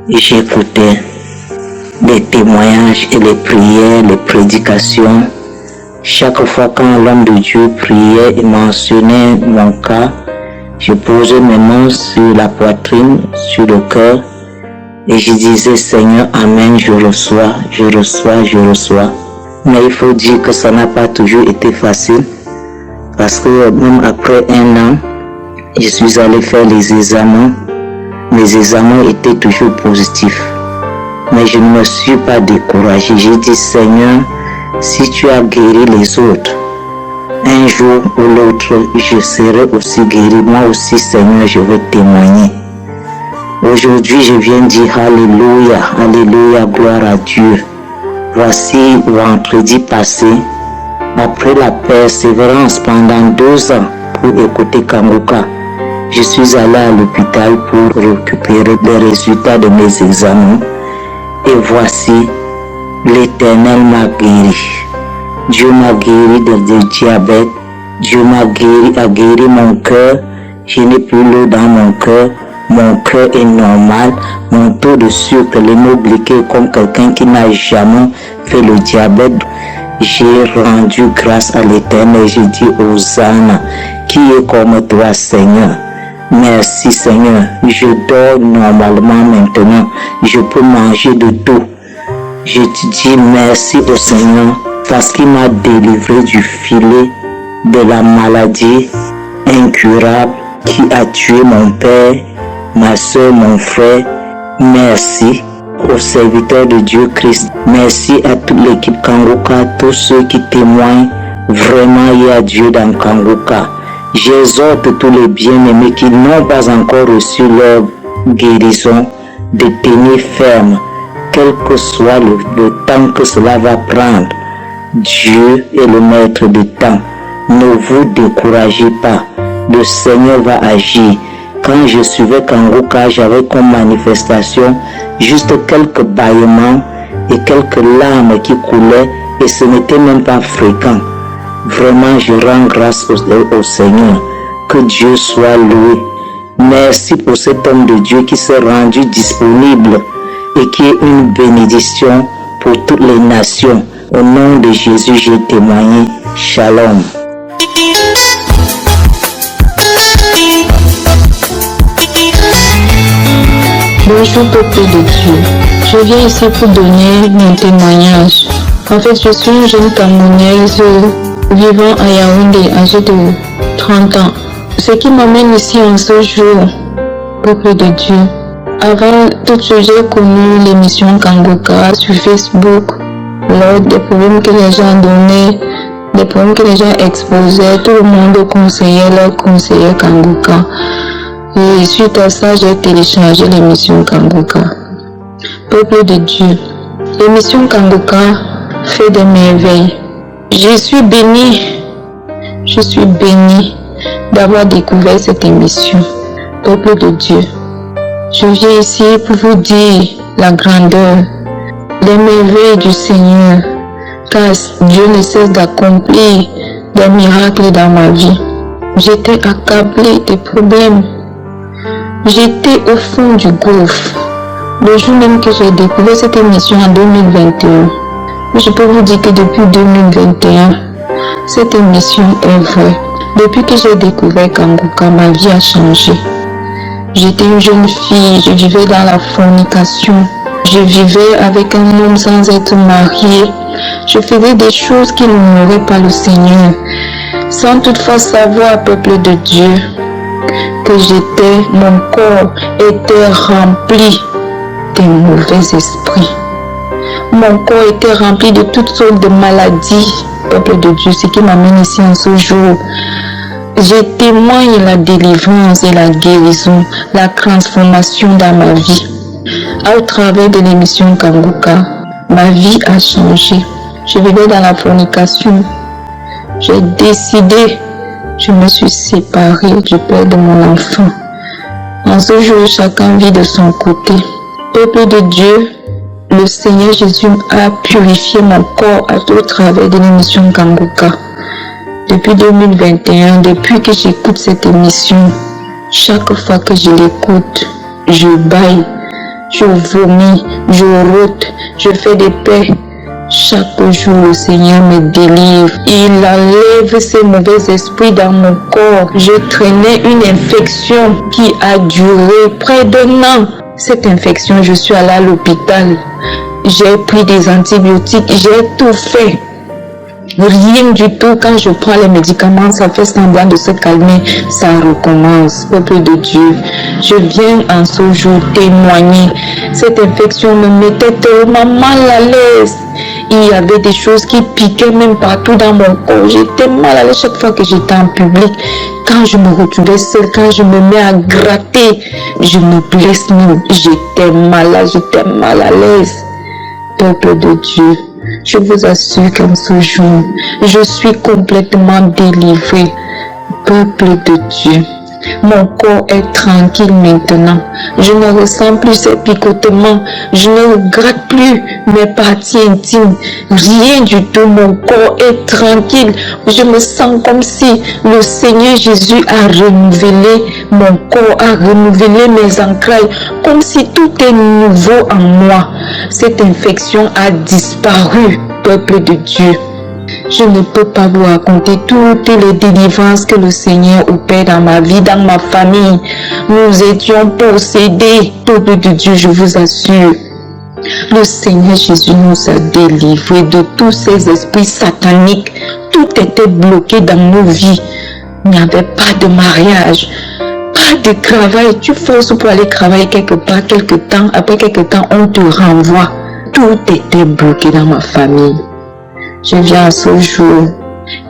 J'écoutais les témoignages et les prières, les prédications. Chaque fois quand l'homme de Dieu priait et mentionnait mon cas, je posais mes mains sur la poitrine, sur le cœur, et je disais, Seigneur, Amen, je reçois, je reçois, je reçois. Mais il faut dire que ça n'a pas toujours été facile, parce que même après 1 an, je suis allé faire les examens. Mes examens étaient toujours positifs. Mais je ne me suis pas découragé. J'ai dit, Seigneur, si tu as guéri les autres, un jour ou l'autre, je serai aussi guéri. Moi aussi, Seigneur, je vais témoigner. Aujourd'hui, je viens dire Alléluia, Alléluia, gloire à Dieu. Voici vendredi passé, après la persévérance pendant 2 ans pour écouter Kangoka, je suis allé à l'hôpital pour récupérer les résultats de mes examens. Et voici, l'Éternel m'a guéri. Dieu m'a guéri de diabète. Dieu m'a guéri mon cœur. Je n'ai plus l'eau dans mon cœur. Mon cœur est normal. Mon taux de sucre, l'hémoglycé comme quelqu'un qui n'a jamais fait le diabète. J'ai rendu grâce à l'Éternel. J'ai dit Hosanna, qui est comme toi, Seigneur. Merci Seigneur, je dors normalement maintenant, je peux manger de tout. Je te dis merci au Seigneur parce qu'il m'a délivré du filet de la maladie incurable qui a tué mon père, ma soeur, mon frère. Merci aux serviteurs de Dieu Christ. Merci à toute l'équipe Kangoka, tous ceux qui témoignent. Vraiment, il y a Dieu dans Kangoka. J'exhorte tous les bien-aimés qui n'ont pas encore reçu leur guérison de tenir ferme, quel que soit le temps que cela va prendre. Dieu est le maître du temps. Ne vous découragez pas. Le Seigneur va agir. Quand je suivais Kangoka, j'avais comme manifestation juste quelques bâillements et quelques larmes qui coulaient et ce n'était même pas fréquent. Vraiment, je rends grâce au Seigneur. Que Dieu soit loué. Merci pour cet homme de Dieu qui s'est rendu disponible et qui est une bénédiction pour toutes les nations. Au nom de Jésus, j'ai témoigné. Shalom. Bonjour peuple de Dieu. Je viens ici pour donner mon témoignage. En fait, je suis une jeune Camerounaise vivant à Yaoundé, âgée de 30 ans. Ce qui m'amène ici en ce jour, peuple de Dieu. Avant tout, j'ai connu l'émission Kangoka sur Facebook lors des problèmes que les gens donnaient des problèmes que les gens exposaient, tout le monde conseillait leur conseiller Kanguka. Et suite à ça, j'ai téléchargé l'émission Kanguka. Peuple de Dieu, l'émission Kanguka fait des merveilles. Je suis bénie d'avoir découvert cette émission. Peuple de Dieu, je viens ici pour vous dire la grandeur, les merveilles du Seigneur, car Dieu ne cesse d'accomplir des miracles dans ma vie. J'étais accablée des problèmes. J'étais au fond du gouffre. Le jour même que j'ai découvert cette émission en 2021, je peux vous dire que depuis 2021, cette émission est vraie. Depuis que j'ai découvert Kanguka, ma vie a changé. J'étais une jeune fille, je vivais dans la fornication. Je vivais avec un homme sans être mariée. Je faisais des choses qui n'honoraient pas le Seigneur, sans toutefois savoir, peuple de Dieu, que mon corps était rempli de mauvais esprits. Mon corps était rempli de toutes sortes de maladies, peuple de Dieu, ce qui m'amène ici en ce jour. Je témoigne la délivrance et la guérison, la transformation dans ma vie. Au travers de l'émission Kanguka, ma vie a changé. Je vivais dans la fornication. J'ai décidé, je me suis séparée du père de mon enfant. En ce jour, chacun vit de son côté. Peuple de Dieu, le Seigneur Jésus a purifié mon corps au travers de l'émission Kanguka. Depuis 2021, depuis que j'écoute cette émission, chaque fois que je l'écoute, je baille, je vomis, je rote, je fais des paix. Chaque jour, le Seigneur me délivre. Il enlève ces mauvais esprits dans mon corps. Je traînais une infection qui a duré près d'un an. Cette infection, je suis allée à l'hôpital. J'ai pris des antibiotiques, j'ai tout fait. Rien du tout. Quand je prends les médicaments, ça fait semblant de se calmer. Ça recommence. Peuple de Dieu, je viens en ce jour témoigner. Cette infection me mettait tellement mal à l'aise. Il y avait des choses qui piquaient même partout dans mon corps. J'étais mal à l'aise chaque fois que j'étais en public. Quand je me retrouvais seule, quand je me mets à gratter, je me blesse même. J'étais malade, j'étais mal à l'aise. Peuple de Dieu, je vous assure qu'en ce jour, je suis complètement délivrée. Peuple de Dieu, mon corps est tranquille maintenant. Je ne ressens plus ces picotements. Je ne regrette plus mes parties intimes. Rien du tout. Mon corps est tranquille. Je me sens comme si le Seigneur Jésus a renouvelé mon corps, a renouvelé mes entrailles. Comme si tout est nouveau en moi. Cette infection a disparu, peuple de Dieu. Je ne peux pas vous raconter toutes les délivrances que le Seigneur opère dans ma vie, dans ma famille. Nous étions possédés, peuple de Dieu, je vous assure. Le Seigneur Jésus nous a délivrés de tous ces esprits sataniques. Tout était bloqué dans nos vies. Il n'y avait pas de mariage, pas de travail. Tu forces pour aller travailler quelque part, quelque temps. Après quelque temps, on te renvoie. Tout était bloqué dans ma famille. Je viens à ce jour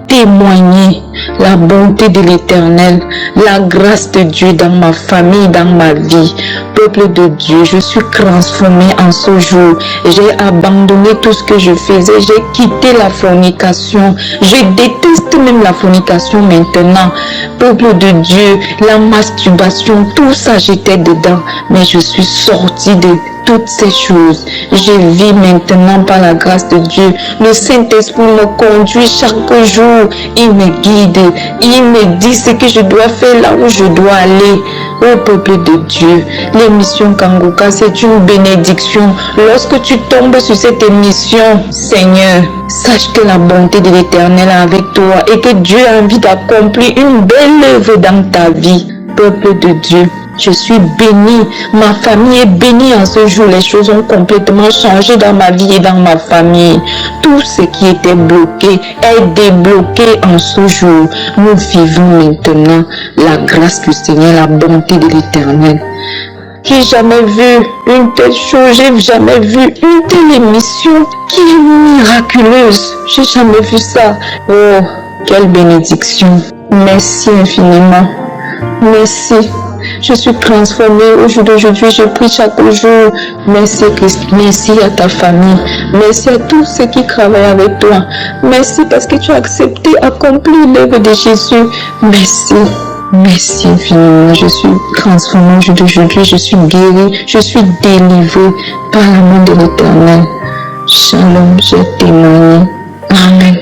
témoigner la bonté de l'Éternel, la grâce de Dieu dans ma famille, dans ma vie. Peuple de Dieu, je suis transformée en ce jour. J'ai abandonné tout ce que je faisais. J'ai quitté la fornication. Je déteste même la fornication maintenant. Peuple de Dieu, la masturbation, tout ça j'étais dedans. Mais je suis sortie de toutes ces choses. Je vis maintenant par la grâce de Dieu. Le Saint-Esprit me conduit chaque jour. Il me guide. Il me dit ce que je dois faire là où je dois aller. Ô peuple de Dieu, l'émission Kanguka, c'est une bénédiction. Lorsque tu tombes sur cette émission, Seigneur, sache que la bonté de l'Éternel est avec toi et que Dieu a envie d'accomplir une belle œuvre dans ta vie. Peuple de Dieu, je suis bénie, ma famille est bénie en ce jour. Les choses ont complètement changé dans ma vie et dans ma famille. Tout ce qui était bloqué est débloqué en ce jour. Nous vivons maintenant la grâce du Seigneur, la bonté de l'Éternel. J'ai jamais vu une telle chose, j'ai jamais vu une telle émission qui est miraculeuse. J'ai jamais vu ça. Oh, quelle bénédiction. Merci infiniment. Merci. Je suis transformée au jour d'aujourd'hui, je prie chaque jour. Merci Christ, merci à ta famille, merci à tous ceux qui travaillent avec toi. Merci parce que tu as accepté d'accomplir l'œuvre de Jésus. Merci, merci infiniment. Je suis transformée au jour d'aujourd'hui, je suis guérie, je suis délivrée par l'amour de l'Éternel. Shalom, j'ai témoigné. Amen.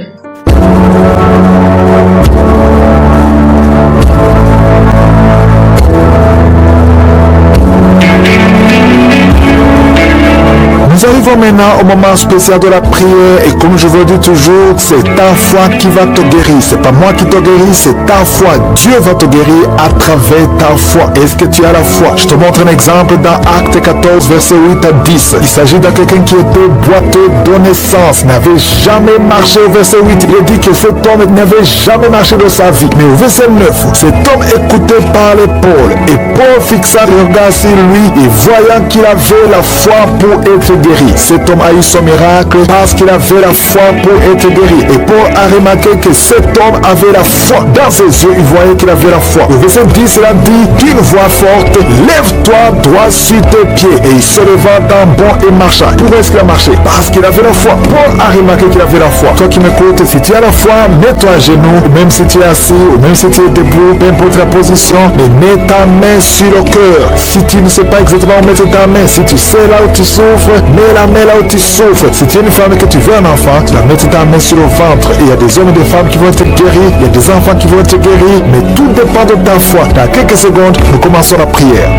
Nous arrivons maintenant au moment spécial de la prière et comme je vous dis toujours, c'est ta foi qui va te guérir. C'est pas moi qui te guéris, c'est ta foi. Dieu va te guérir à travers ta foi. Est-ce que tu as la foi? Je te montre un exemple dans Acte 14, verset 8 à 10. Il s'agit de quelqu'un qui était boiteux de naissance, n'avait jamais marché au verset 8. Il dit que cet homme n'avait jamais marché de sa vie. Mais au verset 9, cet homme écouté par l'épaule et Paul fixa le regard sur lui et voyant qu'il avait la foi pour être guéri. Cet homme a eu son miracle parce qu'il avait la foi pour être guéri. Et Paul a remarqué que cet homme avait la foi. Dans ses yeux, il voyait qu'il avait la foi. Au verset 10, il a dit d'une voix forte, lève-toi droit sur tes pieds. Et il se leva d'un bond et marcha. Pourquoi est-ce qu'il a marché? Parce qu'il avait la foi. Paul a remarqué qu'il avait la foi. Toi qui m'écoutes, si tu as la foi, mets-toi à genoux, ou même si tu es assis, ou même si tu es debout, peu importe la position, mais mets ta main sur le cœur. Si tu ne sais pas exactement où mettre ta main, si tu sais là où tu souffres, mets la main là où tu souffres. Si tu es une femme et que tu veux un enfant, tu vas mettre ta main sur le ventre. Et il y a des hommes et des femmes qui vont être guéris, il y a des enfants qui vont être guéris, mais tout dépend de ta foi. Dans quelques secondes, nous commençons la prière.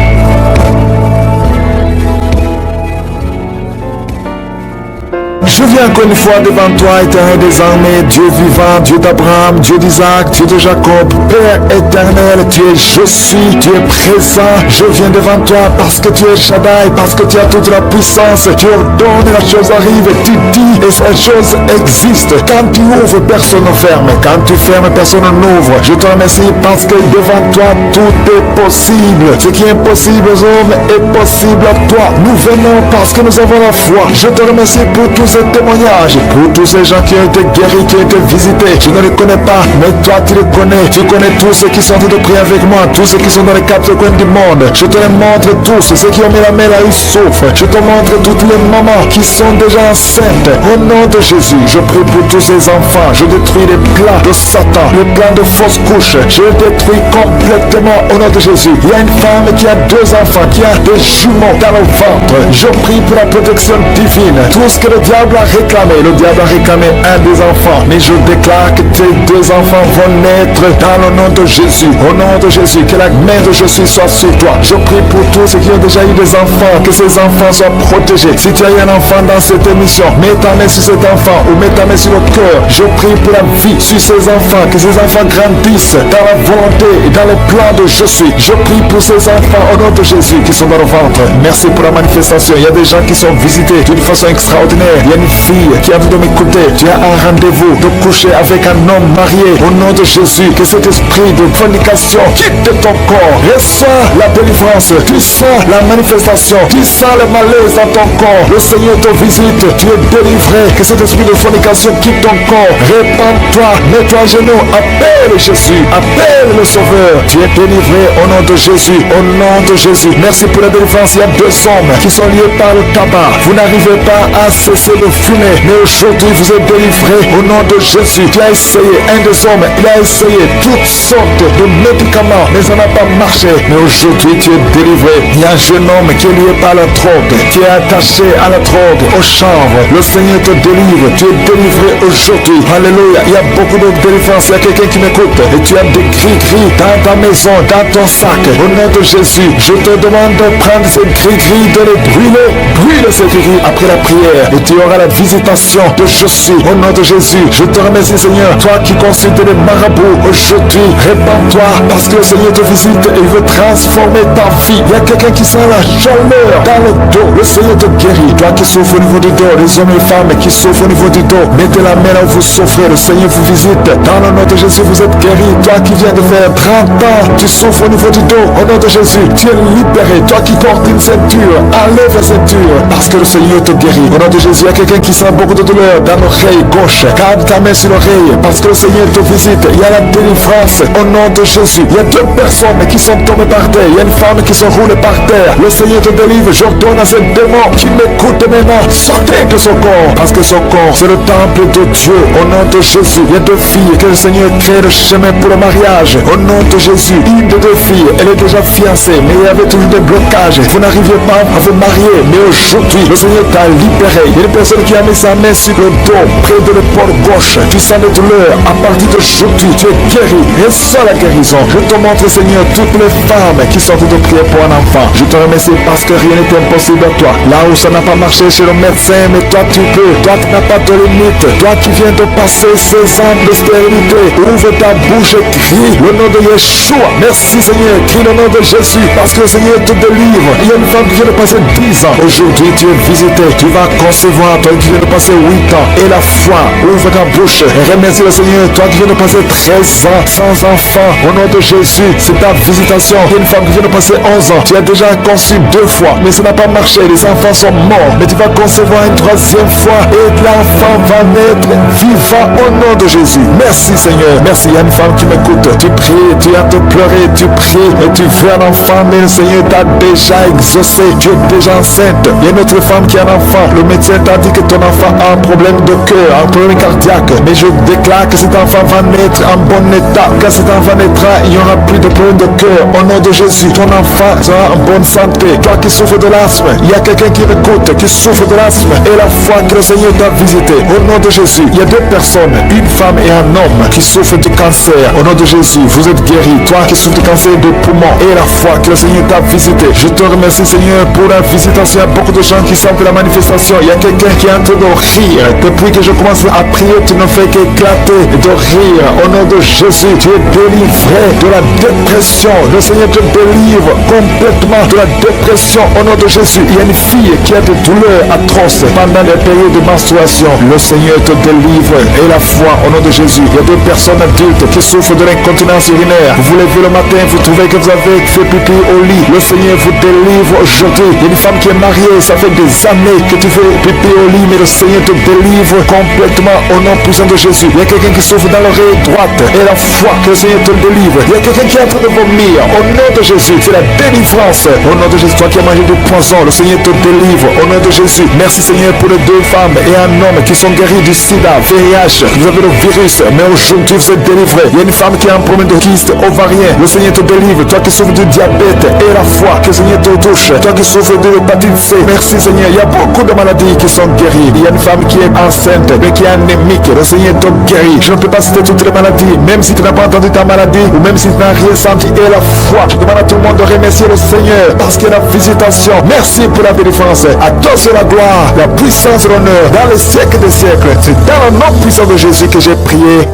Je viens encore une fois devant toi, éternel des armées, Dieu vivant, Dieu d'Abraham, Dieu d'Isaac, Dieu de Jacob, Père éternel, tu es je suis, tu es présent. Je viens devant toi parce que tu es Shaddai, parce que tu as toute la puissance. Tu ordonnes et la chose arrive, tu dis et cette chose existe. Quand tu ouvres, personne ne ferme. Quand tu fermes, personne n'ouvre. Je te remercie parce que devant toi, tout est possible. Ce qui est impossible aux hommes est possible à toi. Nous venons parce que nous avons la foi. Je te remercie pour tous ces témoignages, pour tous ces gens qui ont été guéris, qui ont été visités. Je ne les connais pas, mais toi tu les connais. Tu connais tous ceux qui sont en train de prier avec moi, tous ceux qui sont dans les quatre coins du monde. Je te les montre tous, ceux qui ont mis la main là, ils souffrent. Je te montre toutes les mamans qui sont déjà enceintes. Au nom de Jésus, je prie pour tous ces enfants. Je détruis les plans de Satan, les plans de fausses couches. Je les détruis complètement au nom de Jésus. Il y a une femme qui a deux enfants, qui a des jumeaux dans le ventre. Je prie pour la protection divine. Tout ce que le diable a réclamé, le diable a réclamé un des enfants, mais je déclare que tes deux enfants vont naître dans le nom de Jésus. Au nom de Jésus, que la main de Jésus soit sur toi. Je prie pour tous ceux qui ont déjà eu des enfants, que ces enfants soient protégés. Si tu as eu un enfant dans cette émission, mets ta main sur cet enfant ou mets ta main sur le cœur. Je prie pour la vie sur ces enfants, que ces enfants grandissent dans la volonté et dans le plan de je suis. Je prie pour ces enfants au nom de Jésus qui sont dans le ventre. Merci pour la manifestation. Il y a des gens qui sont visités d'une façon extraordinaire. Il y a une fille qui a envie de m'écouter. Tu as un rendez-vous de coucher avec un homme marié. Au nom de Jésus, que cet esprit de fornication quitte ton corps. Reçois la délivrance. Tu sens la manifestation. Tu sens le malaise dans ton corps. Le Seigneur te visite. Tu es délivré. Que cet esprit de fornication quitte ton corps. Répands-toi. Mets-toi à genoux. Appelle Jésus. Appelle le Sauveur. Tu es délivré au nom de Jésus. Au nom de Jésus. Merci pour la délivrance. Il y a deux hommes qui sont liés par le tabac. Vous n'arrivez pas à cesser de fumer. Mais aujourd'hui, vous êtes délivré au nom de Jésus. Tu as essayé, un des hommes, il a essayé toutes sortes de médicaments, mais ça n'a pas marché. Mais aujourd'hui, tu es délivré. Il y a un jeune homme qui est lié par la drogue. Tu es attaché à la drogue, au chanvre. Le Seigneur te délivre. Tu es délivré aujourd'hui. Alléluia. Il y a beaucoup de délivrance. Il y a quelqu'un qui m'écoute. Et tu as des gris-gris dans ta maison, dans ton sac. Au nom de Jésus, je te demande de prendre ces gris-gris, de les brûler. Brûle ces gris-gris après la prière. Et tu auras par la visitation de Jésus. Au nom de Jésus, je te remercie Seigneur, toi qui consultes les marabouts aujourd'hui, répands-toi parce que le Seigneur te visite et il veut transformer ta vie. Il y a quelqu'un qui sent la chaleur dans le dos, le Seigneur te guérit. Toi qui souffres au niveau du dos, les hommes et femmes qui souffrent au niveau du dos, mettez la main là où vous souffrez, le Seigneur vous visite. Dans le nom de Jésus, vous êtes guéri. Toi qui viens de faire 30 ans, tu souffres au niveau du dos, au nom de Jésus, tu es libéré. Toi qui portes une ceinture, enlève la ceinture parce que le Seigneur te guérit. Au nom de Jésus, il y a quelqu'un qui sent beaucoup de douleur dans l'oreille gauche. Garde ta main sur l'oreille parce que le Seigneur te visite. Il y a la délivrance au nom de Jésus. Il y a 2 personnes qui sont tombées par terre. Il y a une femme qui se roule par terre. Le Seigneur te délivre. J'ordonne à ce démon qui m'écoute maintenant, sortez de son corps parce que son corps c'est le temple de Dieu. Au nom de Jésus, il y a 2 filles que le Seigneur crée le chemin pour le mariage. Au nom de Jésus, une des 2 filles, elle est déjà fiancée, mais il y avait toujours des blocages. Vous n'arriviez pas à vous marier, mais aujourd'hui, le Seigneur t'a libéré. Il y a une personne qui a mis sa main sur le dos, près de l'épaule gauche. Tu sens des douleurs. À partir d'aujourd'hui, tu es guéri. Reçois la guérison. Je te montre, Seigneur, toutes les femmes qui sortent de prier pour un enfant. Je te remercie parce que rien n'est impossible à toi. Là où ça n'a pas marché chez le médecin, mais toi tu peux. Toi qui n'as pas de limite. Toi qui viens de passer 16 ans de stérilité. Ouvre ta bouche et crie le nom de Yeshua. Merci Seigneur. Crie le nom de Jésus parce que le Seigneur te délivre. Il y a une femme qui vient de passer 10 ans. Aujourd'hui tu es visité. Tu vas concevoir. Toi qui viens de passer 8 ans. Et la foi. Ouvre ta bouche et remercie le Seigneur. Toi qui viens de passer 13 ans sans enfant. Au nom de Jésus, c'est ta visitation. Il y a une femme qui vient de passer 11 ans. Tu as déjà conçu 2 fois. Mais ça n'a pas marché. Les enfants sont morts. Mais tu vas concevoir une 3e fois. Et l'enfant va naître vivant au nom de Jésus. Merci Seigneur. Merci. Il y a une femme qui m'écoute. Tu pries, tu as te pleurer, tu pries et tu veux un enfant. Mais le Seigneur t'a déjà exaucé. Tu es déjà enceinte. Il y a une autre femme qui a un enfant. Le médecin t'a dit que ton enfant a un problème de cœur, un problème cardiaque. Mais je déclare que cet enfant va naître en bon état. Quand cet enfant naîtra, il n'y aura plus de problème de cœur. Au nom de Jésus, ton enfant sera en bonne santé. Toi qui souffres de l'asthme, il y a quelqu'un qui m'écoute, qui souffre de l'asthme. Et la foi que le Seigneur t'a visité. Au nom de Jésus, il y a 2 personnes, une femme et un homme qui souffrent du cancer. Au nom de Jésus, vous êtes guéris. Toi qui souffres du cancer de poumon. Et la foi que le Seigneur t'a visité. Je te remercie Seigneur pour la visitation. Il y a beaucoup de gens qui sentent la manifestation. Il y a quelqu'un qui est en train de rire. Depuis que je commence à prier, tu ne fais qu'éclater de rire. Au nom de Jésus, tu es délivré de la dépression. Le Seigneur te délivre complètement de la dépression. Au nom de Jésus, il y a une fille qui a des douleurs atroces pendant les périodes de menstruation. Le Seigneur te délivre. Et la foi, au nom de Jésus, il y a 2 personnes adultes qui souffrent de l'incontinence urinaire. Vous vous levez le matin, vous trouvez que vous avez fait pipi au lit. Le Seigneur vous délivre aujourd'hui. Il y a une femme qui est mariée, ça fait des années que tu fais pipi au lit, mais le Seigneur te délivre complètement au nom puissant de Jésus. Il y a quelqu'un qui souffre dans l'oreille droite. Et la foi que le Seigneur te délivre. Il y a quelqu'un qui est en train de vomir. Au nom de Jésus, c'est la délivrance. Au nom de Jésus, toi qui as mangé du poison, le Seigneur te délivre. Au nom de Jésus, merci Seigneur pour les 2 femmes et un homme qui sont guéris du sida, VIH. Vous avez le virus, mais aujourd'hui vous êtes délivrés. Il y a une femme qui a un problème de kyste ovarien. Le Seigneur te délivre. Toi qui souffres du diabète et la foi que le Seigneur te touche. Toi qui souffres de l'hépatite C. Merci Seigneur. Il y a beaucoup de maladies qui sont guéries. Il y a une femme qui est enceinte, mais qui est anémique. Le Seigneur te guérit. Je ne peux pas citer toutes les maladies, même si tu n'as pas entendu ta maladie, ou même si tu n'as rien senti. Et la foi, je demande à tout le monde de remercier le Seigneur, parce qu'il y a la visitation. Merci pour la délivrance. À toi c'est la gloire, la puissance et l'honneur, dans les siècles des siècles. C'est dans le nom puissant de Jésus que j'ai prié.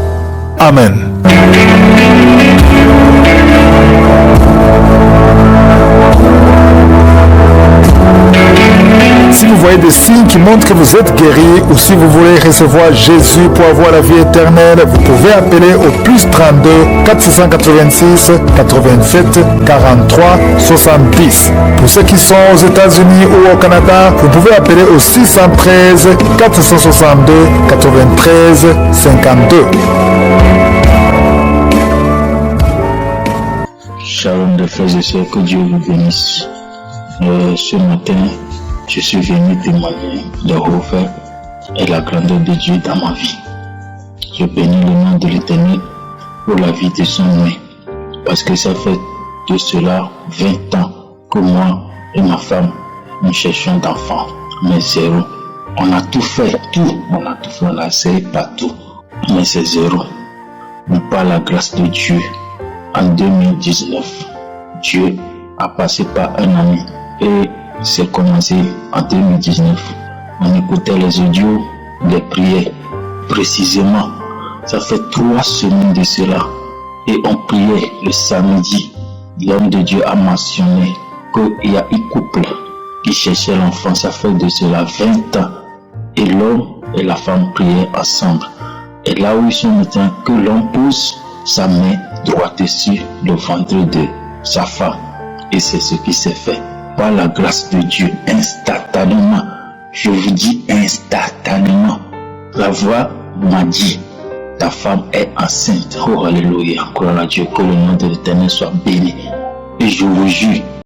Amen. Si vous voyez des signes qui montrent que vous êtes guéri, ou si vous voulez recevoir Jésus pour avoir la vie éternelle, vous pouvez appeler au plus 32 486 87 43 70. Pour ceux qui sont aux États-Unis ou au Canada, vous pouvez appeler au 613 462 93 52. Shalom de frères et sœurs, que Dieu vous bénisse. Ce matin, je suis venu témoigner de l'horreur et la grandeur de Dieu dans ma vie. Je bénis le nom de l'Éternel pour la vie de son aîné, parce que ça fait de cela 20 ans que moi et ma femme, nous cherchons d'enfants, mais zéro. On a tout fait, on a essayé partout, mais c'est zéro. Mais par la grâce de Dieu, en 2019, Dieu a passé par un ami et c'est commencé en 2019. On écoutait les audios, les prières. Précisément, ça fait 3 semaines de cela. Et on priait le samedi. L'homme de Dieu a mentionné qu'il y a un couple qui cherchait l'enfant. Ça fait de cela 20 ans. Et l'homme et la femme priaient ensemble. Et là où ils sont maintenant, que l'homme pose sa main droite sur le ventre de sa femme. Et c'est ce qui s'est fait. Par la grâce de Dieu, instantanément. Je vous dis instantanément. La voix m'a dit, ta femme est enceinte. Oh, alléluia. Gloire à Dieu. Que le nom de l'Éternel soit béni. Et je vous jure,